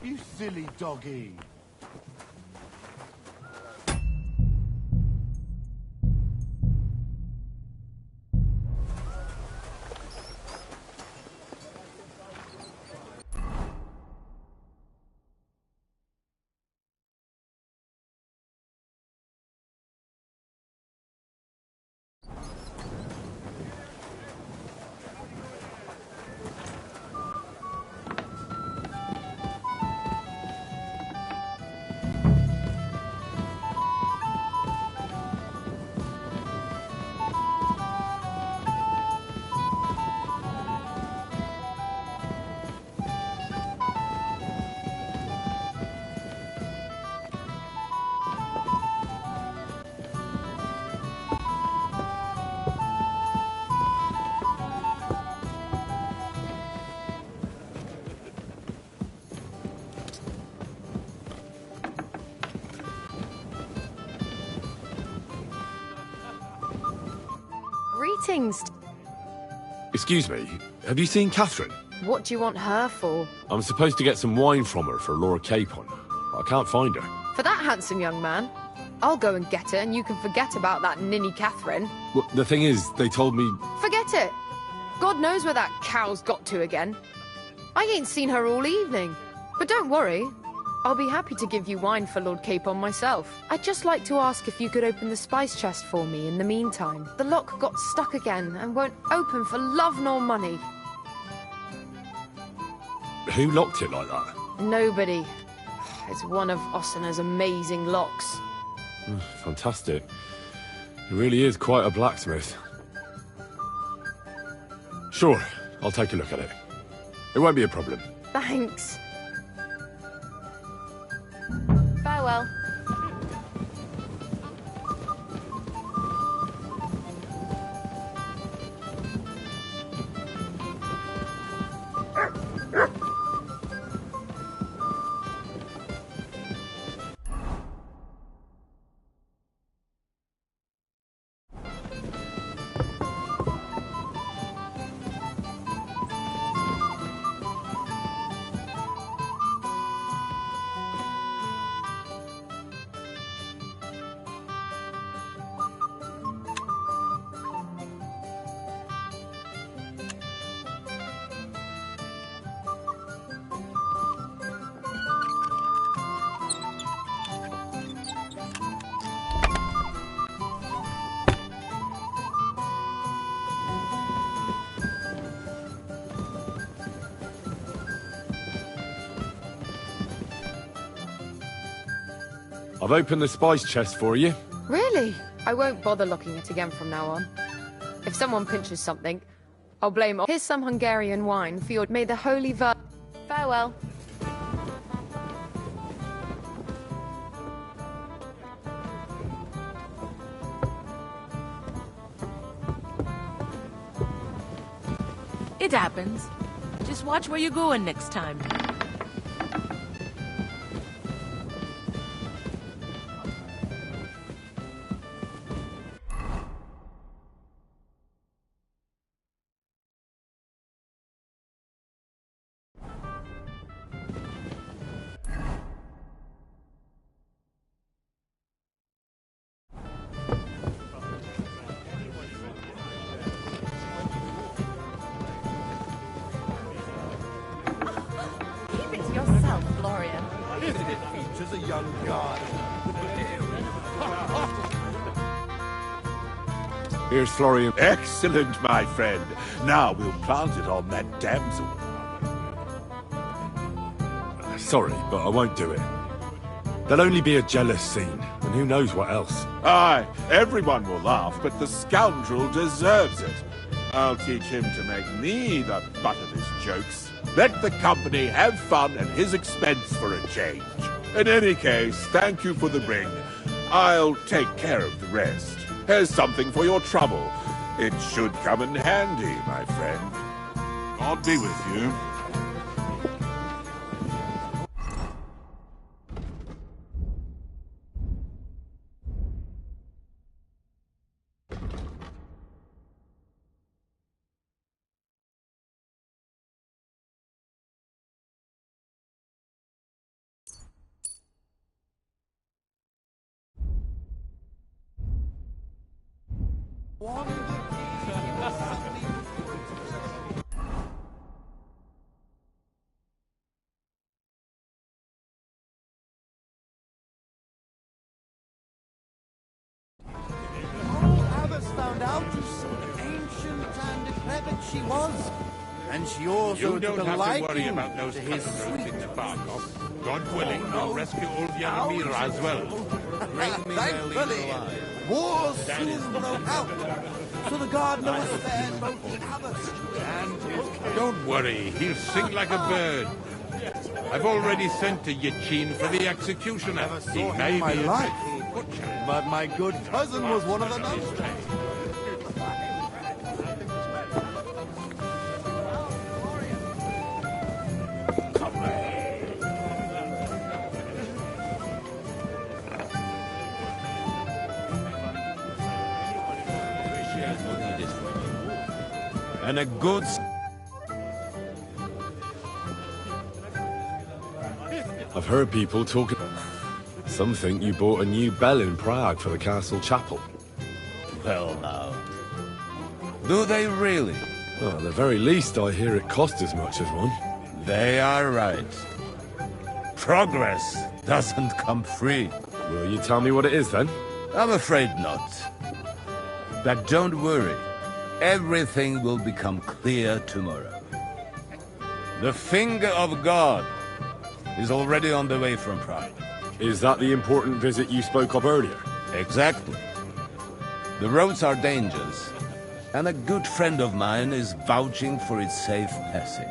Speaker 7: You silly doggy.
Speaker 6: Greetings.
Speaker 3: Excuse me, have you seen Catherine?
Speaker 6: What do you want her for?
Speaker 3: I'm supposed to get some wine from her for Lord Capon. I can't find her.
Speaker 6: For that handsome young man? I'll go and get her, and you can forget about that ninny Catherine.
Speaker 3: Well, the thing is, they told me...
Speaker 6: Forget it! God knows where that cow's got to again. I ain't seen her all evening. But don't worry, I'll be happy to give you wine for Lord Capon myself. I'd just like to ask if you could open the spice chest for me in the meantime. The lock got stuck again and won't open for love nor money.
Speaker 3: Who locked it like that?
Speaker 6: Nobody. It's one of Ossina's amazing locks.
Speaker 3: Fantastic. He really is quite a blacksmith. Sure, I'll take a look at it. It won't be a problem.
Speaker 6: Thanks. Farewell.
Speaker 3: I've opened the spice chest for you.
Speaker 6: Really? I won't bother locking it again from now on. If someone pinches something, I'll blame... Here's some Hungarian wine for your... May the Holy Vir... Farewell.
Speaker 9: It happens. Just watch where you're going next time.
Speaker 7: A young god.
Speaker 3: Here's Florian.
Speaker 4: Excellent, my friend. Now we'll plant it on that damsel.
Speaker 3: Sorry, but I won't do it. There'll only be a jealous scene, and who knows what else.
Speaker 4: Aye, everyone will laugh, but the scoundrel deserves it. I'll teach him to make me the butt of his jokes. Let the company have fun at his expense for a change. In any case, thank you for the ring. I'll take care of the rest. Here's something for your trouble. It should come in handy, my friend. God be with you.
Speaker 21: Found out just ancient and decrepit she was, and she also
Speaker 18: You
Speaker 21: took
Speaker 18: don't
Speaker 21: a
Speaker 18: have to
Speaker 21: liking
Speaker 18: worry about those
Speaker 21: to his
Speaker 18: cutthroats
Speaker 21: sweet.
Speaker 18: in the Barkov. God willing, I'll rescue old Yaramira as well.
Speaker 21: Thankfully, war soon broke out, so the gardener was spared both the abbot and his...
Speaker 18: Don't worry, he'll sing like a bird. I've already sent to Yachin for the executioner.
Speaker 21: Never saw him in my life, but my good cousin was one of the nuns.
Speaker 2: And a good...
Speaker 3: I've heard people talking... Some think you bought a new bell in Prague for the castle chapel.
Speaker 2: Well now. Do they really?
Speaker 3: Well, at the very least, I hear it cost as much as one.
Speaker 2: They are right. Progress doesn't come free.
Speaker 3: Will you tell me what it is, then?
Speaker 2: I'm afraid not. But don't worry. Everything will become clear tomorrow. The finger of God is already on the way from Prague.
Speaker 3: Is that the important visit you spoke of earlier?
Speaker 2: Exactly. The roads are dangerous, and a good friend of mine is vouching for its safe passage.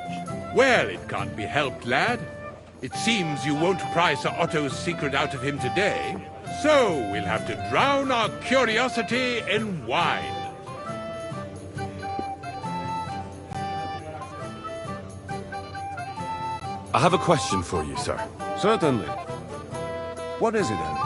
Speaker 18: Well, it can't be helped, lad. It seems you won't pry Sir Otto's secret out of him today, so we'll have to drown our curiosity in wine.
Speaker 3: I have a question for you, sir.
Speaker 2: Certainly. What is it, then?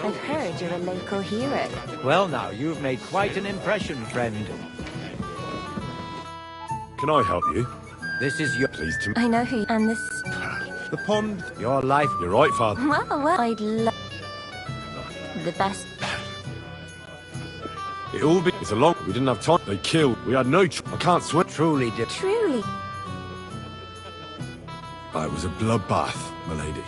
Speaker 22: I've heard you're a local hero.
Speaker 14: Well now, you've made quite an impression, friend.
Speaker 3: Can I help you?
Speaker 14: This is your...
Speaker 3: Pleased to...
Speaker 22: I know who... And this...
Speaker 3: The pond.
Speaker 14: Your life...
Speaker 3: You're right, Father.
Speaker 22: Well, I'd love... The best...
Speaker 3: It all be... It's a long... We didn't have time. They killed. We had no... I can't swim.
Speaker 14: Truly did.
Speaker 22: Truly.
Speaker 3: It was a bloodbath, my lady.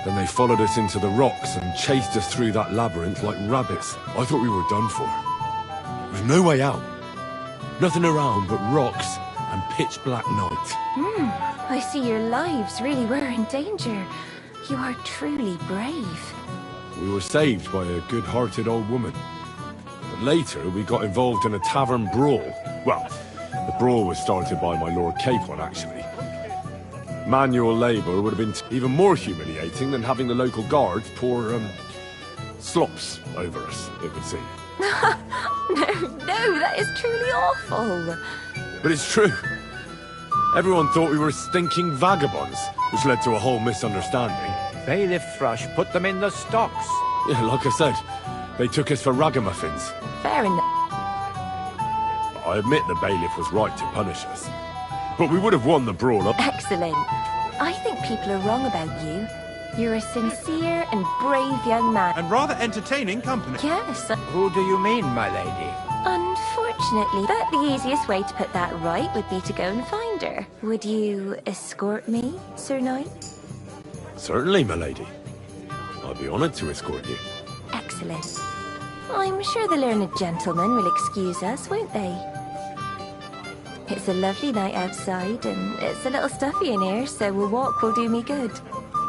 Speaker 3: Then they followed us into the rocks and chased us through that labyrinth like rabbits. I thought we were done for. There was no way out. Nothing around but rocks and pitch black night.
Speaker 22: I see your lives really were in danger. You are truly brave.
Speaker 3: We were saved by a good-hearted old woman. But later, we got involved in a tavern brawl. Well, the brawl was started by my Lord Capon, actually. Manual labour would have been even more humiliating than having the local guards pour, slops over us, it would seem.
Speaker 22: No, that is truly awful.
Speaker 3: But it's true. Everyone thought we were stinking vagabonds, which led to a whole misunderstanding.
Speaker 14: Bailiff Thrush put them in the stocks.
Speaker 3: Yeah, like I said, they took us for ragamuffins.
Speaker 22: Fair enough.
Speaker 3: I admit the bailiff was right to punish us. But we would have won the brawl up.
Speaker 22: Excellent. I think people are wrong about you. You're a sincere and brave young man.
Speaker 17: And rather entertaining company.
Speaker 22: Yes.
Speaker 14: Who do you mean, my lady?
Speaker 22: Unfortunately, but the easiest way to put that right would be to go and find her. Would you escort me, Sir Knight?
Speaker 3: Certainly, my lady. I'd be honoured to escort you.
Speaker 22: Excellent. I'm sure the learned gentlemen will excuse us, won't they? It's a lovely night outside, and it's a little stuffy in here, so a walk will do me good.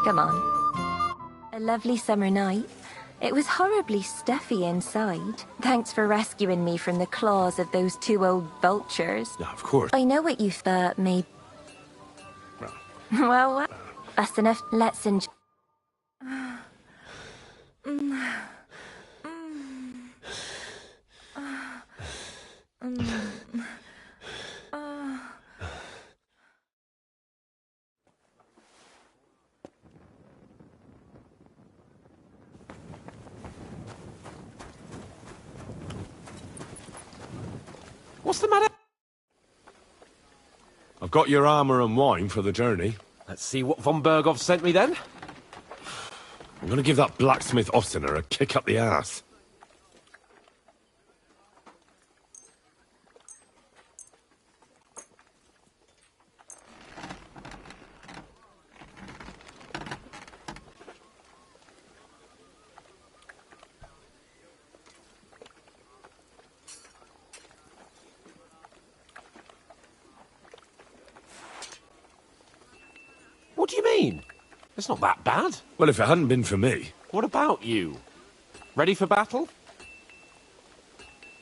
Speaker 22: Come on. A lovely summer night. It was horribly stuffy inside. Thanks for rescuing me from the claws of those two old vultures.
Speaker 3: Yeah, of course.
Speaker 22: I know what you thought, me. Well, that's enough. Let's enjoy.
Speaker 11: What's the matter?
Speaker 3: I've got your armor and wine for the journey.
Speaker 11: Let's see what von Berghoff sent me then.
Speaker 3: I'm gonna give that blacksmith Ossiner a kick up the ass.
Speaker 11: What do you mean? It's not that bad.
Speaker 3: Well, if it hadn't been for me...
Speaker 11: What about you? Ready for battle?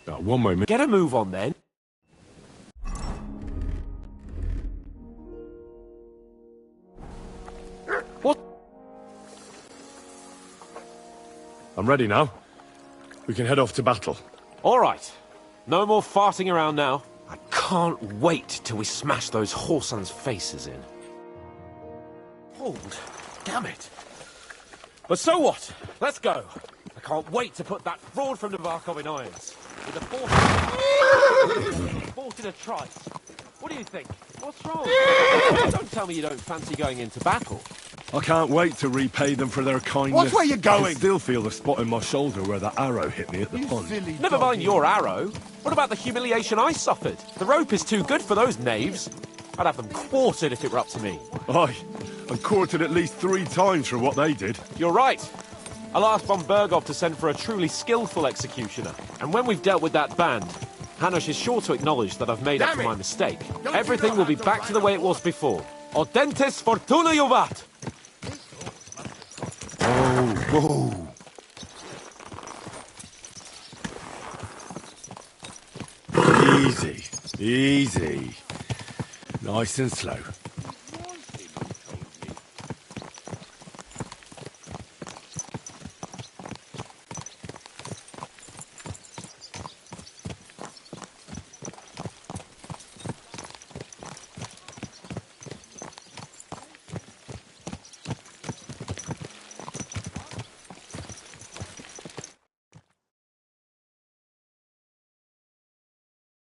Speaker 3: One moment.
Speaker 11: Get a move on then. What?
Speaker 3: I'm ready now. We can head off to battle.
Speaker 11: All right. No more farting around now. I can't wait till we smash those whoresons' faces in. Hold. Damn it. But so what? Let's go. I can't wait to put that fraud from Navarkov in irons. With a fought in a trice. What do you think? What's wrong? Don't tell me you don't fancy going into battle.
Speaker 3: I can't wait to repay them for their kindness.
Speaker 7: Watch where you're
Speaker 3: I
Speaker 7: going!
Speaker 3: can still feel the spot in my shoulder where the arrow hit me at the pond.
Speaker 11: Never mind your arrow. What about the humiliation I suffered? The rope is too good for those knaves. I'd have them quartered if it were up to me.
Speaker 3: Aye, and quartered at least 3 times for what they did.
Speaker 11: You're right. I'll ask von Berghoff to send for a truly skillful executioner. And when we've dealt with that band, Hanush is sure to acknowledge that I've made up for my mistake. Everything will be back to the way it was before. Audentes fortuna juvat!
Speaker 3: Whoa. Easy, easy. Nice and slow.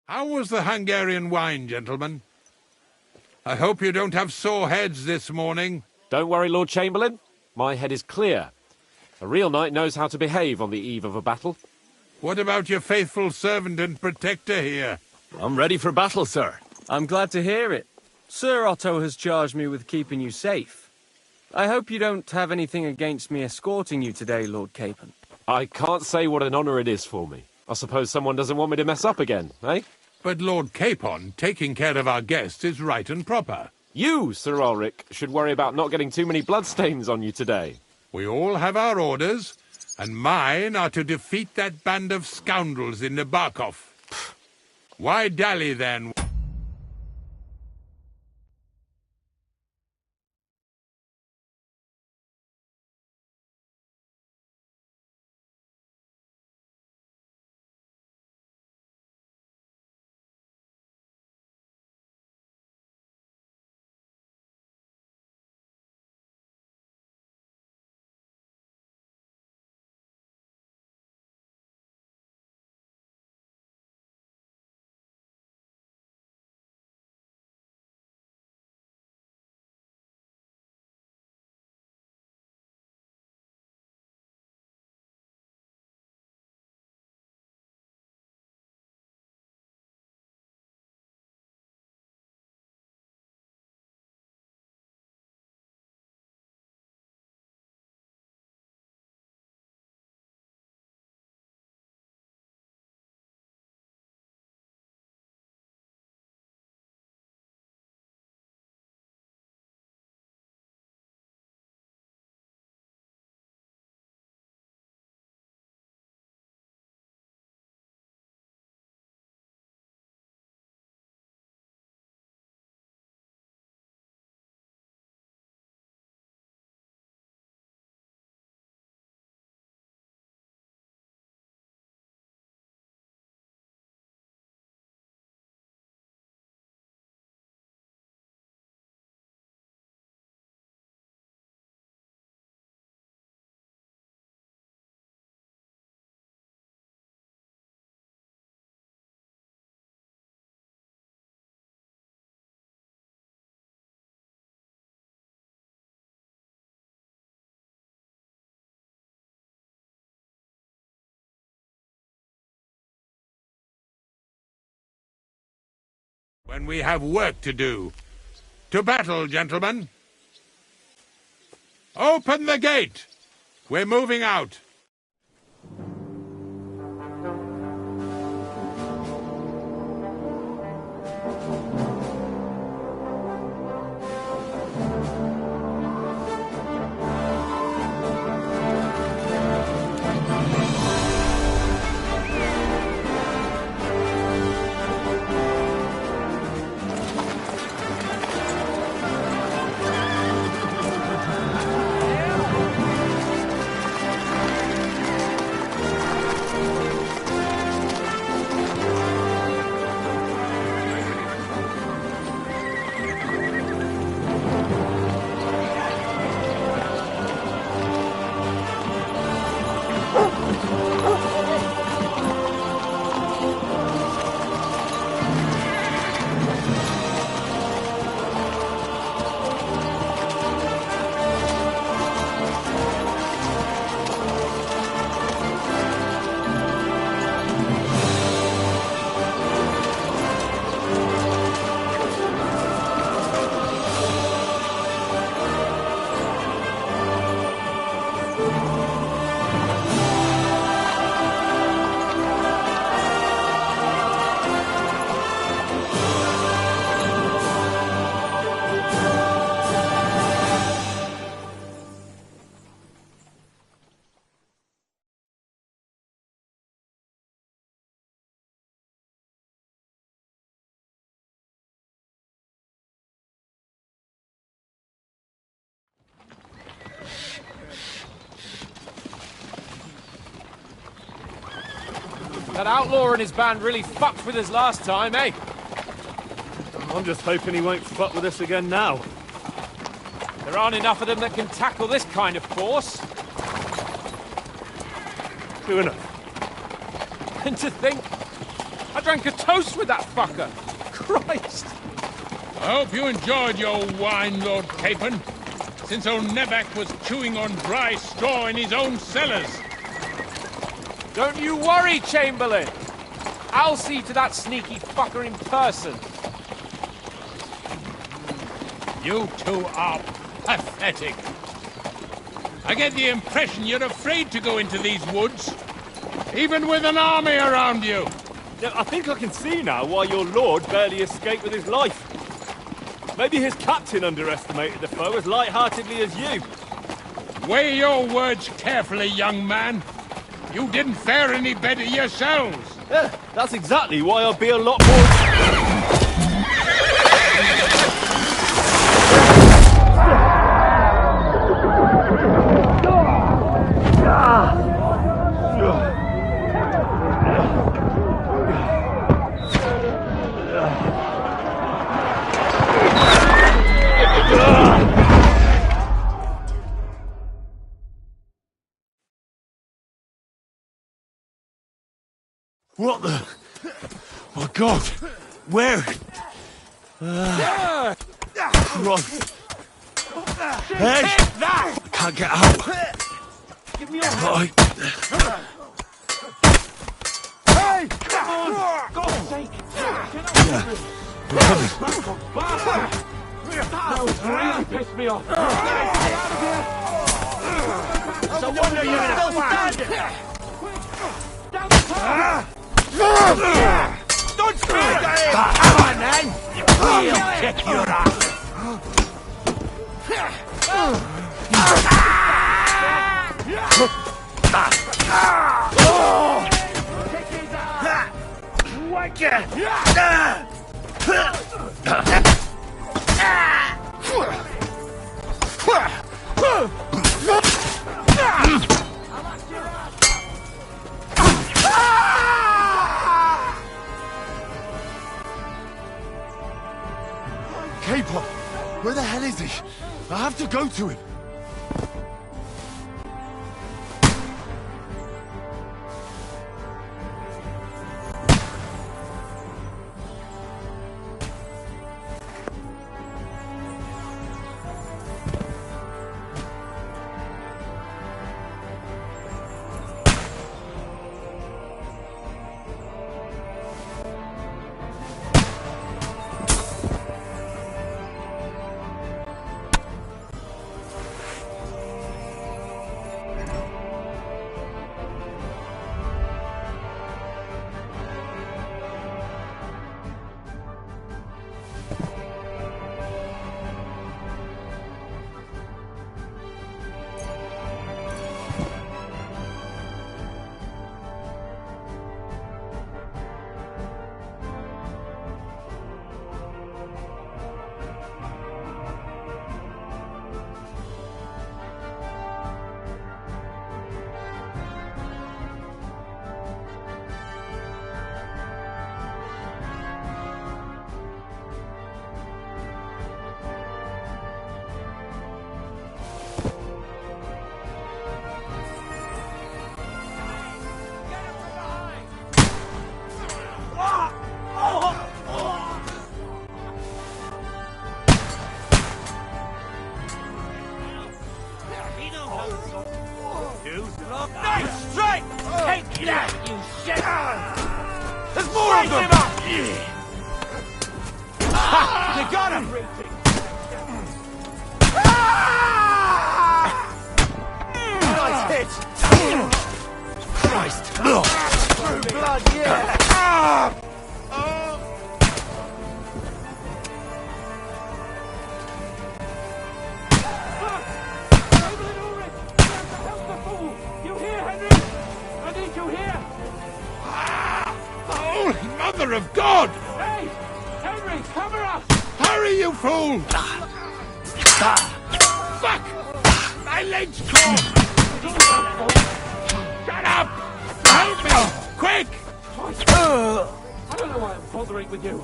Speaker 18: How was the Hungarian wine, gentlemen? I hope you don't have sore heads this morning.
Speaker 11: Don't worry, Lord Chamberlain. My head is clear. A real knight knows how to behave on the eve of a battle.
Speaker 18: What about your faithful servant and protector here?
Speaker 3: I'm ready for battle, sir.
Speaker 8: I'm glad to hear it. Sir Otto has charged me with keeping you safe. I hope you don't have anything against me escorting you today, Lord Capon.
Speaker 11: I can't say what an honour it is for me. I suppose someone doesn't want me to mess up again, eh?
Speaker 18: But Lord Capon, taking care of our guests is right and proper.
Speaker 11: You, Sir Ulrich, should worry about not getting too many bloodstains on you today.
Speaker 18: We all have our orders, and mine are to defeat that band of scoundrels in Nabarkov. Why dally, then? when we have work to do. To battle, gentlemen. Open the gate! We're moving out.
Speaker 11: That outlaw and his band really fucked with us last time, eh?
Speaker 1: I'm just hoping he won't fuck with us again now.
Speaker 11: There aren't enough of them that can tackle this kind of force.
Speaker 1: True enough.
Speaker 11: And to think, I drank a toast with that fucker. Christ!
Speaker 18: I hope you enjoyed your wine, Lord Capon, since old Neback was chewing on dry straw in his own cellars.
Speaker 11: Don't you worry, Chamberlain. I'll see to that sneaky fucker in person.
Speaker 18: You two are pathetic. I get the impression you're afraid to go into these woods, even with an army around you.
Speaker 1: Yeah, I think I can see now why your lord barely escaped with his life. Maybe his captain underestimated the foe as light-heartedly as you.
Speaker 18: Weigh your words carefully, young man. You didn't fare any better yourselves.
Speaker 1: Yeah, that's exactly why I'll be a lot more...
Speaker 10: What the... My God! Where? Christ! Hey! I can't get out!
Speaker 1: Give me your
Speaker 10: hand!
Speaker 1: Hey! Come on! God's sake! That really pissed me off! So wonder you're still standing! Don't scream! Come on, then! We'll kick your ass!
Speaker 10: Capon! Where the hell is he? I have to go to him! Take that, you shit!
Speaker 20: There's more of them!
Speaker 10: Ha! You got him! Nice hit! Christ! Through blood, yeah!
Speaker 4: Holy Mother of God!
Speaker 1: Hey! Henry, cover us!
Speaker 4: Hurry, you fool! Fuck! My leg's caught! Shut up! Help me! Quick!
Speaker 1: I don't know why I'm bothering with you.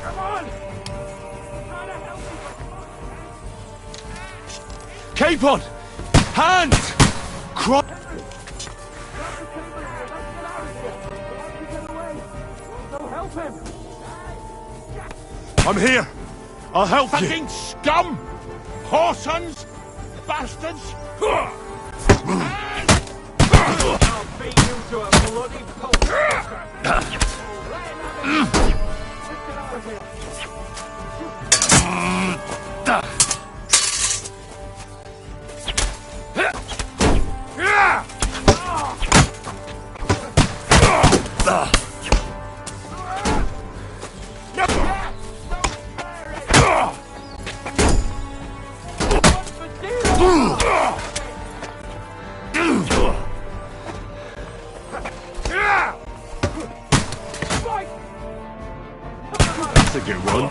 Speaker 1: Come on! Try to help me.
Speaker 3: Capon! Hands!
Speaker 1: Help him!
Speaker 3: I'm here! I'll help you!
Speaker 4: Fucking scum! Whoresons! Bastards!
Speaker 1: I'll beat you to a bloody pulp!
Speaker 3: That's a good one.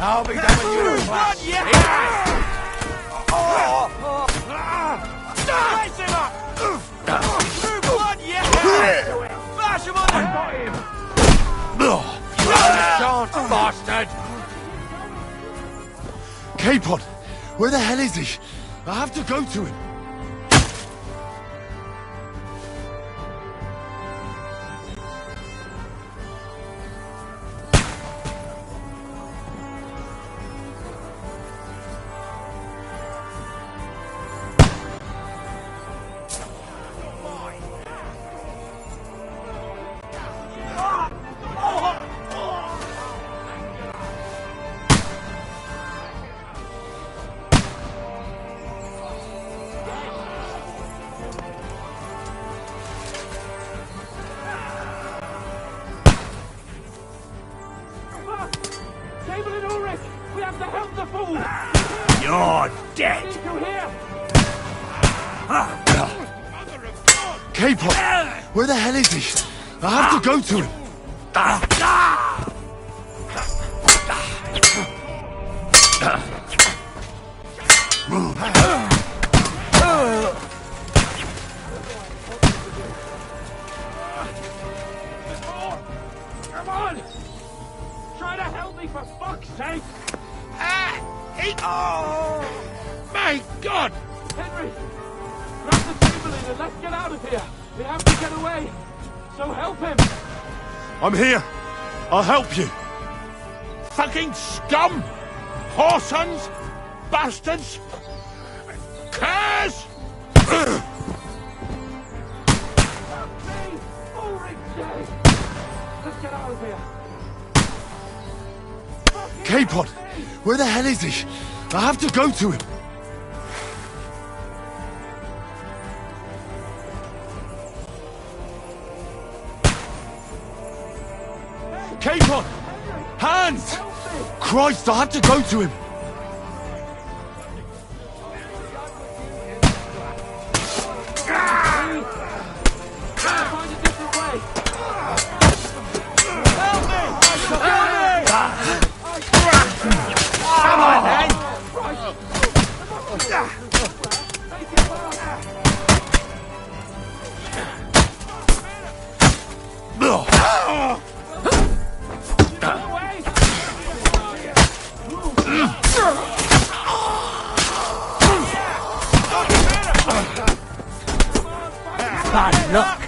Speaker 10: I'll be done with you. Blood, yeah! Slice him up! Through blood, yeah! Bash him on the... You had a chance, bastard!
Speaker 3: Capon! Where the hell is he? I have to go to him.
Speaker 10: You're dead!
Speaker 3: Capon! Where the hell is he? I have to go to him.
Speaker 1: Come on! Try to help me, for fuck's sake!
Speaker 4: My God!
Speaker 1: Henry! Grab the Chamberlain and let's get out of here! We have to get away! So help him!
Speaker 3: I'm here. I'll help you.
Speaker 4: Fucking scum! Whoresons! Bastards! Curse!
Speaker 1: Let's get out of here!
Speaker 3: Capon! Where the hell is he? I have to go to him. Capon! Hands! Christ, I have to go to him.
Speaker 20: Bad luck.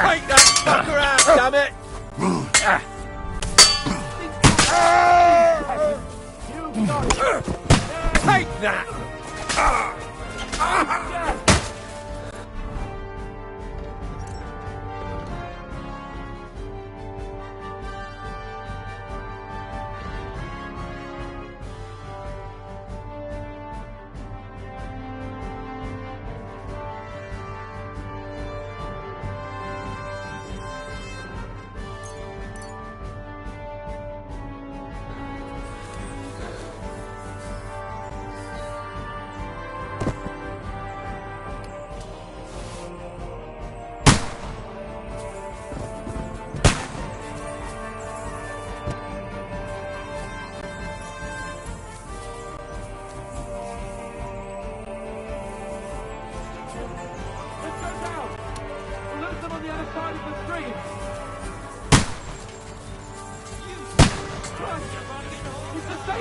Speaker 11: Take that fucker out, damn it! Take that!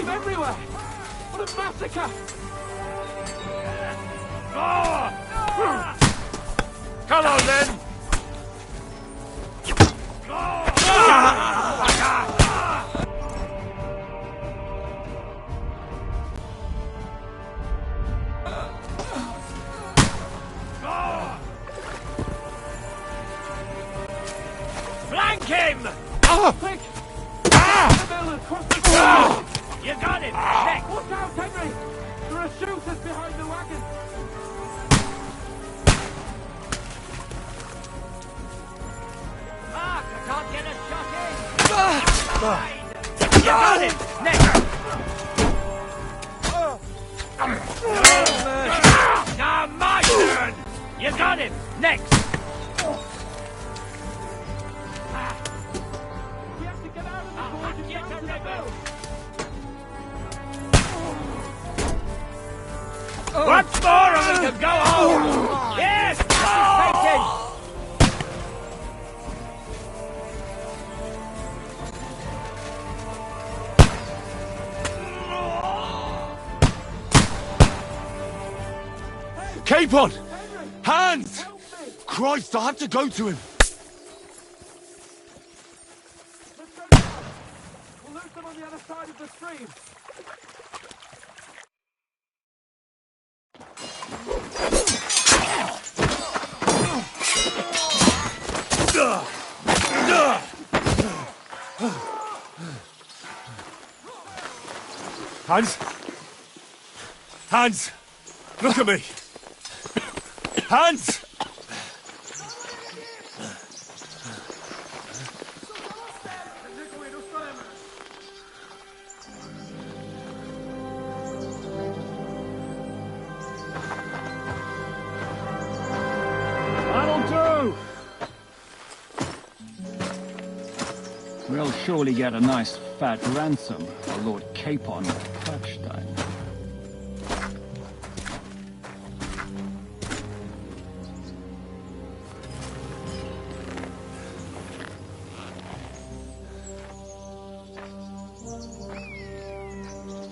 Speaker 5: Everywhere! What a massacre!
Speaker 11: Come on then!
Speaker 5: Flank him! Quick! You got him! Next! Watch out, Henry! There are shooters behind the wagon! Mark, I can't get a shot in! You got him! Next! Now my turn! You got him! Next! Once more and we can go home! Yes! Taken!
Speaker 3: Capon! Hands! Christ, I have to go to him!
Speaker 5: We'll lose them on the other side of the stream.
Speaker 1: Hans? Hans! Look at me! Hans!
Speaker 13: That'll do! We'll surely get a nice fat ransom for Lord Capon of Kirkstein.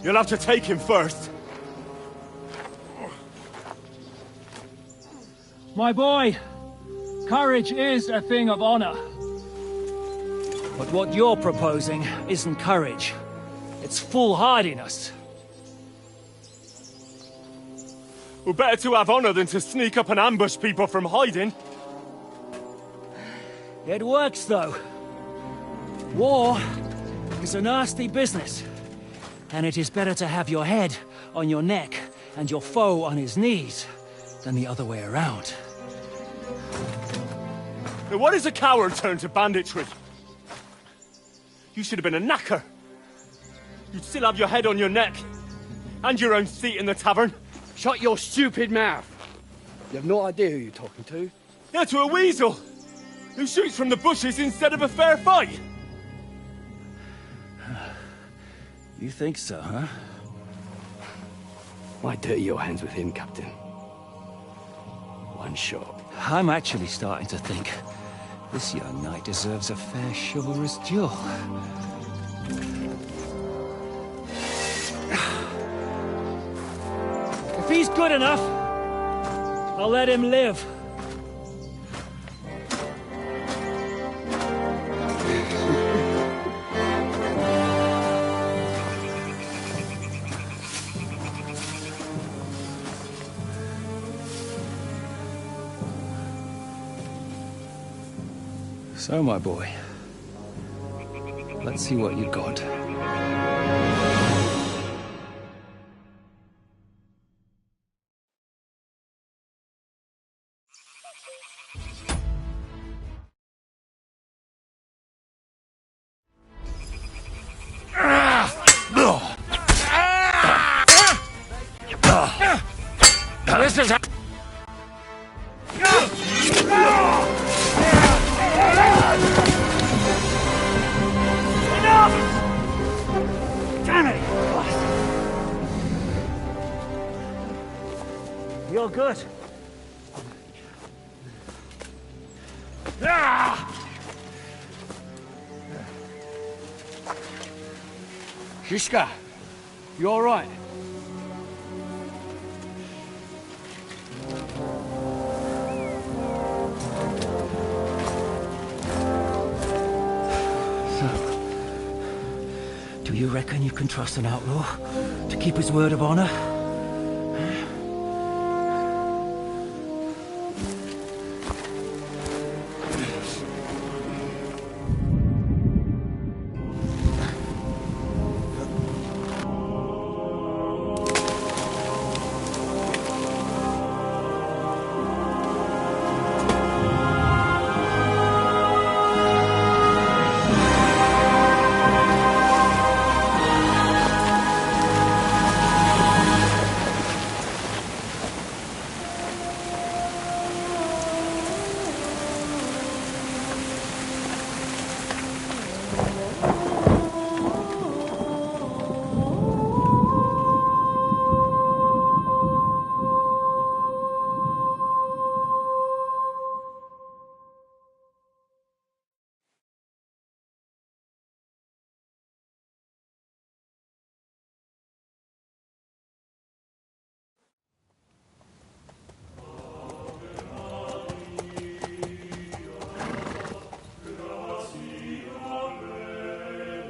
Speaker 1: You'll have to take him first.
Speaker 13: My boy, courage is a thing of honor. But what you're proposing isn't courage. It's foolhardiness.
Speaker 1: Well, better to have honor than to sneak up and ambush people from hiding.
Speaker 13: It works, though. War is a nasty business. And it is better to have your head on your neck and your foe on his knees than the other way around.
Speaker 1: Now, what is a coward turned to banditry? You should have been a knacker. You'd still have your head on your neck. And your own seat in the tavern.
Speaker 16: Shut your stupid mouth. You have no idea who you're talking to.
Speaker 1: Yeah, to a weasel. Who shoots from the bushes instead of a fair fight.
Speaker 13: You think so, huh?
Speaker 16: Why dirty your hands with him, Captain? One shot.
Speaker 13: I'm actually starting to think this young knight deserves a fair chivalrous duel. If he's good enough, I'll let him live. So, my boy, let's see what you got.
Speaker 5: This is enough! Damn it!
Speaker 13: You're good.
Speaker 16: Shishka, you all right?
Speaker 13: Do you reckon you can trust an outlaw to keep his word of honor?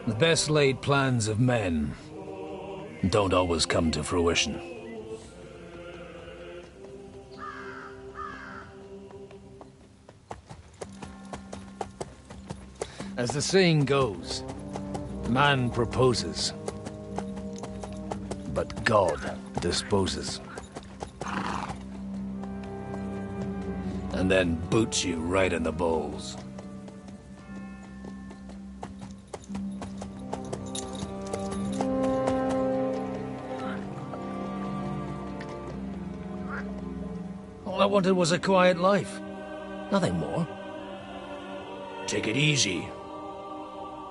Speaker 12: The best laid plans of men don't always come to fruition. As the saying goes, man proposes, but God disposes. And then boots you right in the balls. All I wanted was a quiet life. Nothing more. Take it easy.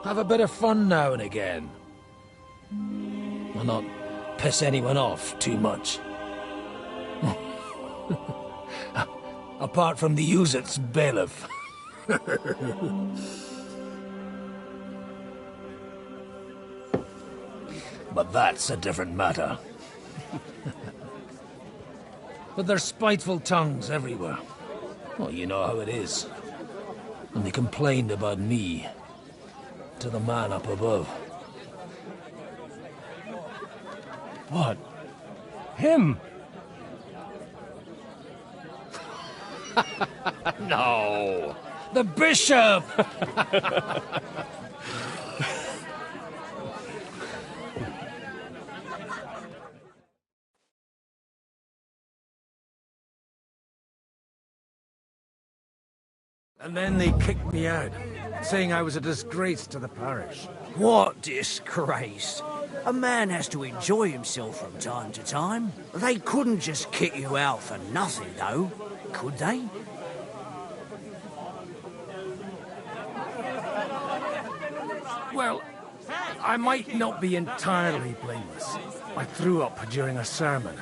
Speaker 12: Have a bit of fun now and again. Well, not piss anyone off too much. Apart from the Uzit's bailiff. But that's a different matter. But there's spiteful tongues everywhere. Well, you know how it is. And they complained about me to the man up above.
Speaker 1: What? Him?
Speaker 12: No! The bishop!
Speaker 13: And then they kicked me out, saying I was a disgrace to the parish.
Speaker 20: What disgrace? A man has to enjoy himself from time to time. They couldn't just kick you out for nothing, though, could they?
Speaker 13: Well, I might not be entirely blameless. I threw up during a sermon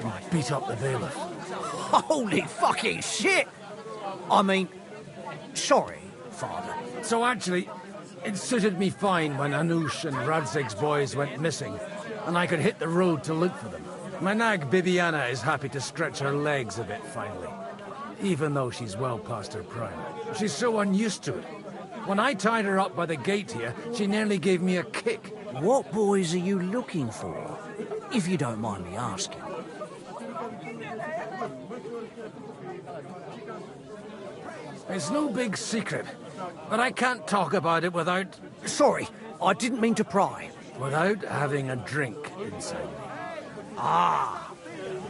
Speaker 13: and beat up the bailiff.
Speaker 20: Holy fucking shit! I mean, sorry, Father.
Speaker 13: So actually, it suited me fine when Anush and Radzig's boys went missing, and I could hit the road to look for them. My nag Bibiana is happy to stretch her legs a bit finally, even though she's well past her prime. She's so unused to it. When I tied her up by the gate here, she nearly gave me a kick.
Speaker 20: What boys are you looking for, if you don't mind me asking?
Speaker 13: It's no big secret, but I can't talk about it without...
Speaker 20: Sorry, I didn't mean to pry.
Speaker 13: Without having a drink inside me.
Speaker 20: Ah,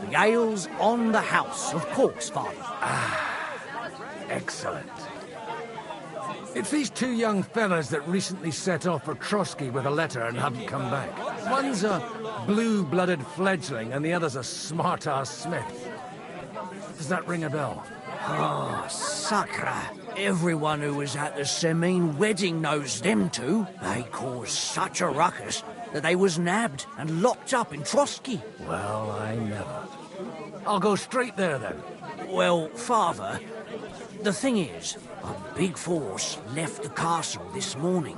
Speaker 20: the ale's on the house, of course, Father.
Speaker 13: Excellent. It's these two young fellas that recently set off for Trotsky with a letter and haven't come back. One's a blue-blooded fledgling and the other's a smart-ass smith. Does that ring a bell?
Speaker 20: Oh, Sakra. Everyone who was at the Semine wedding knows them two. They caused such a ruckus that they was nabbed and locked up in Trotsky.
Speaker 13: Well, I never. I'll go straight there, then.
Speaker 20: Well, Father, the thing is, a big force left the castle this morning,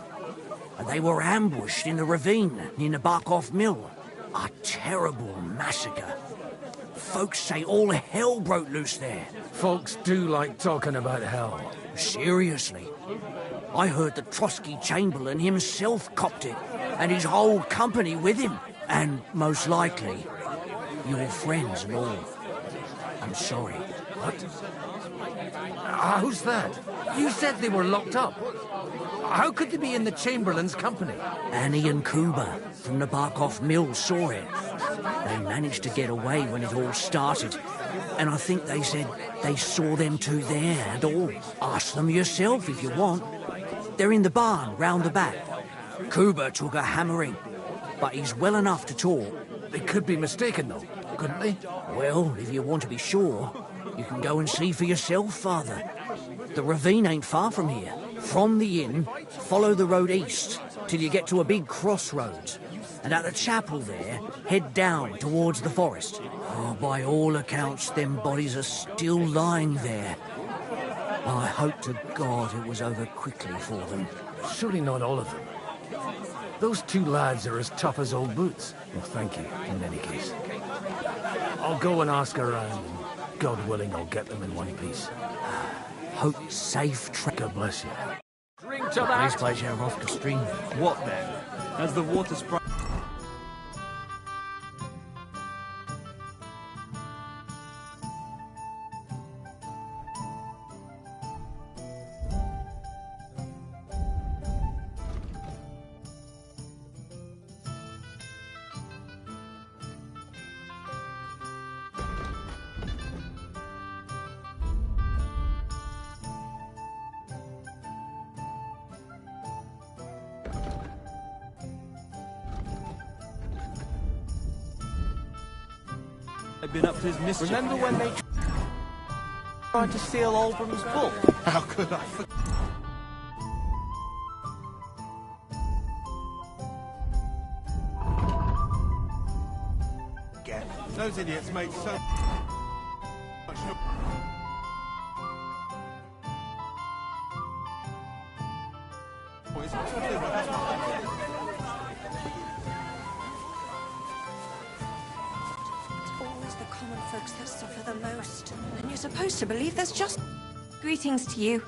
Speaker 20: and they were ambushed in the ravine near the Barkov Mill. A terrible massacre. Folks say all hell broke loose there.
Speaker 13: Folks do like talking about hell.
Speaker 20: Seriously. I heard the Trotsky Chamberlain himself copped it, and his whole company with him. And most likely, your friends and all. I'm sorry.
Speaker 13: What? How's that? You said they were locked up. How could they be in the Chamberlain's company?
Speaker 20: Annie and Kuba from the Barkov Mill saw it. They managed to get away when it all started. And I think they said they saw them two there and all. Ask them yourself if you want. They're in the barn round the back. Kuba took a hammering, but he's well enough to talk.
Speaker 13: They could be mistaken, though, couldn't they?
Speaker 20: Well, if you want to be sure, you can go and see for yourself, Father. The ravine ain't far from here. From the inn, follow the road east till you get to a big crossroads. And at the chapel there, head down towards the forest. Oh, by all accounts, them bodies are still lying there. I hope to God it was over quickly for them.
Speaker 13: Surely not all of them. Those two lads are as tough as old boots. Well, thank you, in any case. I'll go and ask around, and God willing, I'll get them in one piece.
Speaker 20: Hope safe
Speaker 13: God bless you.
Speaker 11: Drink
Speaker 5: Picture that!
Speaker 20: This place here off the stream.
Speaker 5: What then? As the water sprite... I've been up to his mischief.
Speaker 8: Remember when they tried to steal Oldham's book?
Speaker 17: How could I forget? Those idiots made so much noise.
Speaker 22: Always the common folks that suffer the most. And you're supposed to believe there's just... Greetings to you.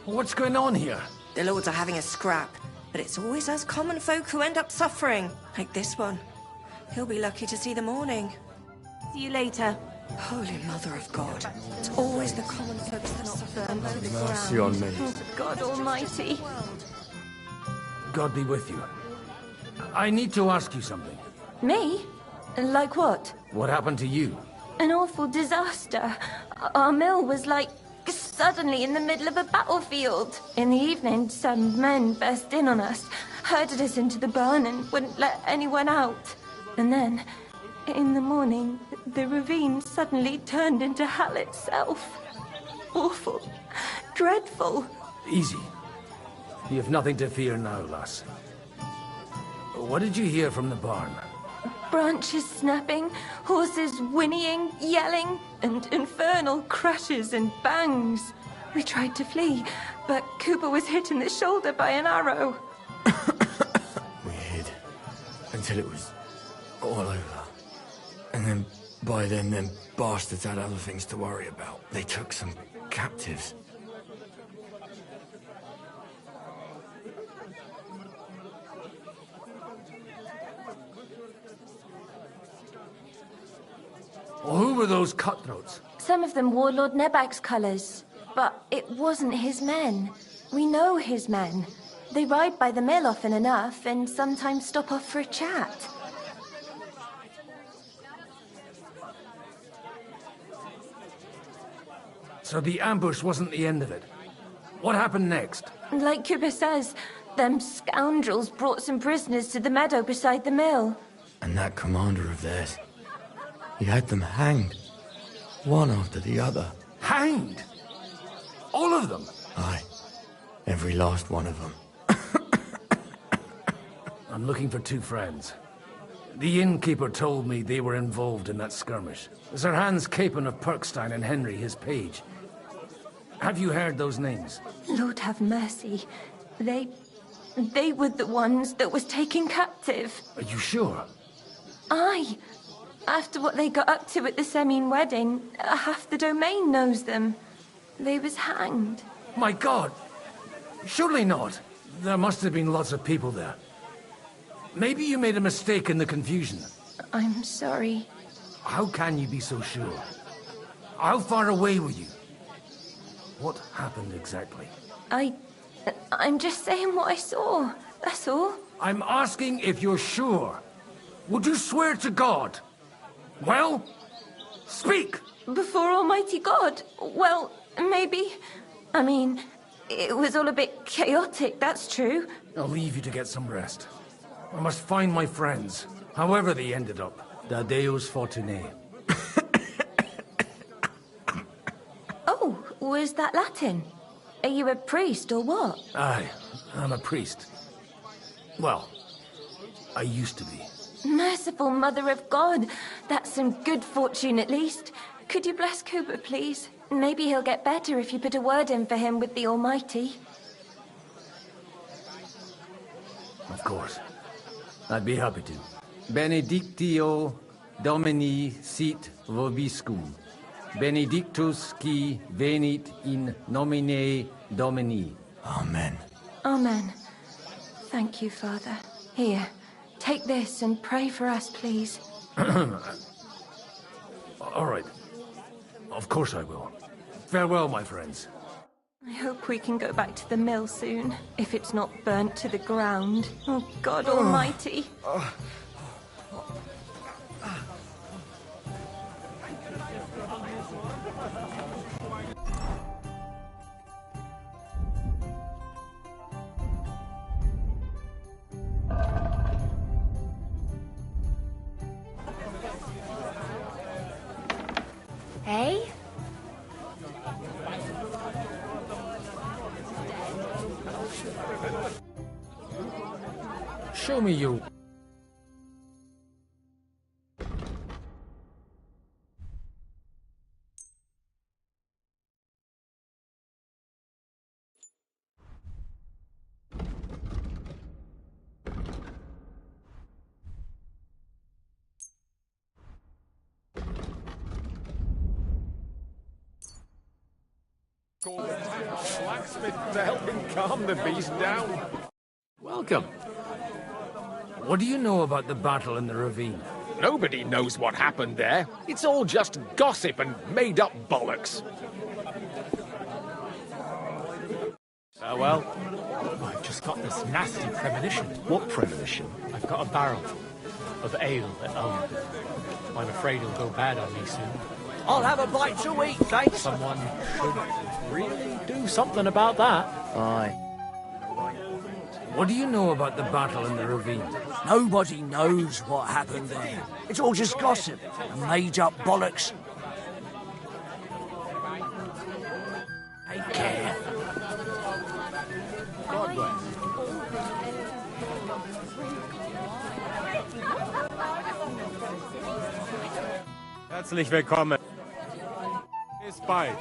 Speaker 12: What's going on here?
Speaker 22: The lords are having a scrap, but it's always us common folk who end up suffering. Like this one. He'll be lucky to see the morning. See you later. Holy Mother of God. It's always the common folks that suffer the most.
Speaker 8: Mercy on me.
Speaker 22: Oh, God Almighty.
Speaker 12: God be with you. I need to ask you something.
Speaker 22: Me? Like what?
Speaker 12: What happened to you?
Speaker 22: An awful disaster. Our mill was like suddenly in the middle of a battlefield. In the evening, some men burst in on us, herded us into the barn and wouldn't let anyone out. And then, in the morning, the ravine suddenly turned into hell itself. Awful. Dreadful.
Speaker 12: Easy. You have nothing to fear now, lass. What did you hear from the barn?
Speaker 22: Branches snapping, horses whinnying, yelling, and infernal crashes and bangs. We tried to flee, but Cooper was hit in the shoulder by an arrow.
Speaker 15: We hid until it was all over. And then, by then, them bastards had other things to worry about. They took some captives.
Speaker 12: Well, who were those cutthroats?
Speaker 22: Some of them wore Lord Nebag's colours, but it wasn't his men. We know his men. They ride by the mill often enough and sometimes stop off for a chat.
Speaker 12: So the ambush wasn't the end of it. What happened next?
Speaker 22: Like Cooper says, them scoundrels brought some prisoners to the meadow beside the mill.
Speaker 15: And that commander of theirs, he had them hanged, one after the other.
Speaker 12: Hanged? All of them?
Speaker 15: Aye, every last one of them.
Speaker 12: I'm looking for two friends. The innkeeper told me they were involved in that skirmish. Sir Hans Capon of Perkstein and Henry, his page. Have you heard those names?
Speaker 22: Lord have mercy. They were the ones that was taken captive.
Speaker 12: Are you sure?
Speaker 22: Aye. After what they got up to at the Semine wedding, half the domain knows them. They was hanged.
Speaker 12: My God! Surely not. There must have been lots of people there. Maybe you made a mistake in the confusion.
Speaker 22: I'm sorry.
Speaker 12: How can you be so sure? How far away were you? What happened exactly?
Speaker 22: I'm just saying what I saw. That's all.
Speaker 12: I'm asking if you're sure. Would you swear to God? Well, speak!
Speaker 22: Before Almighty God? Well, maybe. I mean, it was all a bit chaotic, that's true.
Speaker 12: I'll leave you to get some rest. I must find my friends, however they ended up. Da Deus Fortunae.
Speaker 22: Oh, was that Latin? Are you a priest or what?
Speaker 12: Aye, I'm a priest. Well, I used to be.
Speaker 22: Merciful Mother of God. That's some good fortune at least. Could you bless Cooper, please? Maybe he'll get better if you put a word in for him with the Almighty.
Speaker 12: Of course. I'd be happy to. Benedictio Domini sit vobiscum. Benedictus qui venit in nomine Domini.
Speaker 15: Amen.
Speaker 22: Amen. Thank you, Father. Here, take this and pray for us, please.
Speaker 12: All right. Of course I will. Farewell, my friends.
Speaker 22: I hope we can go back to the mill soon, if it's not burnt to the ground. Oh, God Almighty. Hey?
Speaker 12: Show me you.
Speaker 11: Blacksmith to help him calm the beast down.
Speaker 12: Welcome. What do you know about the battle in the ravine?
Speaker 11: Nobody knows what happened there. It's all just gossip and made-up bollocks.
Speaker 6: Well, I've just got this nasty premonition.
Speaker 11: What premonition?
Speaker 6: I've got a barrel of ale at home. I'm afraid it'll go bad on me soon.
Speaker 20: I'll have a bite to eat, thanks.
Speaker 6: Someone should really do something about that.
Speaker 20: Aye.
Speaker 12: What do you know about the battle in the ravine?
Speaker 20: Nobody knows what happened there. It's all just gossip and made-up bollocks. Take care.
Speaker 11: God bless.
Speaker 1: Herzlich willkommen. Bis bald.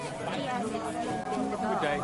Speaker 11: Good day.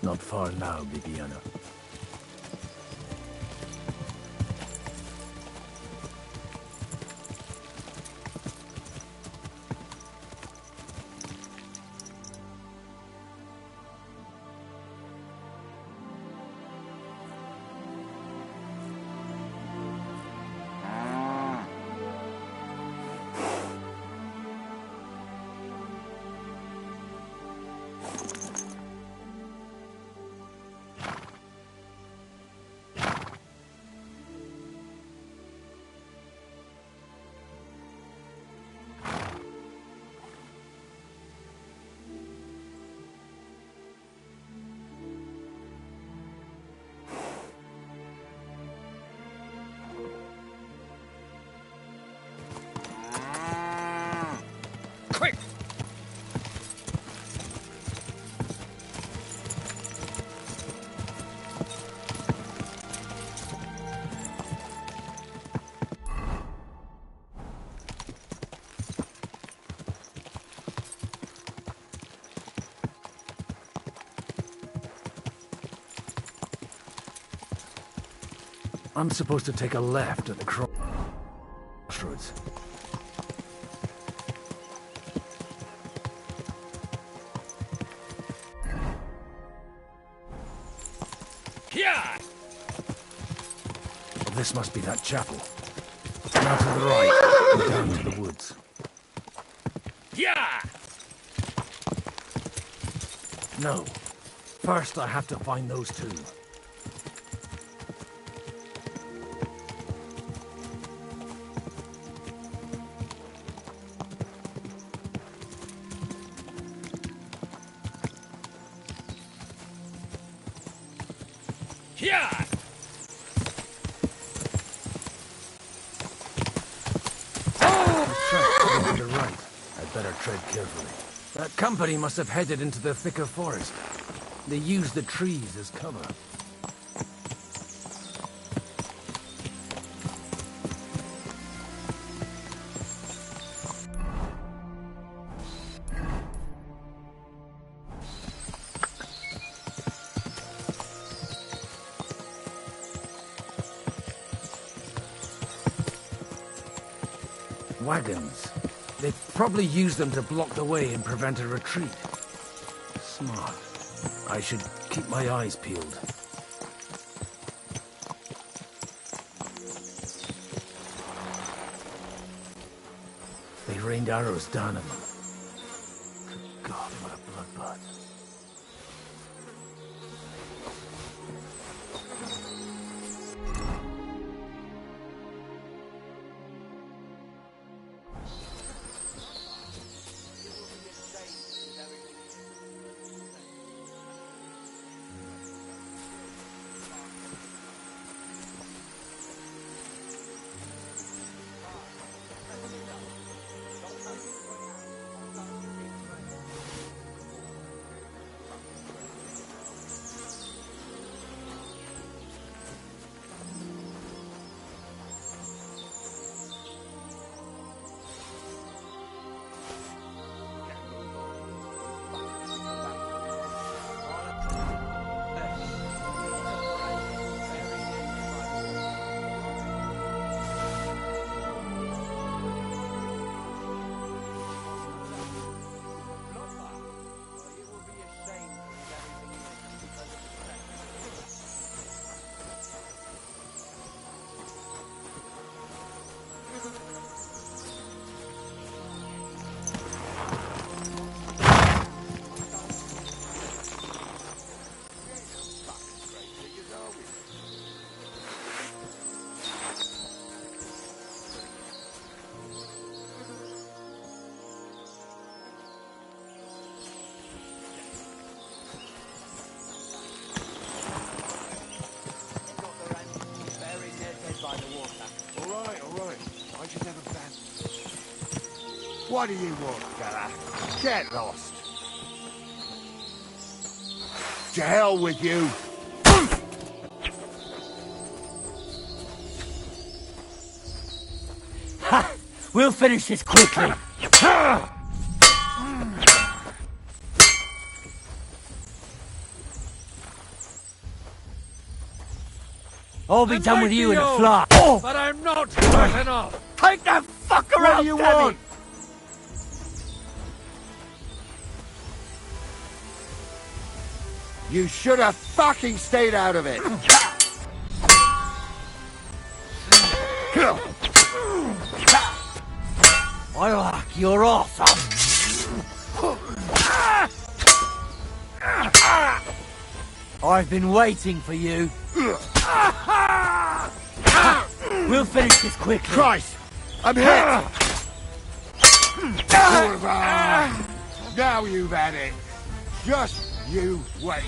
Speaker 12: Not far now, Bibiana.
Speaker 11: Quick!
Speaker 12: I'm supposed to take a left at the crossroads.
Speaker 11: Yeah!
Speaker 12: this must be that chapel. Now to the right, and down to the woods.
Speaker 13: Yeah!
Speaker 12: No. First, I have to find those two.
Speaker 13: Yeah!
Speaker 12: To the right. I'd better tread carefully. That company must have headed into the thicker forest. They used the trees as cover. Wagons. They probably used them to block the way and prevent a retreat. Smart. I should keep my eyes peeled. They rained arrows down at them. Good God, what a bloodbath.
Speaker 7: What do you want, fella? Get lost. To hell with you.
Speaker 14: Ha! We'll finish this quickly. I'll be done with you in a flash.
Speaker 12: Oh! But I'm not hurt enough!
Speaker 14: Take that fucker out,
Speaker 7: What do you
Speaker 14: damn
Speaker 7: want?
Speaker 14: it!
Speaker 7: You should have fucking stayed out of it.
Speaker 14: I'll hack your ass up. I've been waiting for you. We'll finish this quickly.
Speaker 7: Christ! I'm hit! Now you've had it. Just you wait.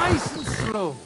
Speaker 12: Nice and slow.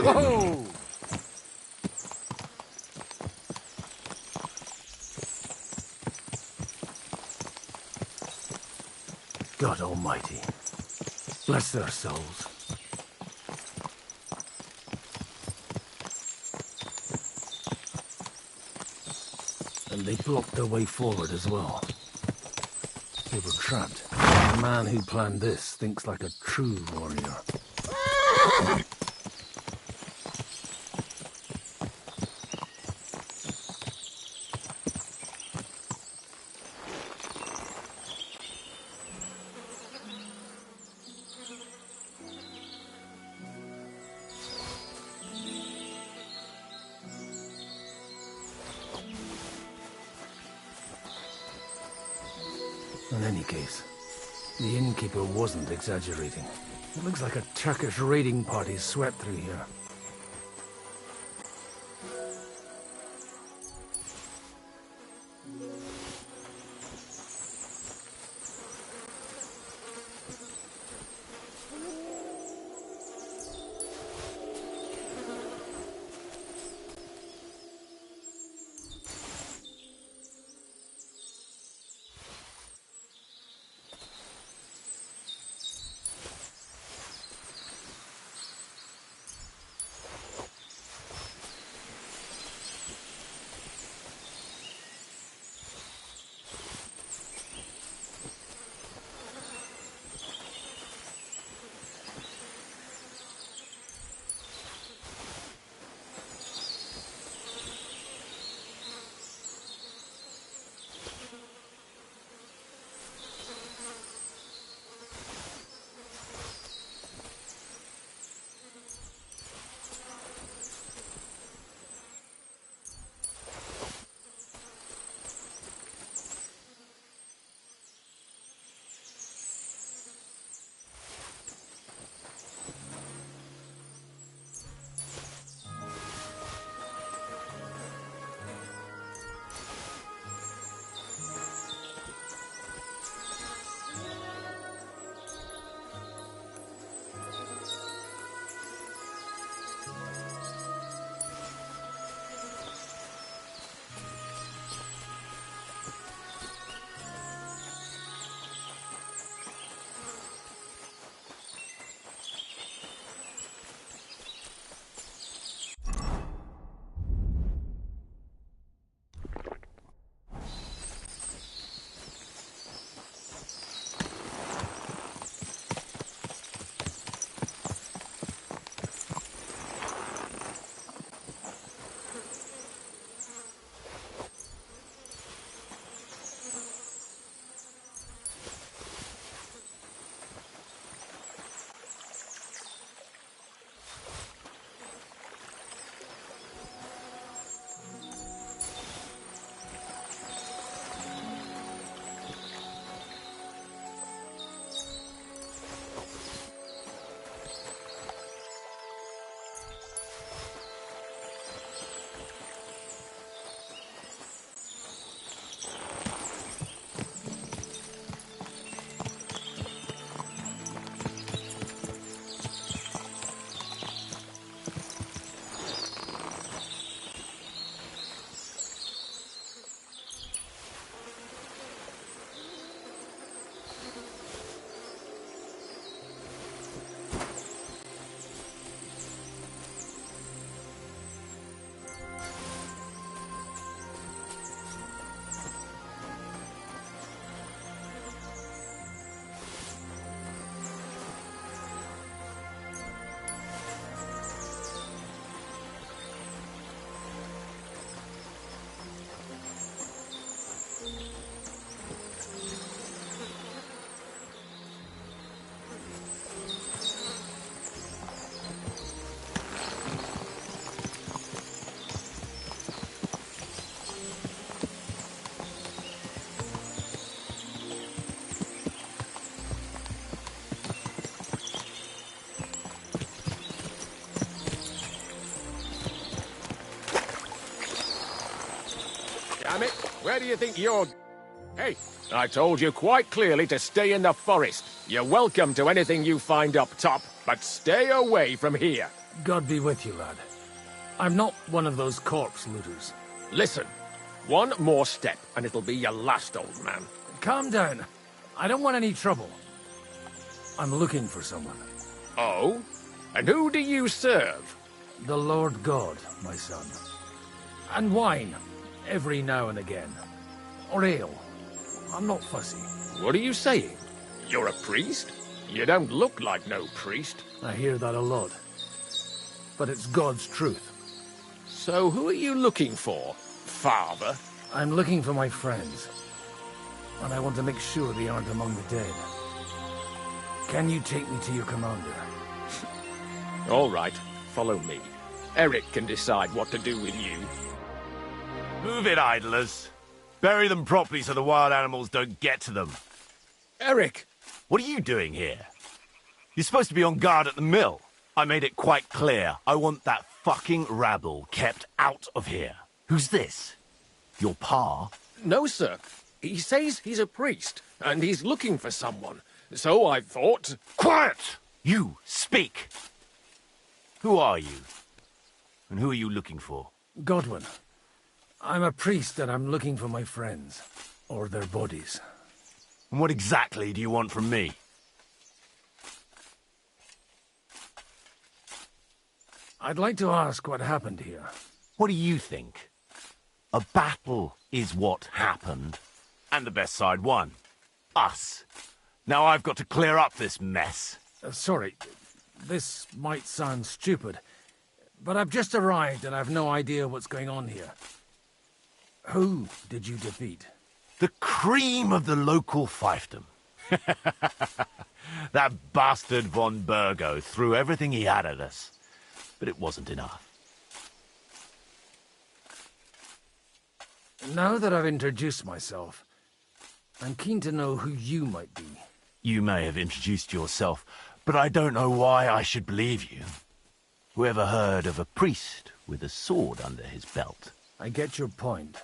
Speaker 12: Whoa! God Almighty, bless their souls. And they blocked their way forward as well. They were trapped. The man who planned this thinks like a true warrior. In any case, the innkeeper wasn't exaggerating. It looks like a Turkish raiding party swept through here.
Speaker 5: Damn it, where do you think you're... Hey, I told you quite clearly to stay in the forest. You're welcome to anything you find up top, but stay away from here.
Speaker 12: God be with you, lad. I'm not one of those corpse looters.
Speaker 5: Listen, one more step and it'll be your last, old man.
Speaker 12: Calm down. I don't want any trouble. I'm looking for someone.
Speaker 5: Oh? And who do you serve?
Speaker 12: The Lord God, my son. And wine, every now and again. Or ale. I'm not fussy.
Speaker 5: What are you saying? You're a priest? You don't look like no priest.
Speaker 12: I hear that a lot. But it's God's truth.
Speaker 5: So who are you looking for, Father?
Speaker 12: I'm looking for my friends. And I want to make sure they aren't among the dead. Can you take me to your commander?
Speaker 5: All right, follow me. Eric can decide what to do with you.
Speaker 10: Move it, idlers. Bury them properly so the wild animals don't get to them.
Speaker 5: Eric!
Speaker 10: What are you doing here? You're supposed to be on guard at the mill. I made it quite clear. I want that fucking rabble kept out of here. Who's this? Your pa?
Speaker 5: No, sir. He says he's a priest, and he's looking for someone. So I thought...
Speaker 10: Quiet! You, speak! Who are you? And who are you looking for?
Speaker 12: Godwin. I'm a priest and I'm looking for my friends. Or their bodies.
Speaker 10: And what exactly do you want from me?
Speaker 12: I'd like to ask what happened here.
Speaker 10: What do you think? A battle is what happened. And the best side won. Us. Now I've got to clear up this mess.
Speaker 12: Sorry, this might sound stupid, but I've just arrived and I've no idea what's going on here. Who did you defeat?
Speaker 10: The cream of the local fiefdom. That bastard von Burgo threw everything he had at us, but it wasn't enough.
Speaker 12: Now that I've introduced myself, I'm keen to know who you might be.
Speaker 10: You may have introduced yourself, but I don't know why I should believe you. Whoever heard of a priest with a sword under his belt?
Speaker 12: I get your point.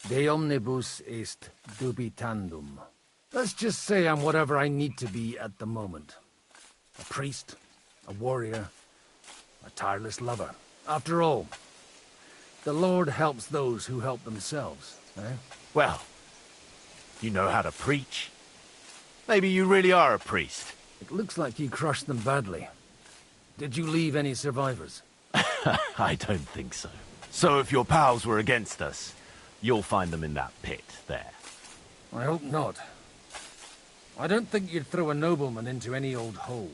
Speaker 12: De omnibus est dubitandum. Let's just say I'm whatever I need to be at the moment. A priest, a warrior, a tireless lover. After all, the Lord helps those who help themselves, eh?
Speaker 10: Well, you know how to preach. Maybe you really are a priest.
Speaker 12: It looks like you crushed them badly. Did you leave any survivors?
Speaker 10: I don't think so. So if your pals were against us, you'll find them in that pit there.
Speaker 12: I hope not. I don't think you'd throw a nobleman into any old hole.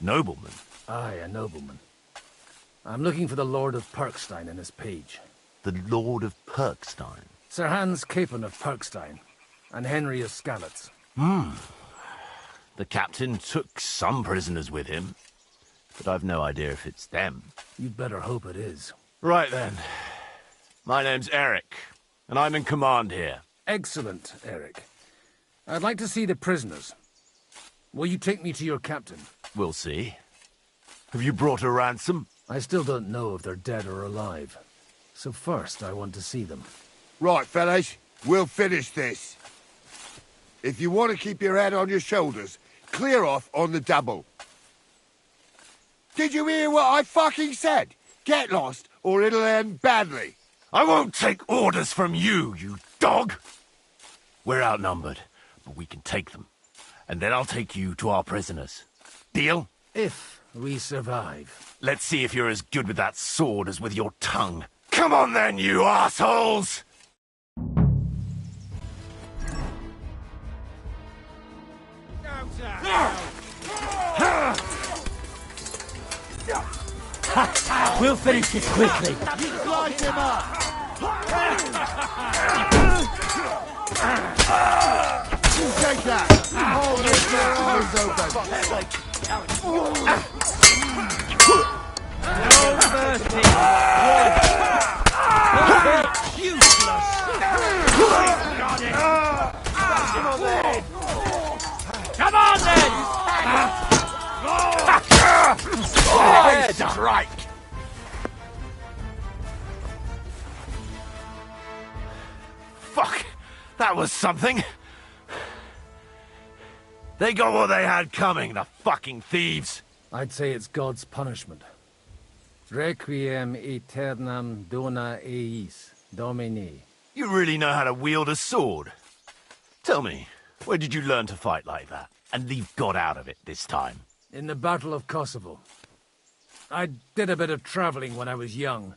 Speaker 10: Nobleman?
Speaker 12: Aye, a nobleman. I'm looking for the Lord of Perkstein and his page.
Speaker 10: The Lord of Perkstein?
Speaker 12: Sir Hans Capon of Perkstein, and Henry of Skalitz.
Speaker 10: The captain took some prisoners with him, but I've no idea if it's them.
Speaker 12: You'd better hope it is.
Speaker 10: Right then. My name's Eric, and I'm in command here.
Speaker 12: Excellent, Eric. I'd like to see the prisoners. Will you take me to your captain?
Speaker 10: We'll see. Have you brought a ransom?
Speaker 12: I still don't know if they're dead or alive. So first, I want to see them.
Speaker 7: Right, fellas, we'll finish this. If you want to keep your head on your shoulders, clear off on the double. Did you hear what I fucking said? Get lost, or it'll end badly.
Speaker 10: I won't take orders from you, you dog! We're outnumbered, but we can take them. And then I'll take you to our prisoners. Deal?
Speaker 12: If we survive.
Speaker 10: Let's see if you're as good with that sword as with your tongue. Come on then, you assholes!
Speaker 13: We'll finish this quickly.
Speaker 7: Light him up! You take that! Hold it, your eyes open!
Speaker 13: No mercy. Useless. Come on then!
Speaker 10: Strike! That was something. They got what they had coming, the fucking thieves.
Speaker 12: I'd say it's God's punishment. Requiem aeternam dona eis, Domini.
Speaker 10: You really know how to wield a sword. Tell me, where did you learn to fight like that? And leave God out of it this time?
Speaker 12: In the Battle of Kosovo. I did a bit of traveling when I was young,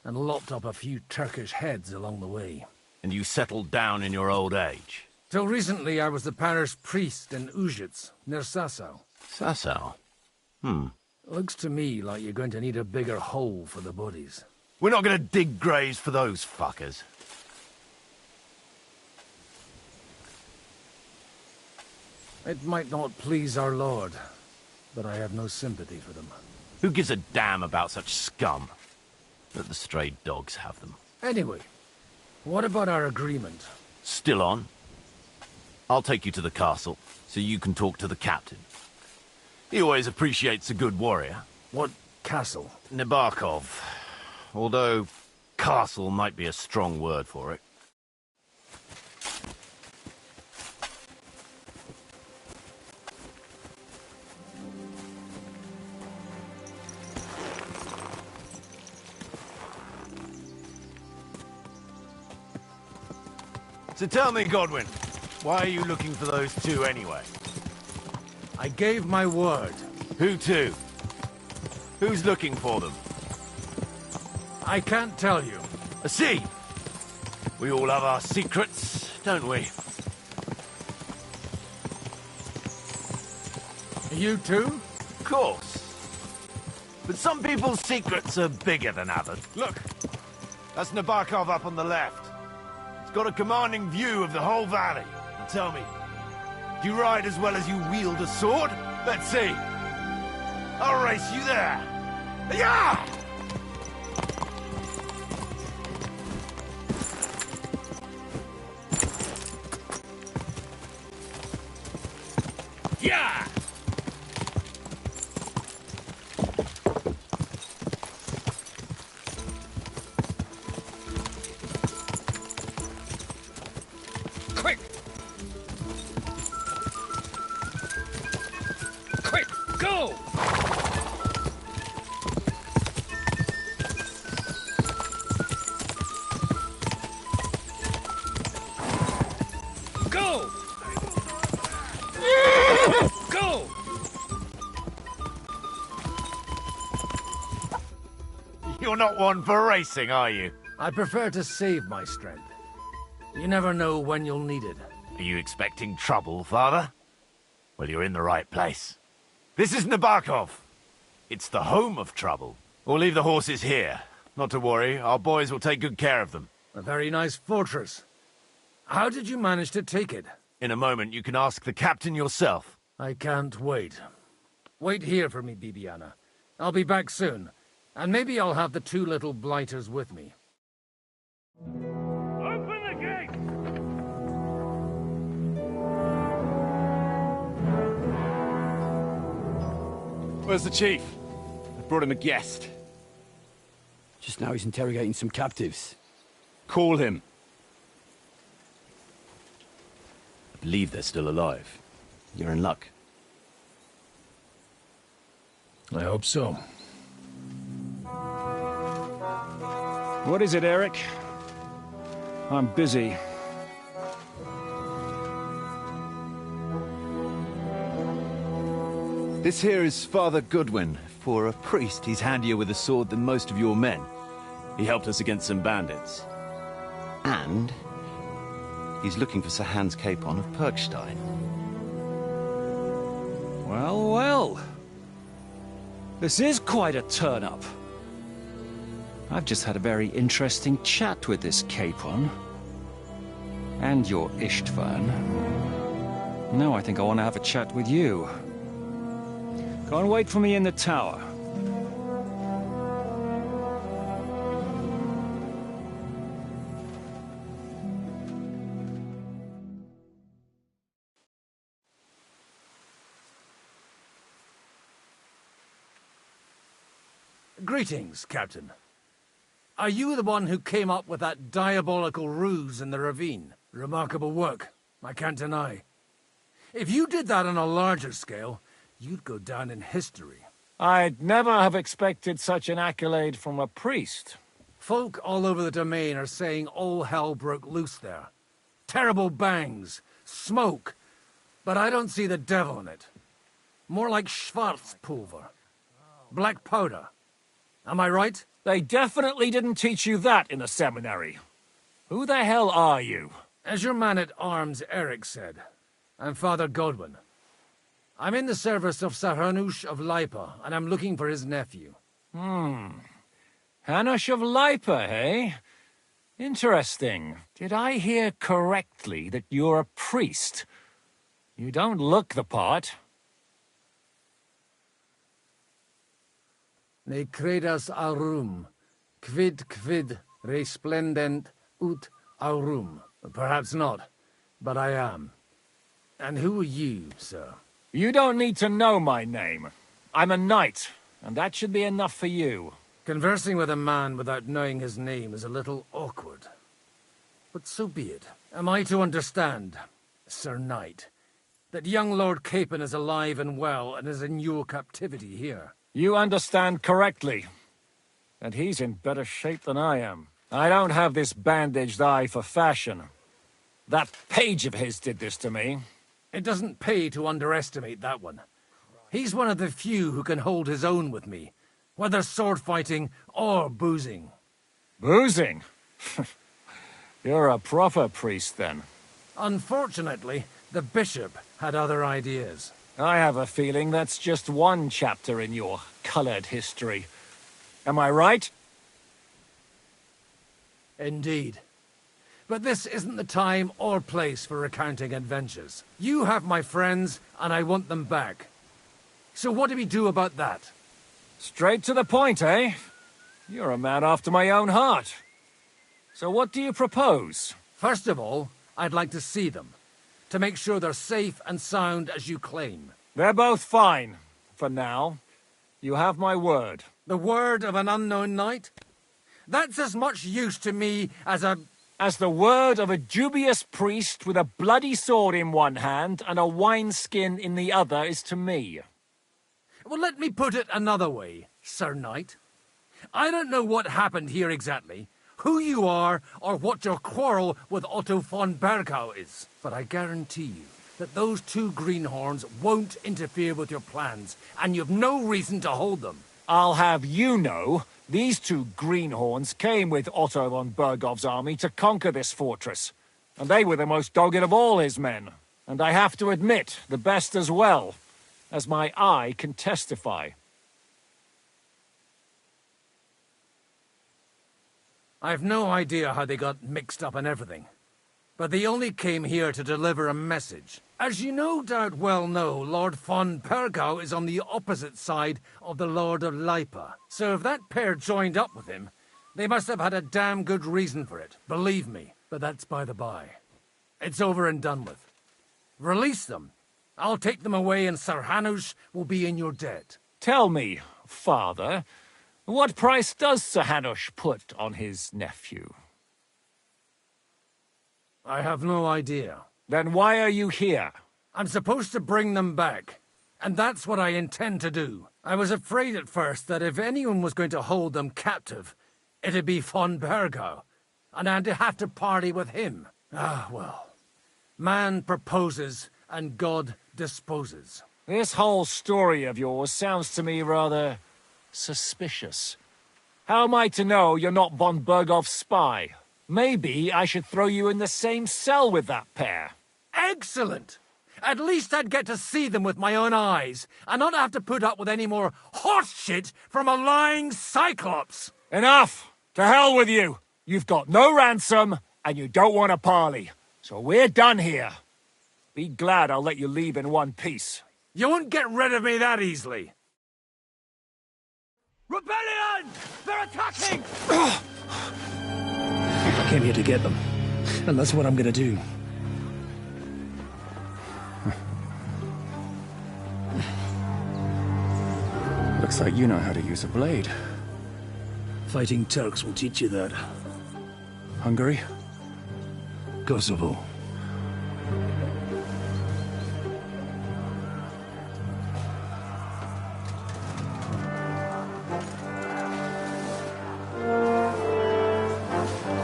Speaker 12: and lopped up a few Turkish heads along the way.
Speaker 10: And you settled down in your old age?
Speaker 12: Till recently, I was the parish priest in Užice, near Sasau.
Speaker 10: Sasau?
Speaker 12: Looks to me like you're going to need a bigger hole for the bodies.
Speaker 10: We're not going to dig graves for those fuckers.
Speaker 12: It might not please our Lord, but I have no sympathy for them.
Speaker 10: Who gives a damn about such scum? Let the stray dogs have them.
Speaker 12: Anyway, what about our agreement?
Speaker 10: Still on? I'll take you to the castle, so you can talk to the captain. He always appreciates a good warrior.
Speaker 12: What castle?
Speaker 10: Nabokov. Although, castle might be a strong word for it. So tell me, Godwin, why are you looking for those two anyway?
Speaker 12: I gave my word.
Speaker 10: Who to? Who's looking for them?
Speaker 12: I can't tell you.
Speaker 10: I see. We all have our secrets, don't we?
Speaker 12: You too?
Speaker 10: Of course. But some people's secrets are bigger than others. Look, that's Nabokov up on the left. It's got a commanding view of the whole valley. Now tell me, do you ride as well as you wield a sword? Let's see. I'll race you there. Yeah!
Speaker 12: Yeah! Quick! Quick, go! Go! Go!
Speaker 10: You're not one for racing, are you?
Speaker 12: I prefer to save my strength. You never know when you'll need it.
Speaker 10: Are you expecting trouble, Father? Well, you're in the right place. This is Nabokov. It's the home of trouble. We'll leave the horses here. Not to worry, our boys will take good care of them.
Speaker 12: A very nice fortress. How did you manage to take it?
Speaker 10: In a moment, you can ask the captain yourself.
Speaker 12: I can't wait. Wait here for me, Bibiana. I'll be back soon. And maybe I'll have the two little blighters with me.
Speaker 1: Open the gate! Where's the chief? I brought him a guest.
Speaker 16: Just now he's interrogating some captives.
Speaker 1: Call him.
Speaker 9: I believe they're still alive. You're in luck.
Speaker 12: I hope so.
Speaker 13: What is it, Eric? I'm busy.
Speaker 9: This here is Father Goodwin. For a priest, he's handier with a sword than most of your men. He helped us against some bandits. And he's looking for Sir Hans Capon of Perkstein.
Speaker 13: Well, well. This is quite a turn-up. I've just had a very interesting chat with this Capon. And your Ishtvan. Now I think I want to have a chat with you. Go and wait for me in the tower.
Speaker 12: Greetings, Captain. Are you the one who came up with that diabolical ruse in the ravine? Remarkable work, I can't deny. If you did that on a larger scale, you'd go down in history.
Speaker 5: I'd never have expected such an accolade from a priest.
Speaker 12: Folk all over the domain are saying all hell broke loose there. Terrible bangs, smoke, but I don't see the devil in it. More like Schwarzpulver. Black powder. Am I right?
Speaker 5: They definitely didn't teach you that in the seminary. Who the hell are you?
Speaker 12: As your man-at-arms Eric said, I'm Father Godwin. I'm in the service of Sir Hanush of Lipa, and I'm looking for his nephew.
Speaker 5: Hanush of Lipa, eh? Interesting. Did I hear correctly that you're a priest? You don't look the part.
Speaker 12: Ne credas aurum, quid resplendent ut aurum. Perhaps not, but I am. And who are you, sir?
Speaker 5: You don't need to know my name. I'm a knight, and that should be enough for you.
Speaker 12: Conversing with a man without knowing his name is a little awkward. But so be it. Am I to understand, Sir Knight, that young Lord Capon is alive and well and is in your captivity here?
Speaker 5: You understand correctly. And he's in better shape than I am. I don't have this bandaged eye for fashion. That page of his did this to me.
Speaker 12: It doesn't pay to underestimate that one. He's one of the few who can hold his own with me, whether sword fighting or boozing.
Speaker 5: Boozing? You're a proper priest, then.
Speaker 12: Unfortunately, the bishop had other ideas.
Speaker 5: I have a feeling that's just one chapter in your colored history. Am I right?
Speaker 12: Indeed. But this isn't the time or place for recounting adventures. You have my friends, and I want them back. So what do we do about that?
Speaker 5: Straight to the point, eh? You're a man after my own heart. So what do you propose?
Speaker 12: First of all, I'd like to see them, to make sure they're safe and sound as you claim.
Speaker 5: They're both fine, for now. You have my word.
Speaker 12: The word of an unknown knight? That's as much use to me as
Speaker 5: the word of a dubious priest with a bloody sword in one hand and a wineskin in the other is to me.
Speaker 12: Well, let me put it another way, Sir Knight. I don't know what happened here exactly, who you are, or what your quarrel with Otto von Bergau is. But I guarantee you that those two greenhorns won't interfere with your plans, and you've no reason to hold them.
Speaker 5: I'll have you know, these two greenhorns came with Otto von Bergov's army to conquer this fortress. And they were the most dogged of all his men. And I have to admit, the best as well, as my eye can testify.
Speaker 12: I've no idea how they got mixed up in everything. But they only came here to deliver a message. As you no doubt well know, Lord von Bergau is on the opposite side of the Lord of Lipa. So if that pair joined up with him, they must have had a damn good reason for it, believe me. But that's by the by. It's over and done with. Release them. I'll take them away and Sir Hanush will be in your debt.
Speaker 5: Tell me, Father, what price does Sir Hanush put on his nephew?
Speaker 12: I have no idea.
Speaker 5: Then why are you here?
Speaker 12: I'm supposed to bring them back, and that's what I intend to do. I was afraid at first that if anyone was going to hold them captive, it'd be von Bergau, and I'd have to parley with him. Ah, well. Man proposes, and God disposes.
Speaker 5: This whole story of yours sounds to me rather suspicious. How am I to know you're not von Bergov's spy? Maybe I should throw you in the same cell with that pair.
Speaker 12: Excellent! At least I'd get to see them with my own eyes, and not have to put up with any more horse shit from a lying cyclops!
Speaker 5: Enough! To hell with you! You've got no ransom, and you don't want a parley. So we're done here. Be glad I'll let you leave in one piece.
Speaker 12: You won't get rid of me that easily. Rebellion! They're attacking!
Speaker 13: I came here to get them, and that's what I'm gonna do. Looks like you know how to use a blade. Fighting Turks will teach you that. Hungary?
Speaker 12: Kosovo.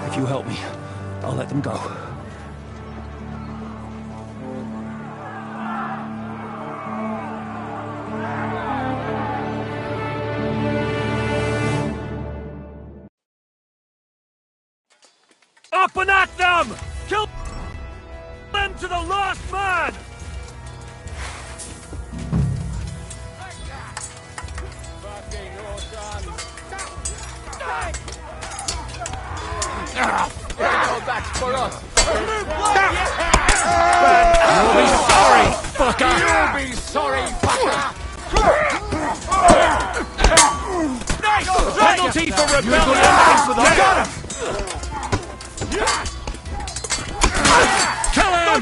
Speaker 13: If you help me, I'll let them go.
Speaker 5: Up and at them! Kill them to the last man!
Speaker 10: That's for us.
Speaker 5: You'll be sorry, fucker!
Speaker 10: You'll be sorry, fucker!
Speaker 5: Nice! Penalty for rebellion! Got him! Kill him!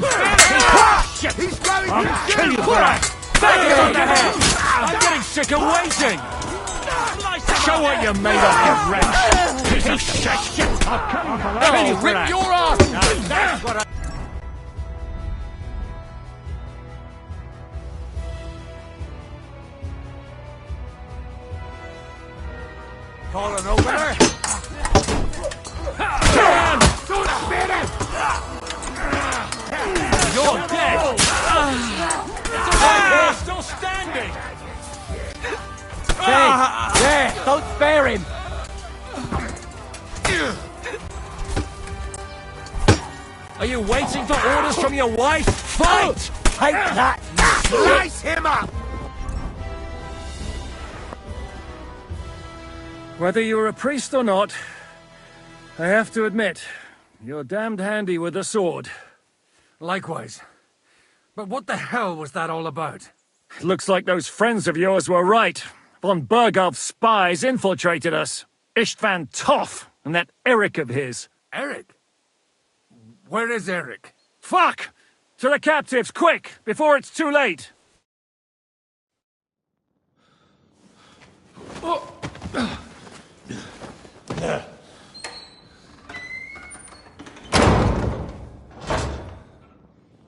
Speaker 5: Shit!
Speaker 10: He's going
Speaker 5: I'll kill you for that! Back it on the head! I'm getting sick of waiting! Show what you're made of, you wretch! Piece of shit! I'll kill you for that!
Speaker 10: Can you rip your ass?
Speaker 5: That's what I...
Speaker 10: Calling over there.
Speaker 5: Damn!
Speaker 10: Don't spit it!
Speaker 5: You're dead! They're still standing!
Speaker 14: There! Don't spare him!
Speaker 5: Are you waiting for orders from your wife? Fight!
Speaker 14: Take that!
Speaker 10: Slice him up!
Speaker 5: Whether you're a priest or not, I have to admit, you're damned handy with a sword.
Speaker 12: Likewise. But what the hell was that all about?
Speaker 5: Looks like those friends of yours were right. Von Berghoff's spies infiltrated us. Istvan Toff and that Eric of his.
Speaker 12: Eric? Where is Eric?
Speaker 5: Fuck! To the captives, quick, before it's too late!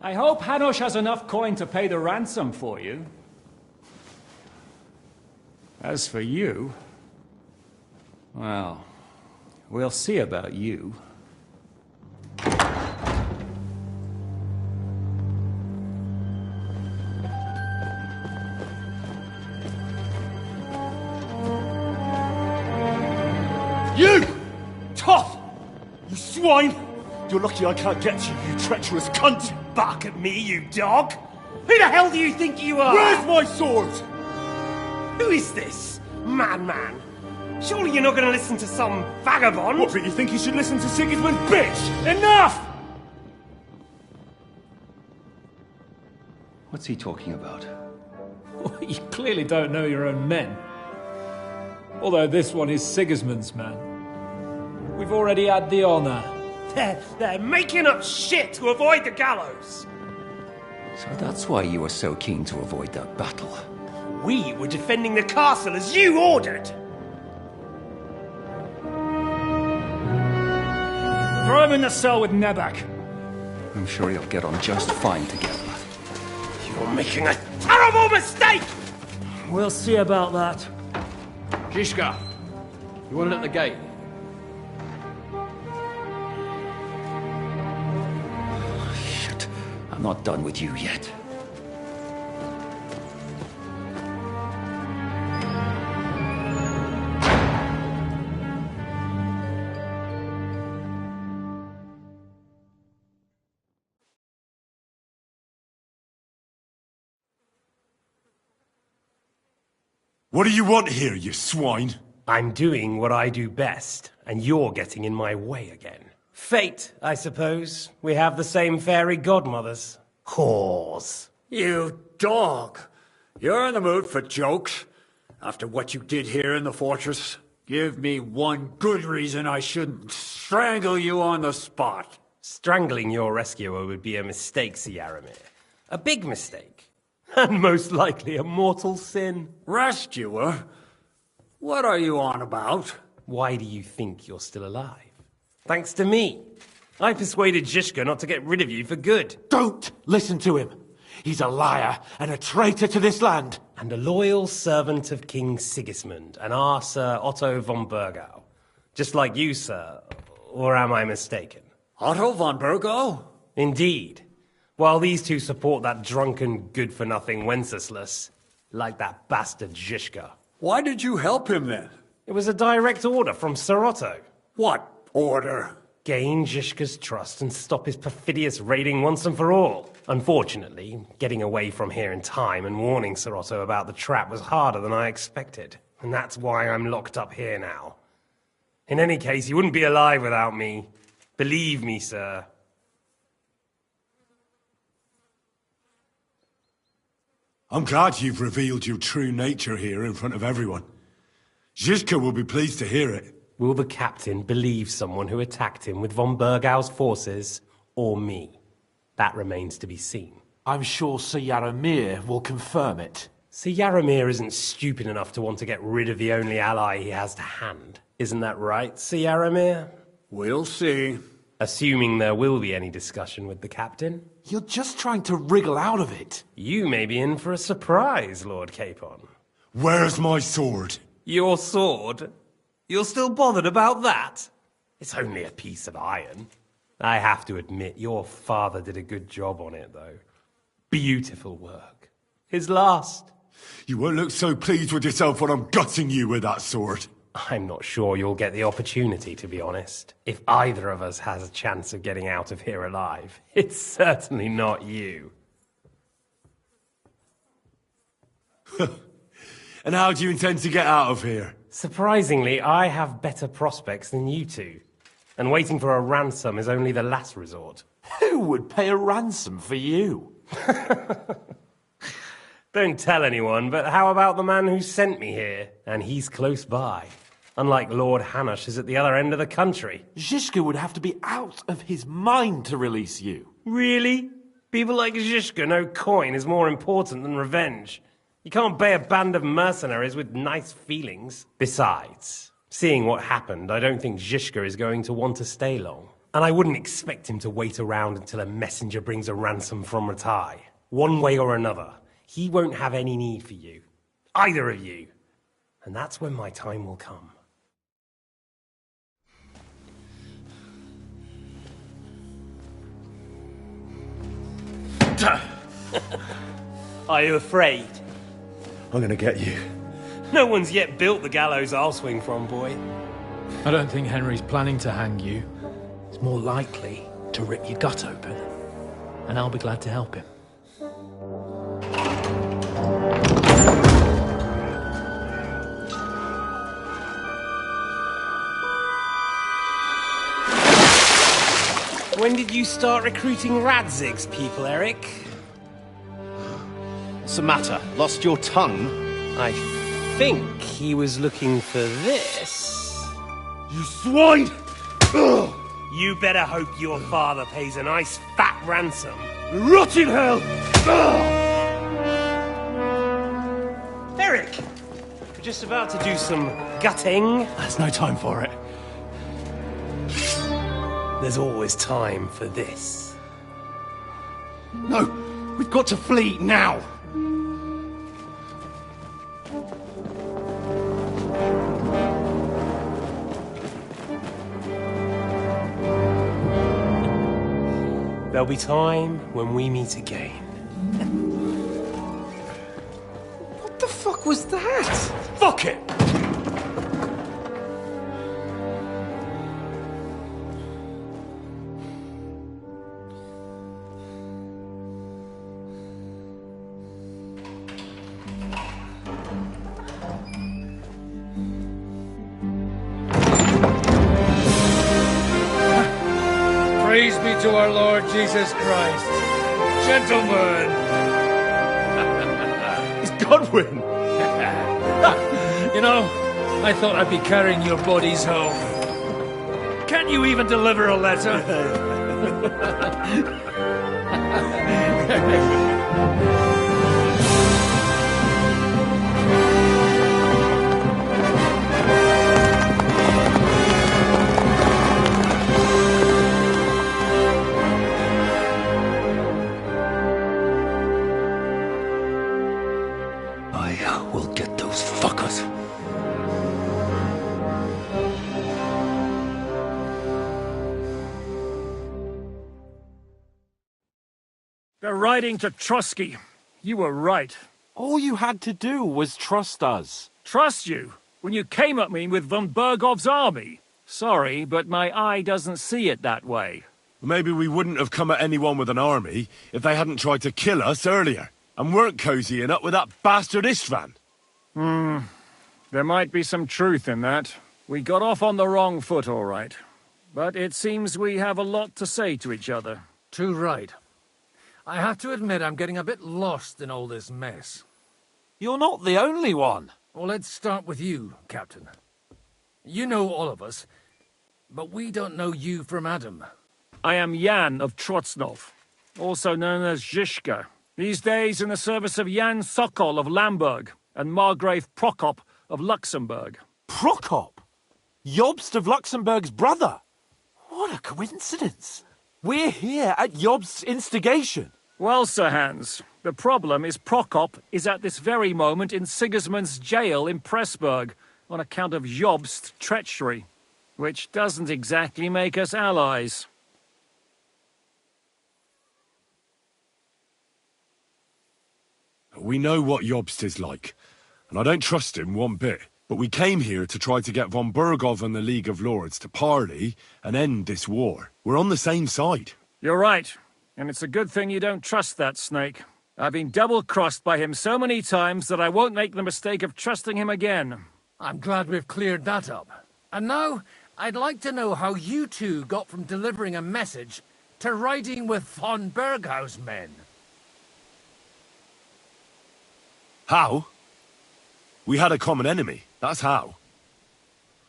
Speaker 13: I hope Hanush has enough coin to pay the ransom for you. As for you... well, we'll see about you.
Speaker 1: You! Tough! You swine! You're lucky I can't get to you, you treacherous cunt! Bark at me, you dog! Who the hell do you think you are? Where's my sword? Who is this? Madman! Surely you're not gonna listen to some vagabond? What, but you think you should listen to Sigismund's bitch? Enough!
Speaker 13: What's he talking about? You clearly don't know your own men. Although this one is Sigismund's man. We've already had the honor.
Speaker 1: They're making up shit to avoid the gallows!
Speaker 19: So that's why you were so keen to avoid that battle.
Speaker 1: We were defending the castle as you ordered!
Speaker 13: Throw him in the cell with Nebak.
Speaker 19: I'm sure you'll get on just fine together.
Speaker 1: You're making a terrible mistake!
Speaker 13: We'll see about that.
Speaker 11: Shishka, you want it at the gate?
Speaker 19: Shit, I'm not done with you yet.
Speaker 1: What do you want here, you swine? I'm doing what I do best, and you're getting in my way again. Fate, I suppose. We have the same fairy godmothers. Whores.
Speaker 21: You dog! You're in the mood for jokes? After what you did here in the fortress? Give me one good reason I shouldn't strangle you on the spot.
Speaker 1: Strangling your rescuer would be a mistake, Yaramir. A big mistake. And most likely a mortal sin.
Speaker 21: Rescuer? What are you on about?
Speaker 1: Why do you think you're still alive? Thanks to me.
Speaker 2: I persuaded Zhishka not to get rid of you for good.
Speaker 11: Don't listen to him. He's a liar and a traitor to this land.
Speaker 18: And a loyal servant of King Sigismund and our Sir Otto von Burgau. Just like you, sir. Or am I mistaken?
Speaker 21: Otto von Burgau?
Speaker 18: Indeed. While these two support that drunken, good-for-nothing Wenceslas, like that bastard Zhishka.
Speaker 21: Why did you help him then?
Speaker 18: It was a direct order from Sir Otto.
Speaker 21: What order?
Speaker 18: Gain Zhishka's trust and stop his perfidious raiding once and for all. Unfortunately, getting away from here in time and warning Sir Otto about the trap was harder than I expected. And that's why I'm locked up here now. In any case, you wouldn't be alive without me. Believe me, sir.
Speaker 3: I'm glad you've revealed your true nature here in front of everyone. Zhishka will be pleased to hear it.
Speaker 18: Will the captain believe someone who attacked him with von Burgau's forces, or me? That remains to be seen.
Speaker 11: I'm sure Sir Yaramir will confirm it.
Speaker 18: Sir Yaramir isn't stupid enough to want to get rid of the only ally he has to hand. Isn't that right, Sir Yaramir?
Speaker 21: We'll see.
Speaker 18: Assuming there will be any discussion with the captain.
Speaker 11: You're just trying to wriggle out of it.
Speaker 18: You may be in for a surprise, Lord Capon.
Speaker 3: Where's my sword?
Speaker 18: Your sword? You're still bothered about that? It's only a piece of iron. I have to admit, your father did a good job on it, though. Beautiful work. His last.
Speaker 3: You won't look so pleased with yourself when I'm gutting you with that sword.
Speaker 18: I'm not sure you'll get the opportunity, to be honest. If either of us has a chance of getting out of here alive, it's certainly not you.
Speaker 3: And how do you intend to get out of here?
Speaker 18: Surprisingly, I have better prospects than you two. And waiting for a ransom is only the last resort.
Speaker 11: Who would pay a ransom for you?
Speaker 18: Don't tell anyone, but how about the man who sent me here? And he's close by. Unlike Lord Hanush is at the other end of the country.
Speaker 11: Zhishka would have to be out of his mind to release you.
Speaker 18: Really? People like Zhishka know coin is more important than revenge. You can't pay a band of mercenaries with nice feelings. Besides, seeing what happened, I don't think Zhishka is going to want to stay long. And I wouldn't expect him to wait around until a messenger brings a ransom from Ratai. One way or another, he won't have any need for you. Either of you. And that's when my time will come. Are you afraid?
Speaker 3: I'm gonna get you.
Speaker 18: No one's yet built the gallows I'll swing from, boy.
Speaker 12: I don't think Henry's planning to hang you. It's more likely to rip your gut open. And I'll be glad to help him.
Speaker 18: When did you start recruiting Radzig's people, Eric?
Speaker 8: What's the matter? Lost your tongue?
Speaker 18: I think he was looking for this.
Speaker 1: You swine! Ugh.
Speaker 18: You better hope your father pays a nice fat ransom.
Speaker 1: Rot in hell! Ugh.
Speaker 18: Eric! We're just about to do some gutting.
Speaker 12: There's no time for it.
Speaker 18: There's always time for this.
Speaker 1: No! We've got to flee now!
Speaker 18: There'll be time when we meet again.
Speaker 1: What the fuck was that? Fuck it!
Speaker 12: Praise be to our Lord Jesus Christ. Gentlemen!
Speaker 1: It's Godwin!
Speaker 12: You know, I thought I'd be carrying your bodies home. Can't you even deliver a letter?
Speaker 15: Get those fuckers.
Speaker 5: They're riding to Trotsky. You were right.
Speaker 11: All you had to do was trust us.
Speaker 5: Trust you? When you came at me with von Bergov's army? Sorry, but my eye doesn't see it that way.
Speaker 3: Maybe we wouldn't have come at anyone with an army if they hadn't tried to kill us earlier, and weren't cozying up with that bastard Istvan.
Speaker 5: There might be some truth in that. We got off on the wrong foot, all right. But it seems we have a lot to say to each other.
Speaker 12: Too right. I have to admit I'm getting a bit lost in all this mess.
Speaker 11: You're not the only one.
Speaker 12: Well, let's start with you, Captain. You know all of us, but we don't know you from Adam.
Speaker 5: I am Jan of Trotsnov, also known as Zizka. These days in the service of Jan Sokol of Lamberg and Margrave Prokop of Luxembourg.
Speaker 11: Prokop? Jobst of Luxembourg's brother? What a coincidence. We're here at Jobst's instigation.
Speaker 5: Well, Sir Hans, the problem is Prokop is at this very moment in Sigismund's jail in Pressburg on account of Jobst's treachery, which doesn't exactly make us allies.
Speaker 3: We know what Jobst is like, and I don't trust him one bit. But we came here to try to get von Bergov and the League of Lords to parley and end this war. We're on the same side.
Speaker 5: You're right, and it's a good thing you don't trust that snake. I've been double-crossed by him so many times that I won't make the mistake of trusting him again.
Speaker 12: I'm glad we've cleared that up. And now, I'd like to know how you two got from delivering a message to riding with von Berghaus men.
Speaker 3: How? We had a common enemy, that's how.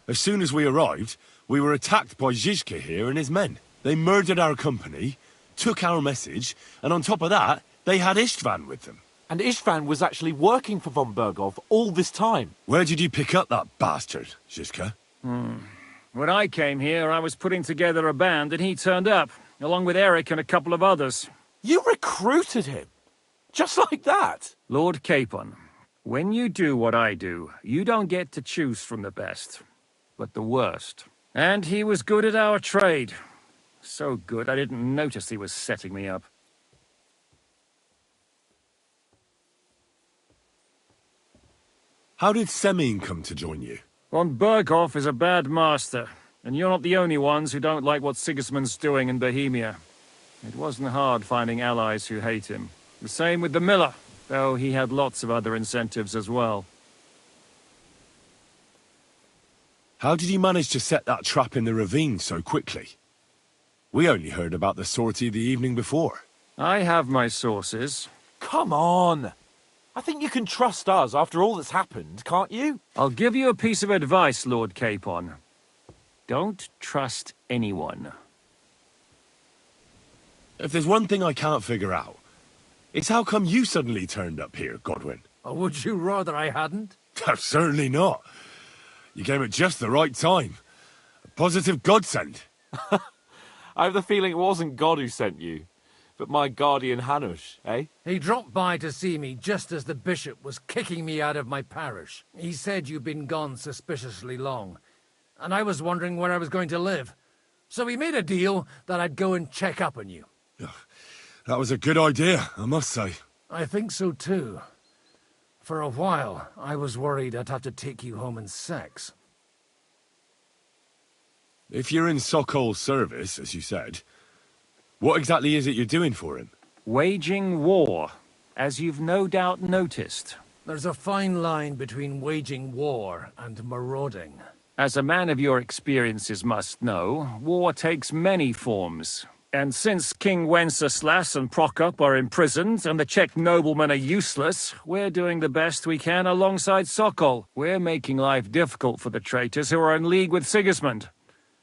Speaker 3: As soon as we arrived, we were attacked by Zizka here and his men. They murdered our company, took our message, and on top of that, they had Istvan with them.
Speaker 11: And Istvan was actually working for von Bergov all this time.
Speaker 3: Where did you pick up that bastard, Zizka?
Speaker 5: When I came here, I was putting together a band and he turned up, along with Eric and a couple of others.
Speaker 11: You recruited him? Just like that?
Speaker 5: Lord Capon, when you do what I do, you don't get to choose from the best, but the worst. And he was good at our trade. So good, I didn't notice he was setting me up.
Speaker 3: How did Semyon come to join you?
Speaker 5: Von Berghoff is a bad master, and you're not the only ones who don't like what Sigismund's doing in Bohemia. It wasn't hard finding allies who hate him. The same with the miller, though he had lots of other incentives as well.
Speaker 3: How did you manage to set that trap in the ravine so quickly? We only heard about the sortie the evening before.
Speaker 5: I have my sources.
Speaker 11: Come on! I think you can trust us after all that's happened, can't you?
Speaker 5: I'll give you a piece of advice, Lord Capon. Don't trust anyone.
Speaker 3: If there's one thing I can't figure out, it's how come you suddenly turned up here, Godwin?
Speaker 12: Or would you rather I hadn't?
Speaker 3: Certainly not. You came at just the right time. A positive godsend.
Speaker 11: I have the feeling it wasn't God who sent you, but my guardian Hanush, eh?
Speaker 12: He dropped by to see me just as the bishop was kicking me out of my parish. He said you'd been gone suspiciously long, and I was wondering where I was going to live. So he made a deal that I'd go and check up on you.
Speaker 3: That was a good idea, I must say.
Speaker 12: I think so too. For a while, I was worried I'd have to take you home in sex.
Speaker 3: If you're in Sokol's service, as you said, what exactly is it you're doing for him?
Speaker 5: Waging war, as you've no doubt noticed.
Speaker 12: There's a fine line between waging war and marauding.
Speaker 5: As a man of your experiences must know, war takes many forms. And since King Wenceslas and Prokop are imprisoned and the Czech noblemen are useless, we're doing the best we can alongside Sokol. We're making life difficult for the traitors who are in league with Sigismund.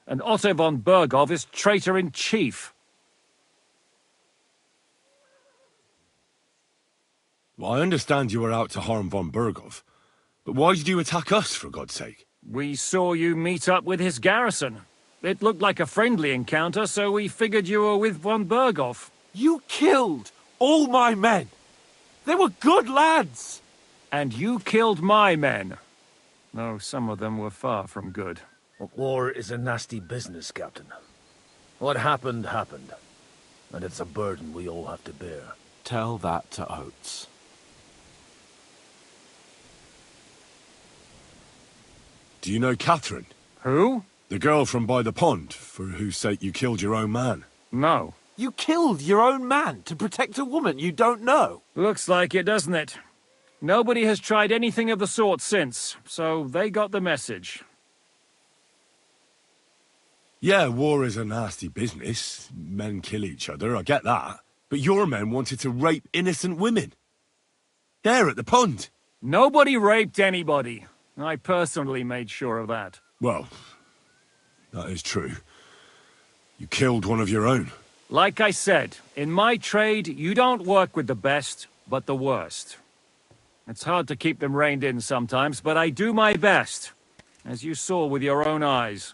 Speaker 5: And Otto von Bergov is traitor-in-chief.
Speaker 3: Well, I understand you were out to harm von Bergov, but why did you attack us, for God's sake?
Speaker 5: We saw you meet up with his garrison. It looked like a friendly encounter, so we figured you were with von Bergov.
Speaker 11: You killed all my men! They were good lads!
Speaker 5: And you killed my men. Though some of them were far from good.
Speaker 12: War is a nasty business, Captain. What happened, happened. And it's a burden we all have to bear.
Speaker 11: Tell that to Oates.
Speaker 3: Do you know Catherine?
Speaker 5: Who?
Speaker 3: The girl from by the pond, for whose sake you killed your own man.
Speaker 5: No.
Speaker 11: You killed your own man to protect a woman you don't know?
Speaker 5: Looks like it, doesn't it? Nobody has tried anything of the sort since, so they got the message.
Speaker 3: Yeah, war is a nasty business. Men kill each other, I get that. But your men wanted to rape innocent women. There at the pond.
Speaker 5: Nobody raped anybody. I personally made sure of that.
Speaker 3: Well, that is true. You killed one of your own.
Speaker 5: Like I said, in my trade, you don't work with the best, but the worst. It's hard to keep them reined in sometimes, but I do my best, as you saw with your own eyes.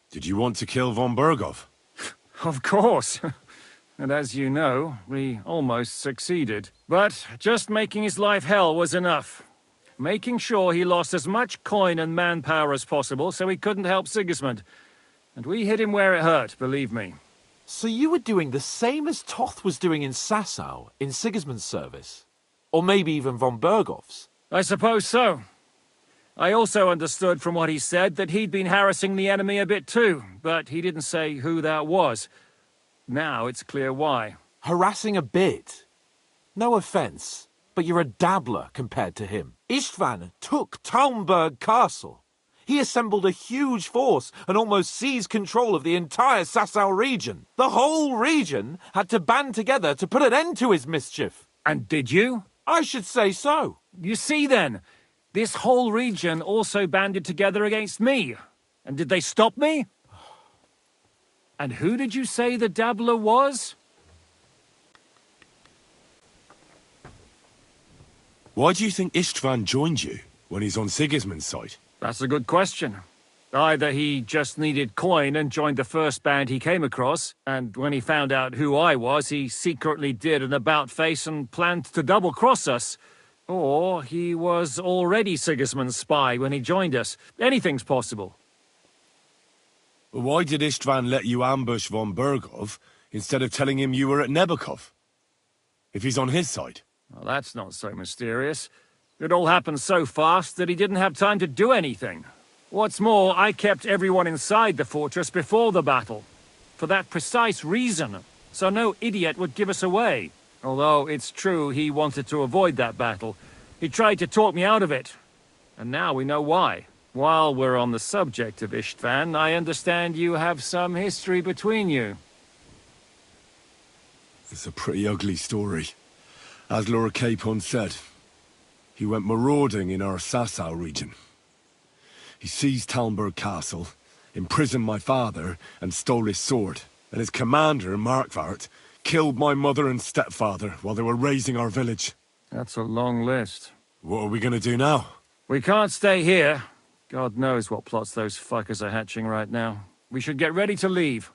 Speaker 3: Did you want to kill von Berghoff?
Speaker 5: Of course. And as you know, we almost succeeded. But just making his life hell was enough. Making sure he lost as much coin and manpower as possible so he couldn't help Sigismund. And we hit him where it hurt, believe me.
Speaker 11: So you were doing the same as Toth was doing in Sasau, in Sigismund's service? Or maybe even von Berghoff's?
Speaker 5: I suppose so. I also understood from what he said that he'd been harassing the enemy a bit too, but he didn't say who that was. Now it's clear why.
Speaker 11: Harassing a bit? No offence, but you're a dabbler compared to him. Istvan took Talmberg Castle. He assembled a huge force and almost seized control of the entire Sasau region. The whole region had to band together to put an end to his mischief.
Speaker 5: And did you?
Speaker 11: I should say so.
Speaker 5: You see then, this whole region also banded together against me. And did they stop me? And who did you say the dabbler was?
Speaker 3: Why do you think Istvan joined you when he's on Sigismund's side?
Speaker 5: That's a good question. Either he just needed coin and joined the first band he came across, and when he found out who I was, he secretly did an about-face and planned to double-cross us. Or he was already Sigismund's spy when he joined us. Anything's possible.
Speaker 3: Why did Istvan let you ambush von Berghoff instead of telling him you were at Nebukov? If he's on his side?
Speaker 5: Well, that's not so mysterious. It all happened so fast that he didn't have time to do anything. What's more, I kept everyone inside the fortress before the battle. For that precise reason, so no idiot would give us away. Although it's true he wanted to avoid that battle. He tried to talk me out of it. And now we know why. While we're on the subject of Istvan, I understand you have some history between you.
Speaker 3: It's a pretty ugly story. As Lord Capon said, he went marauding in our Sasau region. He seized Talmberg Castle, imprisoned my father, and stole his sword. And his commander, Markvart, killed my mother and stepfather while they were raising our village.
Speaker 5: That's a long list.
Speaker 3: What are we gonna do now?
Speaker 5: We can't stay here. God knows what plots those fuckers are hatching right now. We should get ready to leave.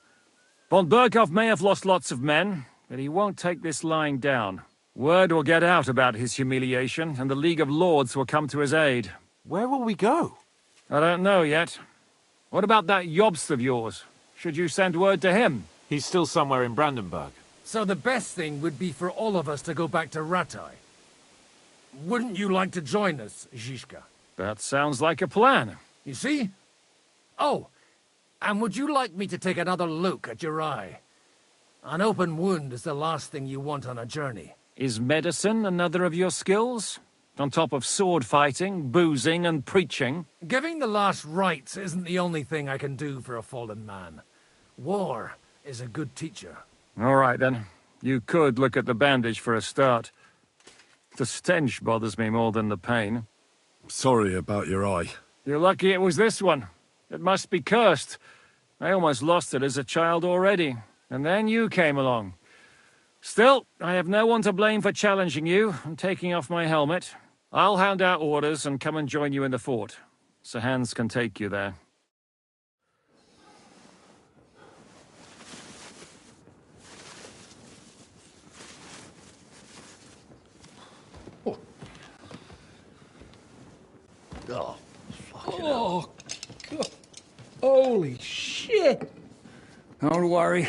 Speaker 5: Von Berghoff may have lost lots of men, but he won't take this lying down. Word will get out about his humiliation, and the League of Lords will come to his aid.
Speaker 11: Where will we go?
Speaker 5: I don't know yet. What about that Jobst of yours? Should you send word to him?
Speaker 11: He's still somewhere in Brandenburg.
Speaker 12: So the best thing would be for all of us to go back to Ratai. Wouldn't you like to join us, Zizka?
Speaker 5: That sounds like a plan.
Speaker 12: You see? Oh, and would you like me to take another look at your eye? An open wound is the last thing you want on a journey.
Speaker 5: Is medicine another of your skills? On top of sword fighting, boozing, and preaching?
Speaker 12: Giving the last rites isn't the only thing I can do for a fallen man. War is a good teacher.
Speaker 5: All right, then. You could look at the bandage for a start. The stench bothers me more than the pain.
Speaker 3: Sorry about your eye.
Speaker 5: You're lucky it was this one. It must be cursed. I almost lost it as a child already. And then you came along. Still, I have no one to blame for challenging you and taking off my helmet. I'll hand out orders and come and join you in the fort. Sir Hans can take you there.
Speaker 12: Oh, fucking hell. God. Holy shit!
Speaker 13: Don't worry.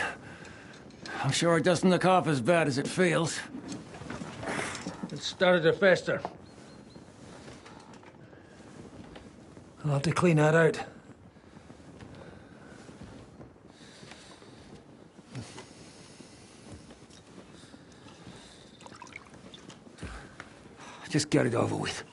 Speaker 13: I'm sure it doesn't look half as bad as it feels.
Speaker 12: It started to fester. I'll have to clean that out. Just get it over with.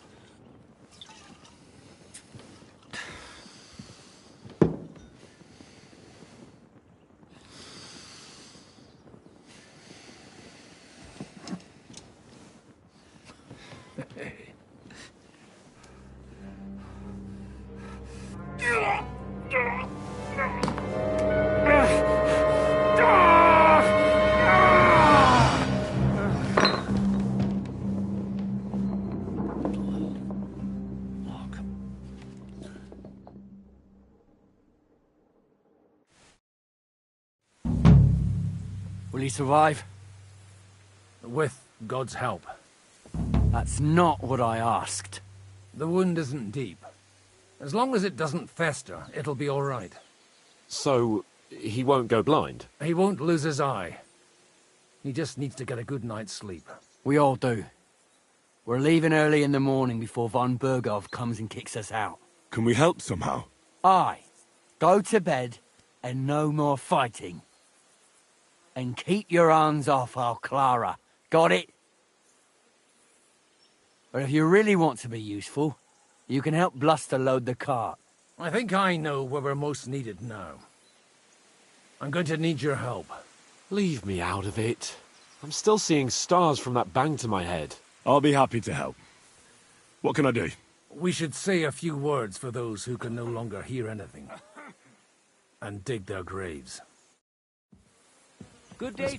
Speaker 20: Will he survive?
Speaker 12: With God's help.
Speaker 20: That's not what I asked.
Speaker 12: The wound isn't deep. As long as it doesn't fester, it'll be all right.
Speaker 11: So, he won't go blind?
Speaker 12: He won't lose his eye. He just needs to get a good night's sleep.
Speaker 20: We all do. We're leaving early in the morning before von Burgov comes and kicks us out.
Speaker 3: Can we help somehow?
Speaker 20: Aye. Go to bed and no more fighting. And keep your hands off our Clara. Got it? But if you really want to be useful, you can help Bluster load the cart.
Speaker 12: I think I know where we're most needed now. I'm going to need your help.
Speaker 11: Leave me out of it. I'm still seeing stars from that bang to my head.
Speaker 3: I'll be happy to help. What can I do?
Speaker 12: We should say a few words for those who can no longer hear anything. And dig their graves.
Speaker 14: Good day.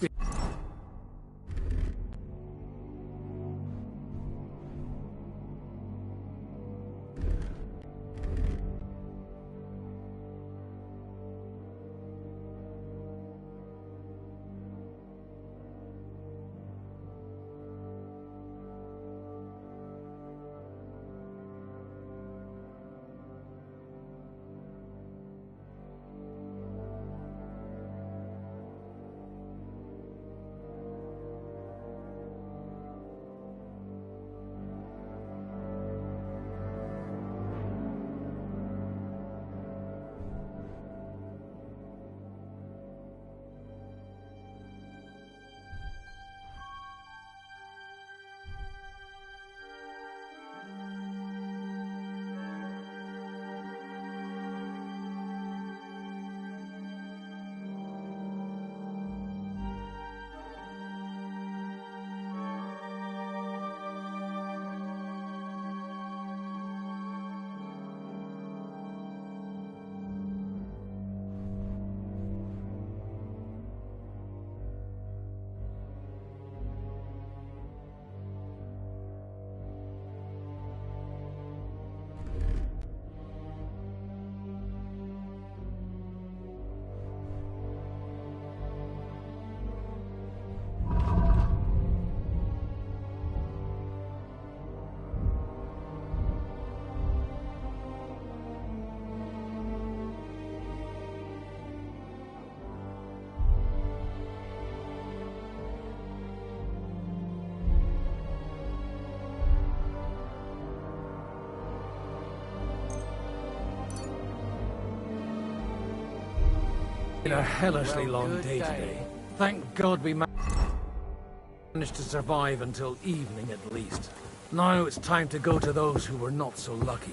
Speaker 12: It's been a hellishly long day today. Thank God we managed to survive until evening at least. Now it's time to go to those who were not so lucky.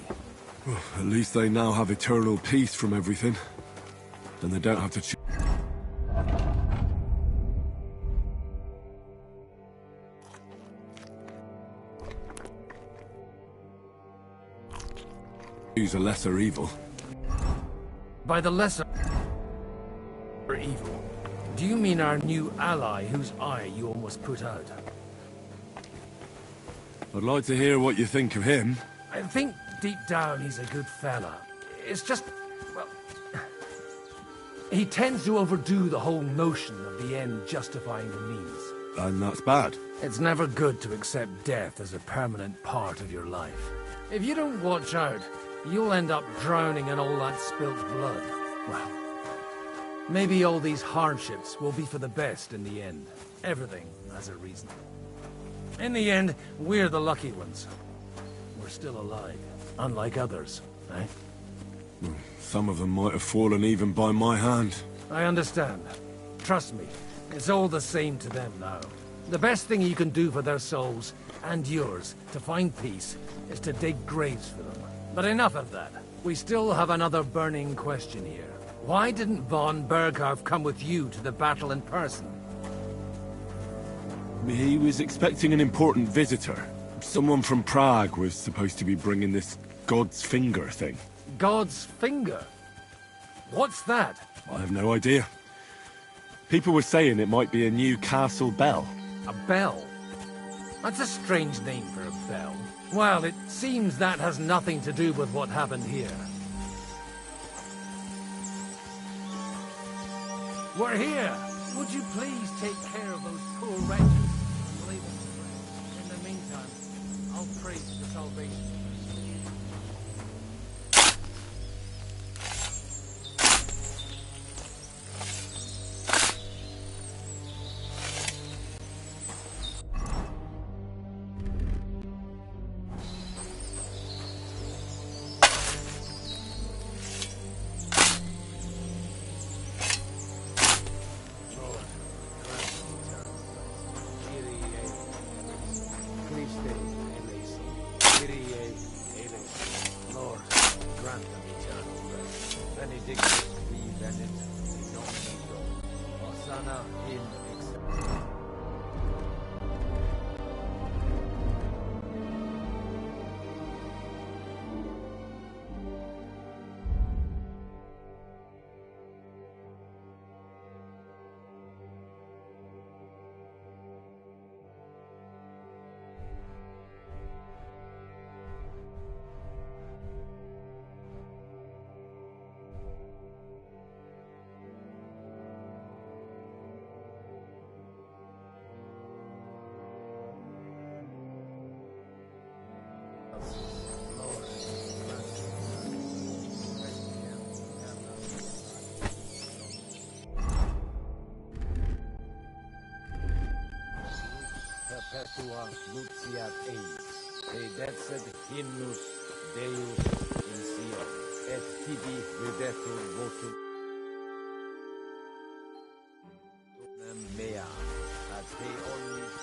Speaker 3: Well, at least they now have eternal peace from everything. Then they don't have to choose a lesser evil.
Speaker 12: By the lesser evil, do you mean our new ally whose eye you almost put out?
Speaker 3: I'd like to hear what you think of him.
Speaker 12: I think deep down he's a good fella. It's just, well, he tends to overdo the whole notion of the end justifying the means.
Speaker 3: And that's bad.
Speaker 12: It's never good to accept death as a permanent part of your life. If you don't watch out, you'll end up drowning in all that spilt blood. Well, maybe all these hardships will be for the best in the end. Everything has a reason. In the end, we're the lucky ones. We're still alive, unlike others, eh?
Speaker 3: Well, some of them might have fallen even by my hand.
Speaker 12: I understand. Trust me, it's all the same to them now. The best thing you can do for their souls, and yours, to find peace, is to dig graves for them. But enough of that. We still have another burning question here. Why didn't von Berghoff come with you to the battle in person?
Speaker 3: He was expecting an important visitor. Someone from Prague was supposed to be bringing this God's Finger thing.
Speaker 12: God's Finger? What's that?
Speaker 3: I have no idea. People were saying it might be a new castle bell.
Speaker 12: A bell? That's a strange name for a bell. Well, it seems that has nothing to do with what happened here. We're here! Would you please take care of those poor wretches and leave them? In the meantime, I'll pray for salvation. Perpetua nuntiat eis, te decet hymnus Deus in Sion, et tibi videtur votum mea, a te omnis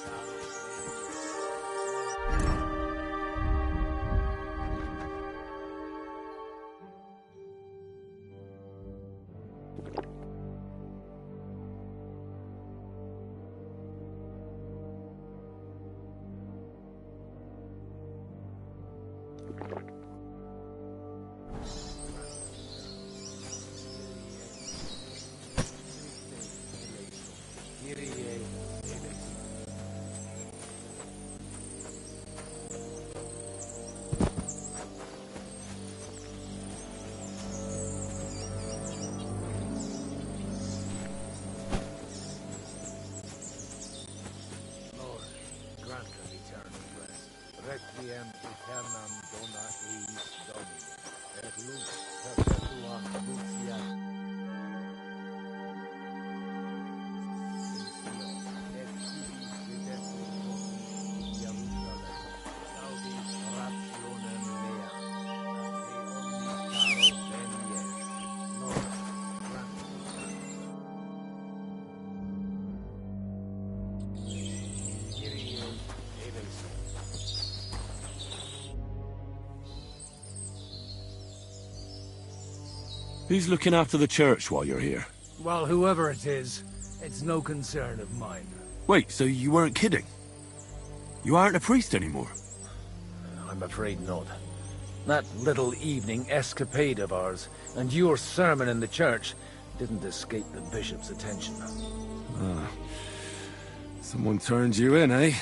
Speaker 12: Requiem aeternam dona eis Domini, et lux perpetua luciat in Sion, et tibi videtur votum Jerusalem, saudi rationem mea, a te omnis caro venies, Lord, grant Kyrie eleison.
Speaker 3: Who's looking after the church while you're here?
Speaker 12: Well, whoever it is, it's no concern of mine.
Speaker 3: Wait, so you weren't kidding? You aren't a priest anymore?
Speaker 12: I'm afraid not. That little evening escapade of ours, and your sermon in the church, didn't escape the bishop's attention.
Speaker 3: Ah. Someone turned you in, eh?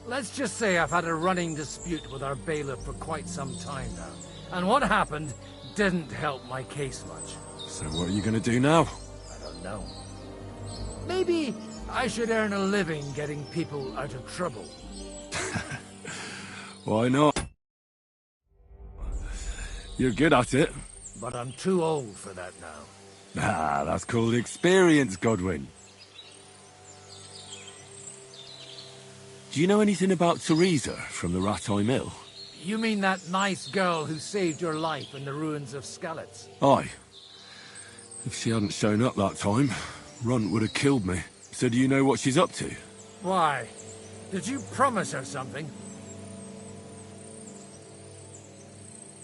Speaker 12: Let's just say I've had a running dispute with our bailiff for quite some time now. And what happened didn't help my case much.
Speaker 3: So what are you gonna do now?
Speaker 12: I don't know. Maybe I should earn a living getting people out of trouble.
Speaker 3: Why not? You're good at it.
Speaker 12: But I'm too old for that now.
Speaker 3: Ah, that's called experience, Godwin. Do you know anything about Teresa from the Rattay Mill?
Speaker 12: You mean that nice girl who saved your life in the ruins of Skalitz?
Speaker 3: Aye. If she hadn't shown up that time, Runt would have killed me. So do you know what she's up to?
Speaker 12: Why? Did you promise her something?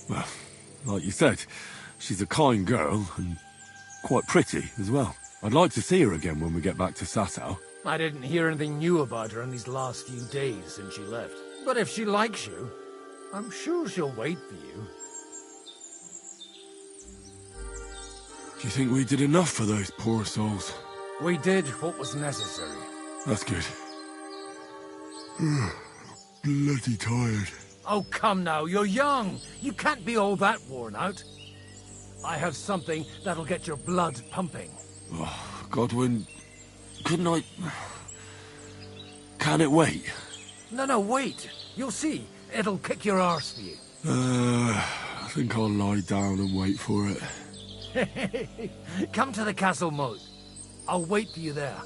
Speaker 3: Well, like you said, she's a kind girl and quite pretty as well. I'd like to see her again when we get back to Sasau.
Speaker 12: I didn't hear anything new about her in these last few days since she left. But if she likes you, I'm sure she'll wait for you.
Speaker 3: Do you think we did enough for those poor souls?
Speaker 12: We did what was necessary.
Speaker 3: That's good. Bloody tired.
Speaker 12: Oh, come now, you're young. You can't be all that worn out. I have something that'll get your blood pumping.
Speaker 3: Oh, Godwin, couldn't I... Can it wait?
Speaker 12: No, wait. You'll see. It'll kick your arse for you.
Speaker 3: I think I'll lie down and wait for it.
Speaker 12: Come to the castle moat. I'll wait for you there.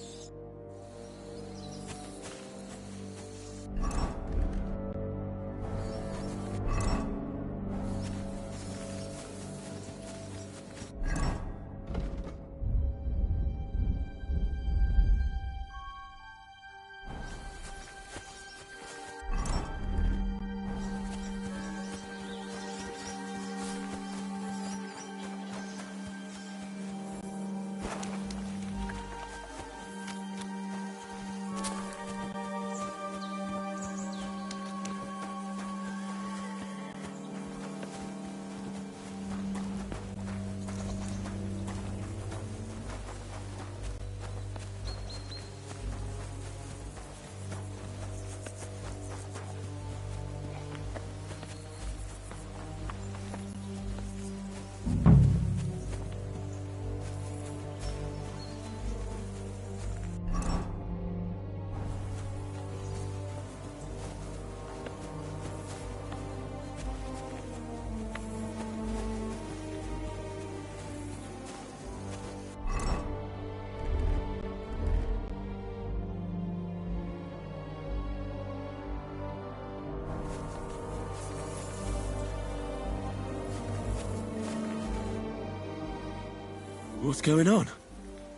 Speaker 3: What's going on?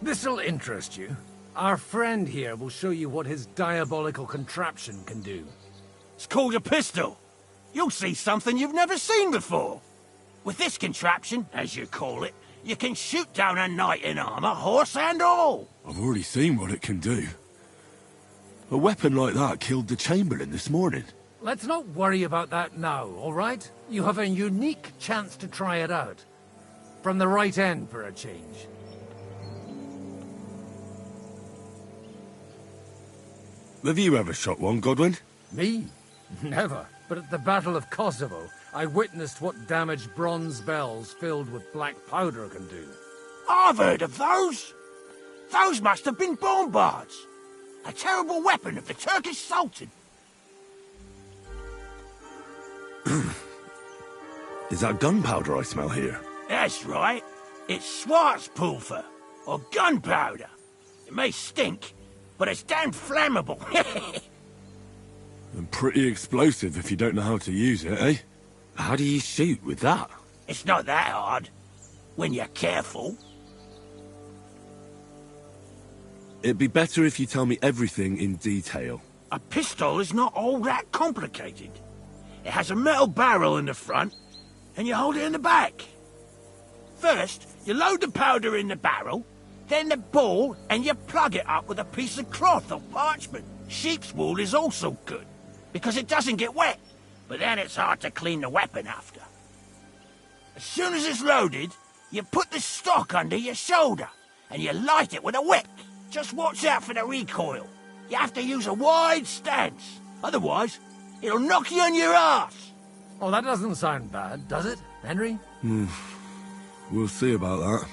Speaker 12: This'll interest you. Our friend here will show you what his diabolical contraption can do.
Speaker 4: It's called a pistol. You'll see something you've never seen before. With this contraption, as you call it, you can shoot down a knight in armor, horse and all.
Speaker 3: I've already seen what it can do. A weapon like that killed the Chamberlain this morning.
Speaker 12: Let's not worry about that now, all right? You have a unique chance to try it out. From the right end for a change.
Speaker 3: Have you ever shot one, Godwin?
Speaker 12: Me? Never. But at the Battle of Kosovo, I witnessed what damage bronze bells filled with black powder can do.
Speaker 4: I've heard of those. Those must have been bombards. A terrible weapon of the Turkish Sultan.
Speaker 3: Is that gunpowder I smell here?
Speaker 4: That's right. It's Schwarzpulver, or gunpowder. It may stink, but it's damn flammable.
Speaker 3: And pretty explosive if you don't know how to use it, eh? How do you shoot with that?
Speaker 4: It's not that hard, when you're careful.
Speaker 3: It'd be better if you tell me everything in detail.
Speaker 4: A pistol is not all that complicated. It has a metal barrel in the front, and you hold it in the back. First, you load the powder in the barrel, then the ball, and you plug it up with a piece of cloth or parchment. Sheep's wool is also good, because it doesn't get wet, but then it's hard to clean the weapon after. As soon as it's loaded, you put the stock under your shoulder, and you light it with a wick. Just watch out for the recoil. You have to use a wide stance, otherwise, it'll knock you on your ass.
Speaker 12: Oh, that doesn't sound bad, does it, Henry?
Speaker 3: We'll see about that.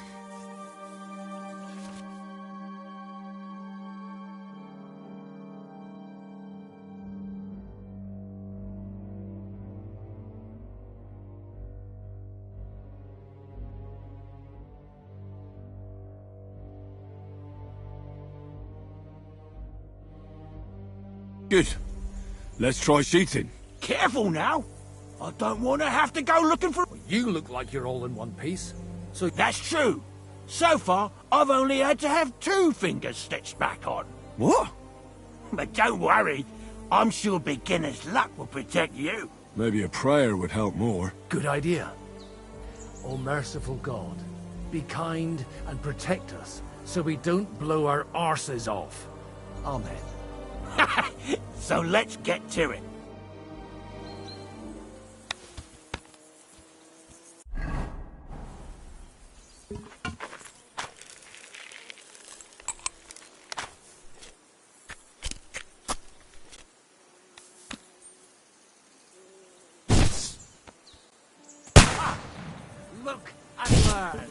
Speaker 7: Good. Let's try shooting.
Speaker 4: Careful now. I don't want to have to go looking for...
Speaker 5: You look like you're all in one piece.
Speaker 4: So that's true. So far, I've only had to have 2 fingers stitched back on.
Speaker 7: What?
Speaker 4: But don't worry. I'm sure beginner's luck will protect you.
Speaker 7: Maybe a prayer would help more.
Speaker 12: Good idea. O merciful God, be kind and protect us so we don't blow our arses off. Amen.
Speaker 4: So let's get to it.
Speaker 12: Look and learn.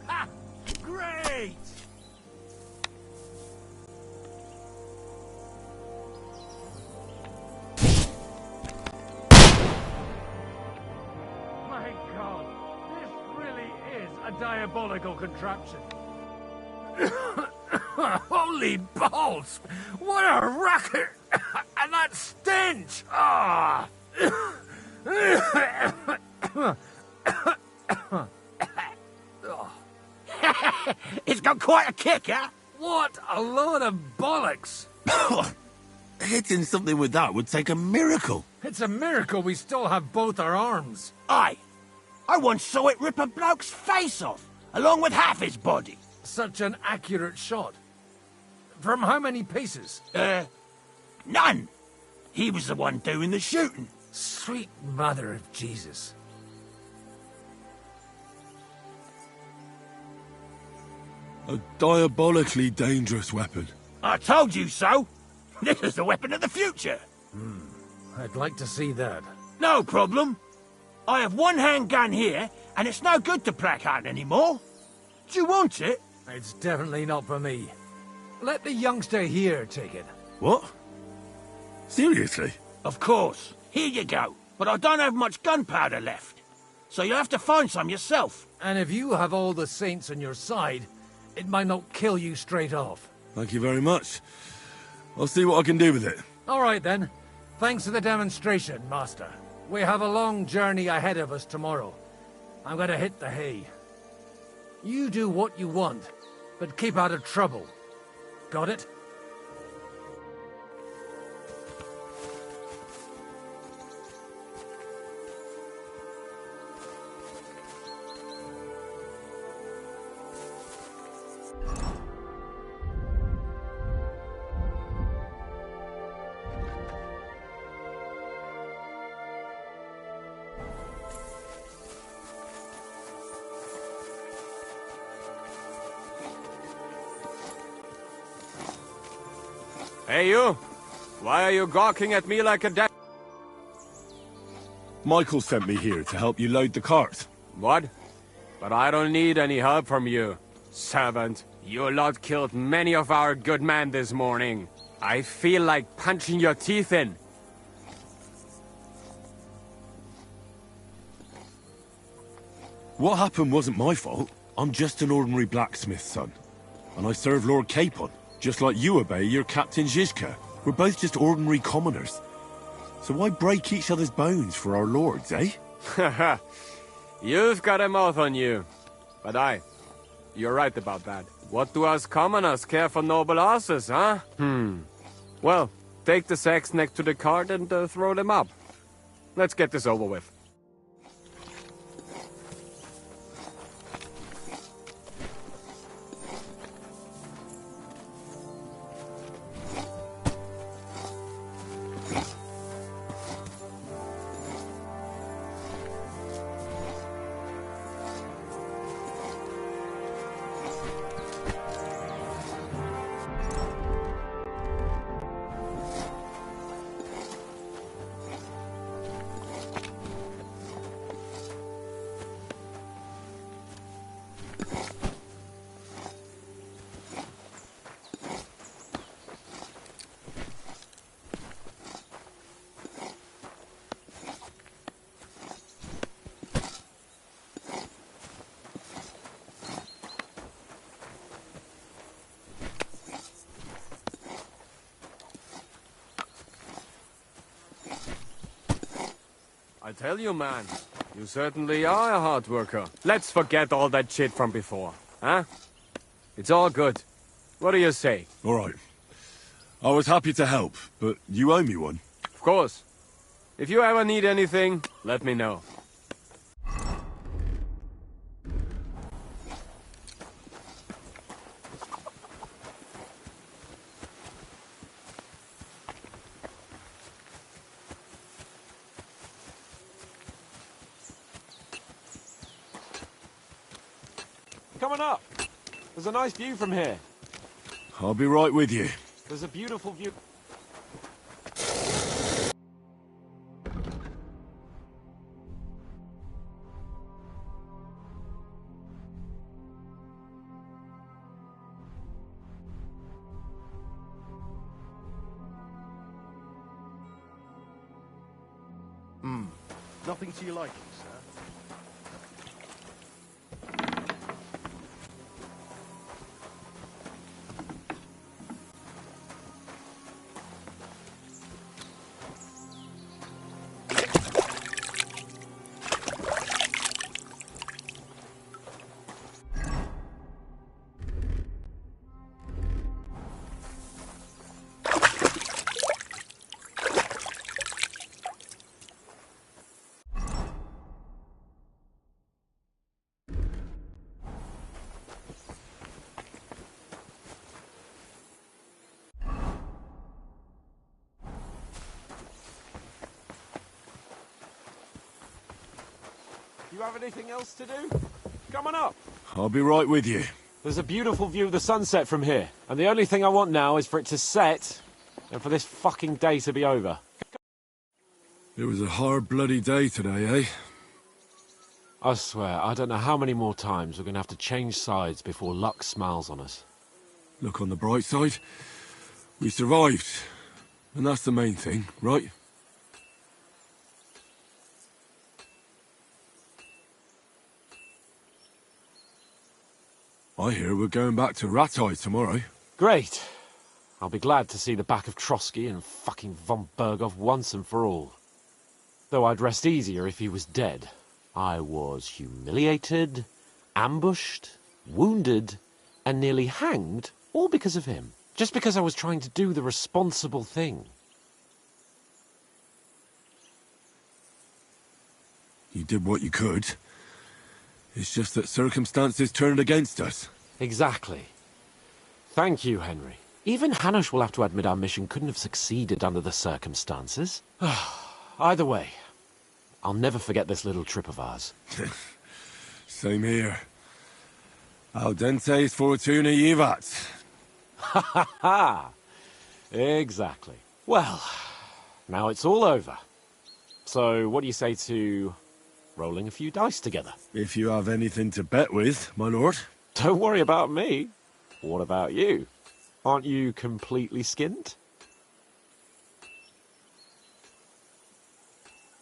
Speaker 4: Ha! Great!
Speaker 5: My God, this really is a diabolical contraption. Holy balls! What a racket! And that stench! Ah!
Speaker 4: It's got quite a kick, huh?
Speaker 5: What a load of bollocks!
Speaker 7: Hitting something with that would take a miracle.
Speaker 5: It's a miracle we still have both our arms.
Speaker 4: Aye. I once saw it rip a bloke's face off, along with half his body.
Speaker 5: Such an accurate shot. From how many paces?
Speaker 4: None. He was the one doing the shooting.
Speaker 5: Sweet mother of Jesus.
Speaker 7: A diabolically dangerous weapon.
Speaker 4: I told you so. This is the weapon of the future.
Speaker 5: I'd like to see that.
Speaker 4: No problem. I have one handgun here, and it's no good to placard anymore. Do you want it?
Speaker 5: It's definitely not for me. Let the youngster here take it.
Speaker 7: What? Seriously?
Speaker 4: Of course. Here you go. But I don't have much gunpowder left. So you'll have to find some yourself.
Speaker 5: And if you have all the saints on your side, it might not kill you straight off.
Speaker 7: Thank you very much. I'll see what I can do with it.
Speaker 5: All right, then. Thanks for the demonstration, Master. We have a long journey ahead of us tomorrow. I'm going to hit the hay. You do what you want, but keep out of trouble. Got it?
Speaker 11: Hey, you! Why are you gawking at me like a da-
Speaker 3: Michael sent me here to help you load the cart.
Speaker 11: What? But I don't need any help from you, servant. You lot killed many of our good men this morning. I feel like punching your teeth in.
Speaker 3: What happened wasn't my fault. I'm just an ordinary blacksmith's son. And I serve Lord Capon, just like you obey your Captain Zizka. We're both just ordinary commoners. So why break each other's bones for our lords, eh?
Speaker 11: Haha. You've got a mouth on you. But you're right about that. What do us commoners care for noble asses, huh? Well, take the sacks next to the cart and throw them up. Let's get this over with.
Speaker 5: I tell you, man, you certainly are a hard worker. Let's forget all that shit from before, huh? It's all good. What do you say?
Speaker 3: All right. I was happy to help, but you owe me one.
Speaker 5: Of course. If you ever need anything, let me know.
Speaker 11: Coming up. There's a nice view from here.
Speaker 3: I'll be right with you.
Speaker 11: There's a beautiful view.
Speaker 3: Nothing to your liking, sir.
Speaker 11: You have anything else to do? Come on up.
Speaker 3: I'll be right with you.
Speaker 11: There's a beautiful view of the sunset from here. And the only thing I want now is for it to set and for this fucking day to be over.
Speaker 3: It was a hard bloody day today, eh?
Speaker 11: I swear, I don't know how many more times we're going to have to change sides before luck smiles on us.
Speaker 3: Look on the bright side. We survived. And that's the main thing, right? I hear we're going back to Rattay tomorrow.
Speaker 11: Great. I'll be glad to see the back of Trotsky and fucking von Berghoff once and for all. Though I'd rest easier if he was dead. I was humiliated, ambushed, wounded, and nearly hanged, all because of him. Just because I was trying to do the responsible thing.
Speaker 3: You did what you could. It's just that circumstances turned against us.
Speaker 11: Exactly. Thank you, Henry. Even Hanush will have to admit our mission couldn't have succeeded under the circumstances. Either way, I'll never forget this little trip of ours.
Speaker 3: Same here. Al dentes fortuna jivat.
Speaker 11: Ha ha ha! Exactly. Well, now it's all over. So, what do you say to rolling a few dice together?
Speaker 3: If you have anything to bet with, my lord.
Speaker 11: Don't worry about me. What about you? Aren't you completely skinned?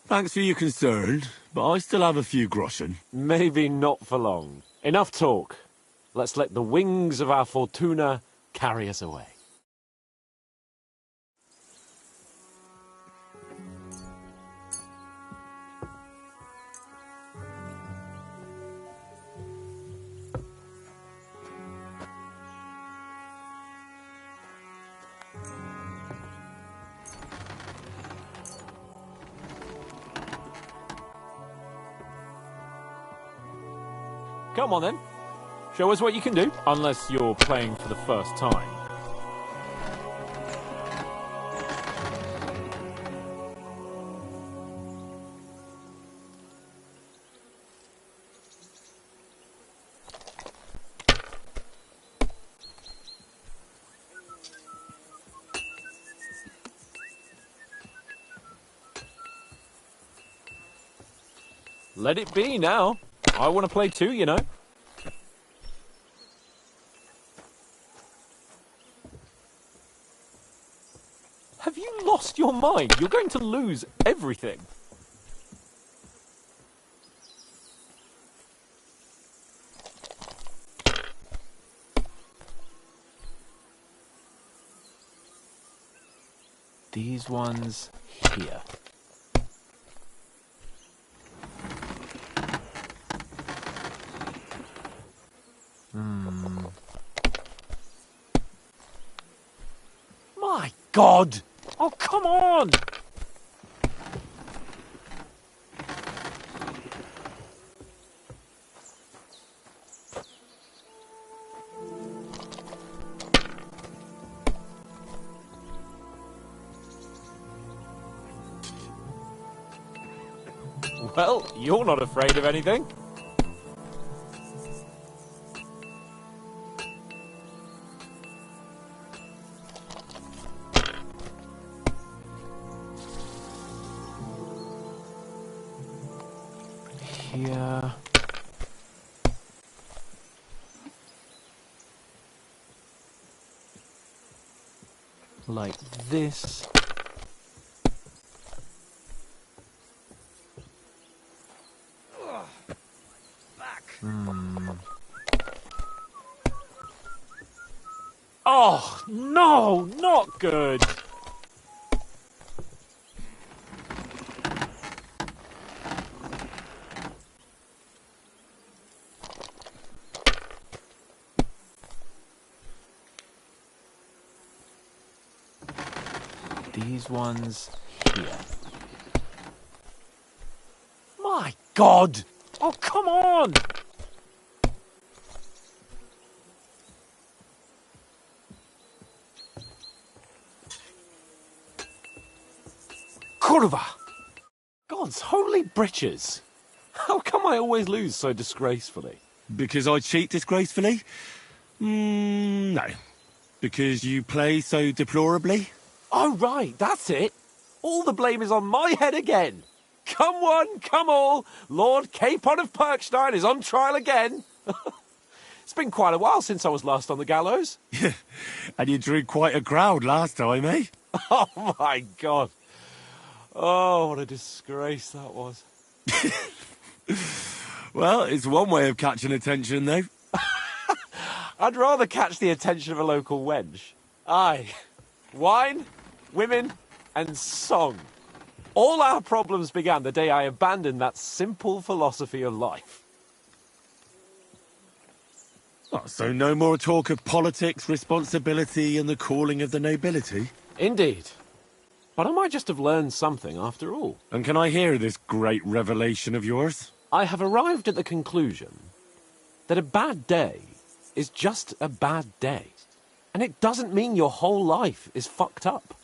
Speaker 3: Thanks for your concern, but I still have a few groschen.
Speaker 11: Maybe not for long. Enough talk. Let's let the wings of our fortuna carry us away. Come on then. Show us what you can do. Unless you're playing for the first time. Let it be now. I want to play too, you know. Have you lost your mind? You're going to lose everything. These ones here. God! Oh, come on! Well, you're not afraid of anything. Here. Like this. Oh, no, not good. These ones here. My God! Oh, come on! Kurva! God's holy britches! How come I always lose so disgracefully?
Speaker 3: Because I cheat disgracefully? No. Because you play so deplorably?
Speaker 11: Oh, right, that's it. All the blame is on my head again. Come one, come all, Lord Capon of Perkstein is on trial again. It's been quite a while since I was last on the gallows.
Speaker 3: And you drew quite a crowd last time, eh?
Speaker 11: Oh, my God. Oh, what a disgrace that was.
Speaker 3: Well, it's one way of catching attention, though.
Speaker 11: I'd rather catch the attention of a local wench. Aye. Wine, women, and song. All our problems began the day I abandoned that simple philosophy of life.
Speaker 3: Oh, so no more talk of politics, responsibility, and the calling of the nobility?
Speaker 11: Indeed. But I might just have learned something after all.
Speaker 3: And can I hear this great revelation of yours?
Speaker 11: I have arrived at the conclusion that a bad day is just a bad day. And it doesn't mean your whole life is fucked up.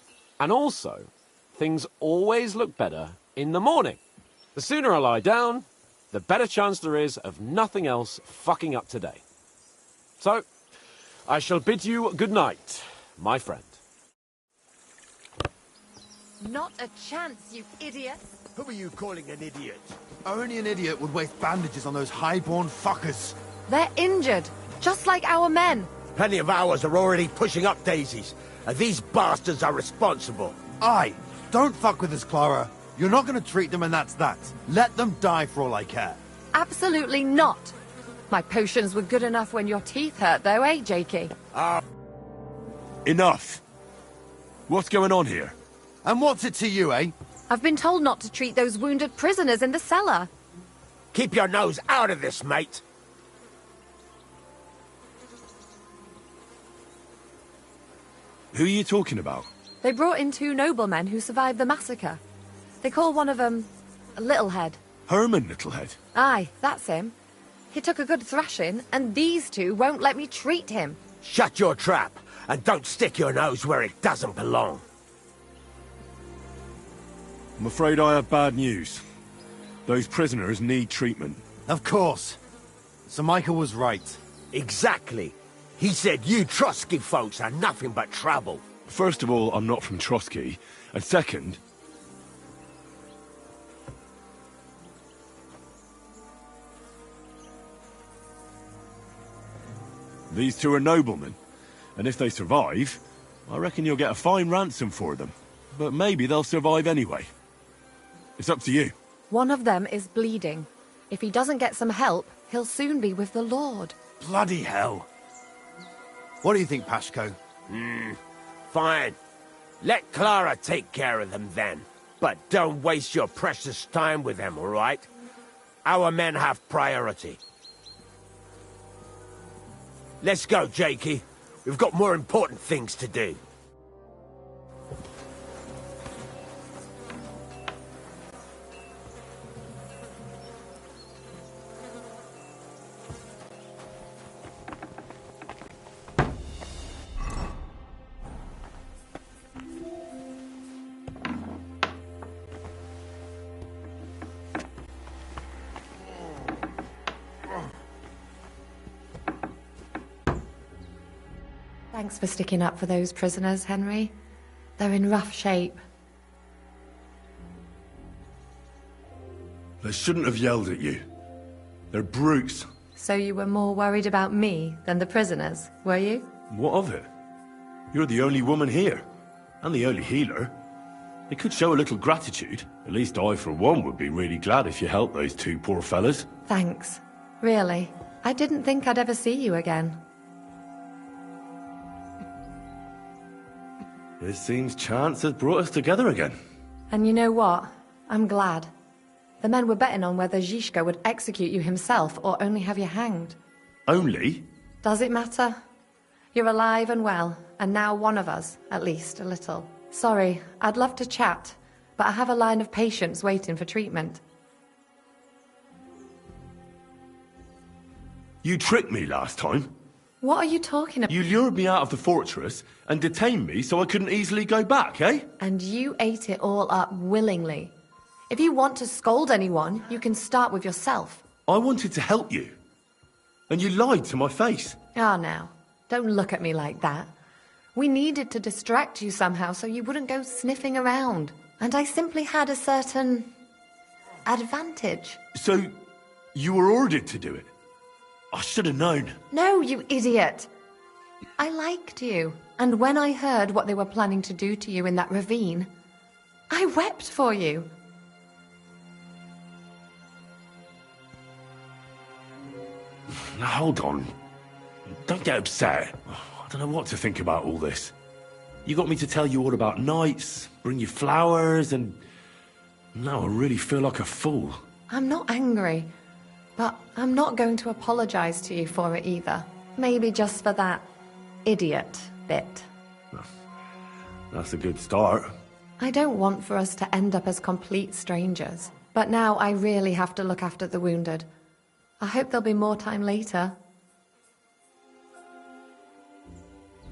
Speaker 11: And also, things always look better in the morning. The sooner I lie down, the better chance there is of nothing else fucking up today. So, I shall bid you good night, my friend.
Speaker 17: Not a chance, you idiot.
Speaker 7: Who are you calling an idiot?
Speaker 22: Only an idiot would waste bandages on those highborn fuckers.
Speaker 17: They're injured, just like our men.
Speaker 4: Plenty of ours are already pushing up daisies, and these bastards are responsible.
Speaker 22: Aye, don't fuck with us, Clara. You're not going to treat them and that's that. Let them die for all I care.
Speaker 17: Absolutely not. My potions were good enough when your teeth hurt, though, eh, Jakey?
Speaker 3: Enough! What's going on here?
Speaker 22: And what's it to you, eh?
Speaker 17: I've been told not to treat those wounded prisoners in the cellar.
Speaker 4: Keep your nose out of this, mate.
Speaker 3: Who are you talking about?
Speaker 17: They brought in 2 noblemen who survived the massacre. They call one of them Littlehead.
Speaker 3: Herman Littlehead?
Speaker 17: Aye, that's him. He took a good thrashing, and these 2 won't let me treat him.
Speaker 4: Shut your trap, and don't stick your nose where it doesn't belong.
Speaker 3: I'm afraid I have bad news. Those prisoners need treatment.
Speaker 22: Of course. Sir Michael was right.
Speaker 4: Exactly. He said you Trotsky folks are nothing but trouble.
Speaker 3: First of all, I'm not from Trotsky. And second... These 2 are noblemen. And if they survive, I reckon you'll get a fine ransom for them. But maybe they'll survive anyway. It's up to you.
Speaker 17: One of them is bleeding. If he doesn't get some help, he'll soon be with the Lord.
Speaker 22: Bloody hell. What do you think, Pashko?
Speaker 4: Fine. Let Clara take care of them then. But don't waste your precious time with them, all right? Our men have priority. Let's go, Jakey. We've got more important things to do.
Speaker 17: Thanks for sticking up for those prisoners, Henry. They're in rough shape.
Speaker 3: They shouldn't have yelled at you. They're brutes.
Speaker 17: So you were more worried about me than the prisoners, were you?
Speaker 3: What of it? You're the only woman here, and the only healer. They could show a little gratitude. At least I, for one, would be really glad if you helped those two poor fellas.
Speaker 17: Thanks. Really. I didn't think I'd ever see you again.
Speaker 3: It seems chance has brought us together again.
Speaker 17: And you know what? I'm glad. The men were betting on whether Zizka would execute you himself or only have you hanged.
Speaker 3: Only?
Speaker 17: Does it matter? You're alive and well, and now one of us, at least a little. Sorry, I'd love to chat, but I have a line of patients waiting for treatment.
Speaker 3: You tricked me last time.
Speaker 17: What are you talking about?
Speaker 3: You lured me out of the fortress and detained me so I couldn't easily go back, eh?
Speaker 17: And you ate it all up willingly. If you want to scold anyone, you can start with yourself.
Speaker 3: I wanted to help you. And you lied to my face.
Speaker 17: Ah, now. Don't look at me like that. We needed to distract you somehow so you wouldn't go sniffing around. And I simply had a certain advantage.
Speaker 3: So, you were ordered to do it? I should have known.
Speaker 17: No, you idiot. I liked you. And when I heard what they were planning to do to you in that ravine, I wept for you.
Speaker 3: Now, hold on. Don't get upset. I don't know what to think about all this. You got me to tell you all about knights, bring you flowers, and now I really feel like a fool.
Speaker 17: I'm not angry, but I'm not going to apologize to you for it either. Maybe just for that idiot bit.
Speaker 3: That's a good start.
Speaker 17: I don't want for us to end up as complete strangers, but now I really have to look after the wounded. I hope there'll be more time later.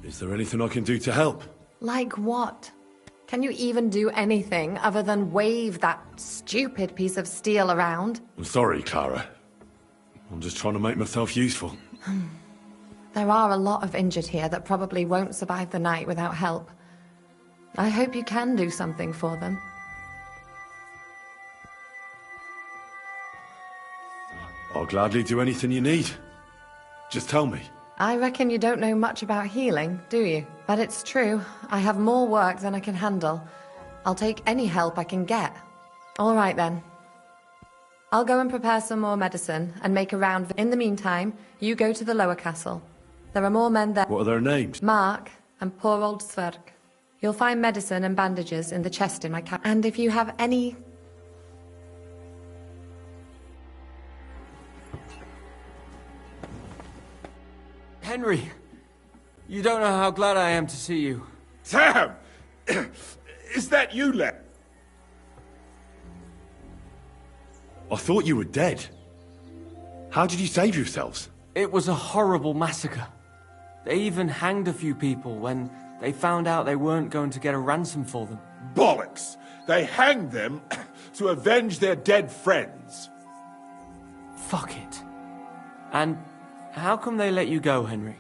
Speaker 3: Is there anything I can do to help?
Speaker 17: Like what? Can you even do anything other than wave that stupid piece of steel around?
Speaker 3: I'm sorry, Clara. I'm just trying to make myself useful.
Speaker 17: There are a lot of injured here that probably won't survive the night without help. I hope you can do something for them.
Speaker 3: I'll gladly do anything you need. Just tell me.
Speaker 17: I reckon you don't know much about healing, do you? But it's true. I have more work than I can handle. I'll take any help I can get. All right, then. I'll go and prepare some more medicine and make a round. In the meantime, you go to the lower castle. There are more men there.
Speaker 3: What are their names?
Speaker 17: Mark and poor old Sverk. You'll find medicine and bandages in the chest in my cabin. And if you have any...
Speaker 8: Henry, you don't know how glad I am to see you.
Speaker 6: Sam! Is that you, Len?
Speaker 3: I thought you were dead. How did you save yourselves?
Speaker 8: It was a horrible massacre. They even hanged a few people when they found out they weren't going to get a ransom for them.
Speaker 6: Bollocks! They hanged them to avenge their dead friends.
Speaker 8: Fuck it. And how come they let you go, Henry?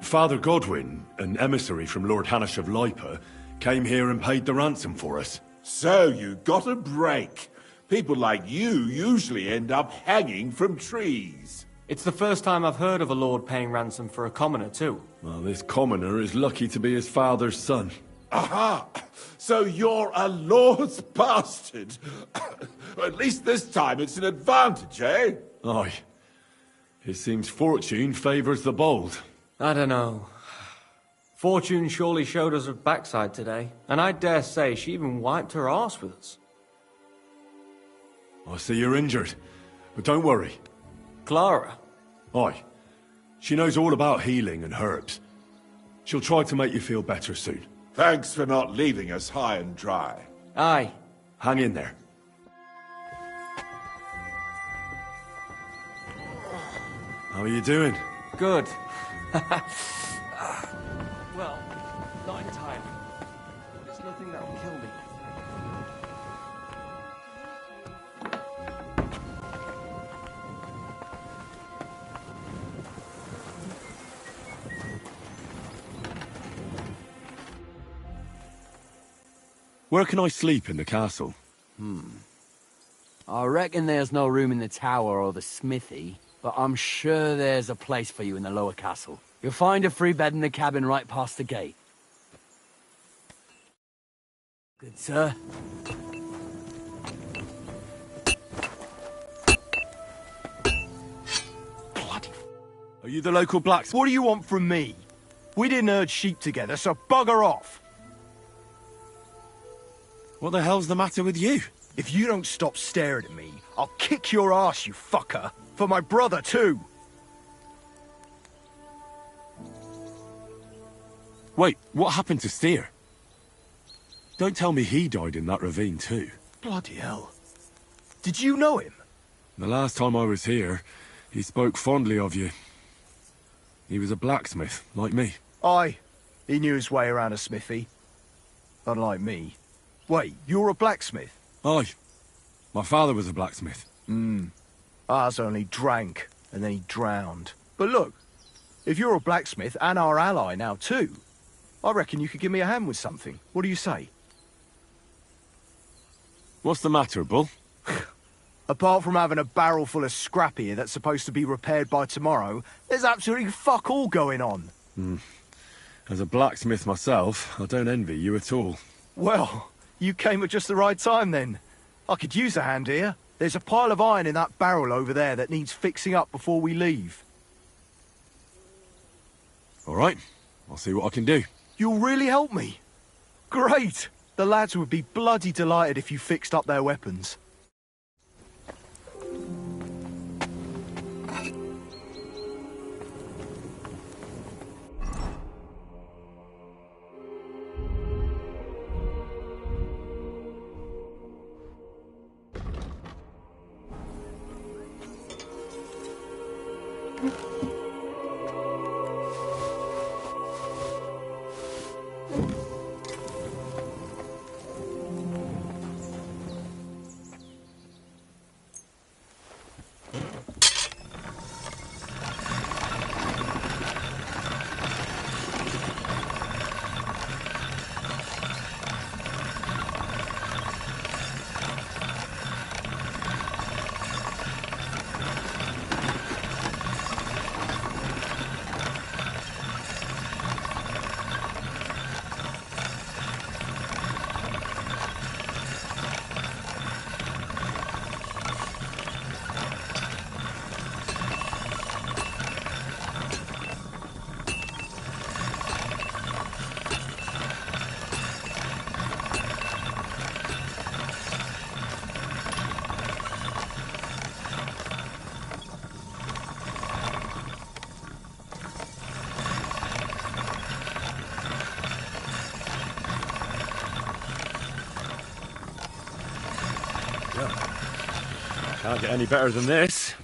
Speaker 3: Father Godwin, an emissary from Lord Hanish of Lipa, came here and paid the ransom for us.
Speaker 6: So you got a break. People like you usually end up hanging from trees.
Speaker 8: It's the first time I've heard of a lord paying ransom for a commoner, too.
Speaker 3: Well, this commoner is lucky to be his father's son.
Speaker 6: Aha! So you're a lord's bastard. At least this time it's an advantage, eh?
Speaker 3: Aye. It seems fortune favours the bold.
Speaker 8: I don't know. Fortune surely showed us her backside today, and I dare say she even wiped her arse with us.
Speaker 3: I see you're injured, but don't worry.
Speaker 8: Clara?
Speaker 3: Aye. She knows all about healing and herbs. She'll try to make you feel better soon.
Speaker 6: Thanks for not leaving us high and dry.
Speaker 8: Aye.
Speaker 3: Hang in there. How are you doing?
Speaker 8: Good. Well, not entirely. But it's nothing that'll kill me.
Speaker 3: Where can I sleep in the castle?
Speaker 9: I reckon there's no room in the tower or the smithy, but I'm sure there's a place for you in the lower castle. You'll find a free bed in the cabin right past the gate. Good, sir.
Speaker 22: Are you the local blacksmith? What do you want from me? We didn't herd sheep together, so bugger off!
Speaker 3: What the hell's the matter with you?
Speaker 22: If you don't stop staring at me, I'll kick your ass, you fucker! For my brother, too!
Speaker 3: Wait, what happened to Steer? Don't tell me he died in that ravine too.
Speaker 22: Bloody hell. Did you know him?
Speaker 3: The last time I was here, he spoke fondly of you. He was a blacksmith, like me.
Speaker 22: Aye. He knew his way around a smithy. Unlike me. Wait, you're a blacksmith?
Speaker 3: Aye. My father was a blacksmith.
Speaker 22: Ours only drank, and then he drowned. But look, if you're a blacksmith and our ally now too, I reckon you could give me a hand with something. What do you say?
Speaker 3: What's the matter, Bull?
Speaker 22: Apart from having a barrel full of scrap here that's supposed to be repaired by tomorrow, there's absolutely fuck all going on.
Speaker 3: As a blacksmith myself, I don't envy you at all.
Speaker 22: Well, you came at just the right time then. I could use a hand here. There's a pile of iron in that barrel over there that needs fixing up before we leave.
Speaker 3: All right, I'll see what I can do.
Speaker 22: You'll really help me? Great! The lads would be bloody delighted if you fixed up their weapons.
Speaker 3: Can't get any better than this.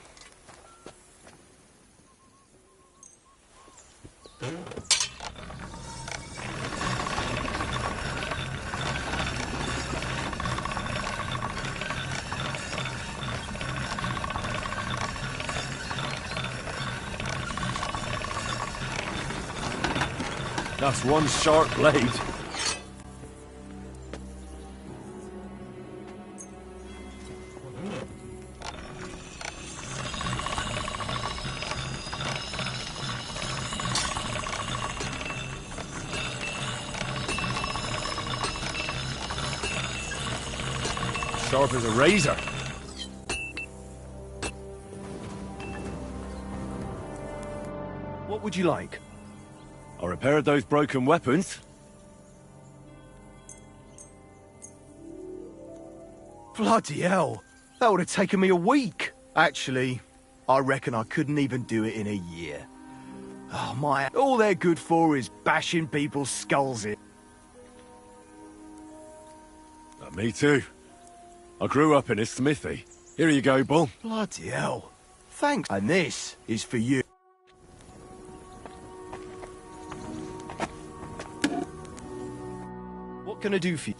Speaker 3: That's one sharp blade. Sharp as a razor.
Speaker 22: What would you like?
Speaker 3: I repaired those broken weapons.
Speaker 22: Bloody hell! That would have taken me a week. Actually, I reckon I couldn't even do it in a year. Oh my, all they're good for is bashing people's skulls in.
Speaker 3: Me too. I grew up in a smithy. Here you go, Bull.
Speaker 22: Bloody hell. Thanks. And this is for you. What can I do for you?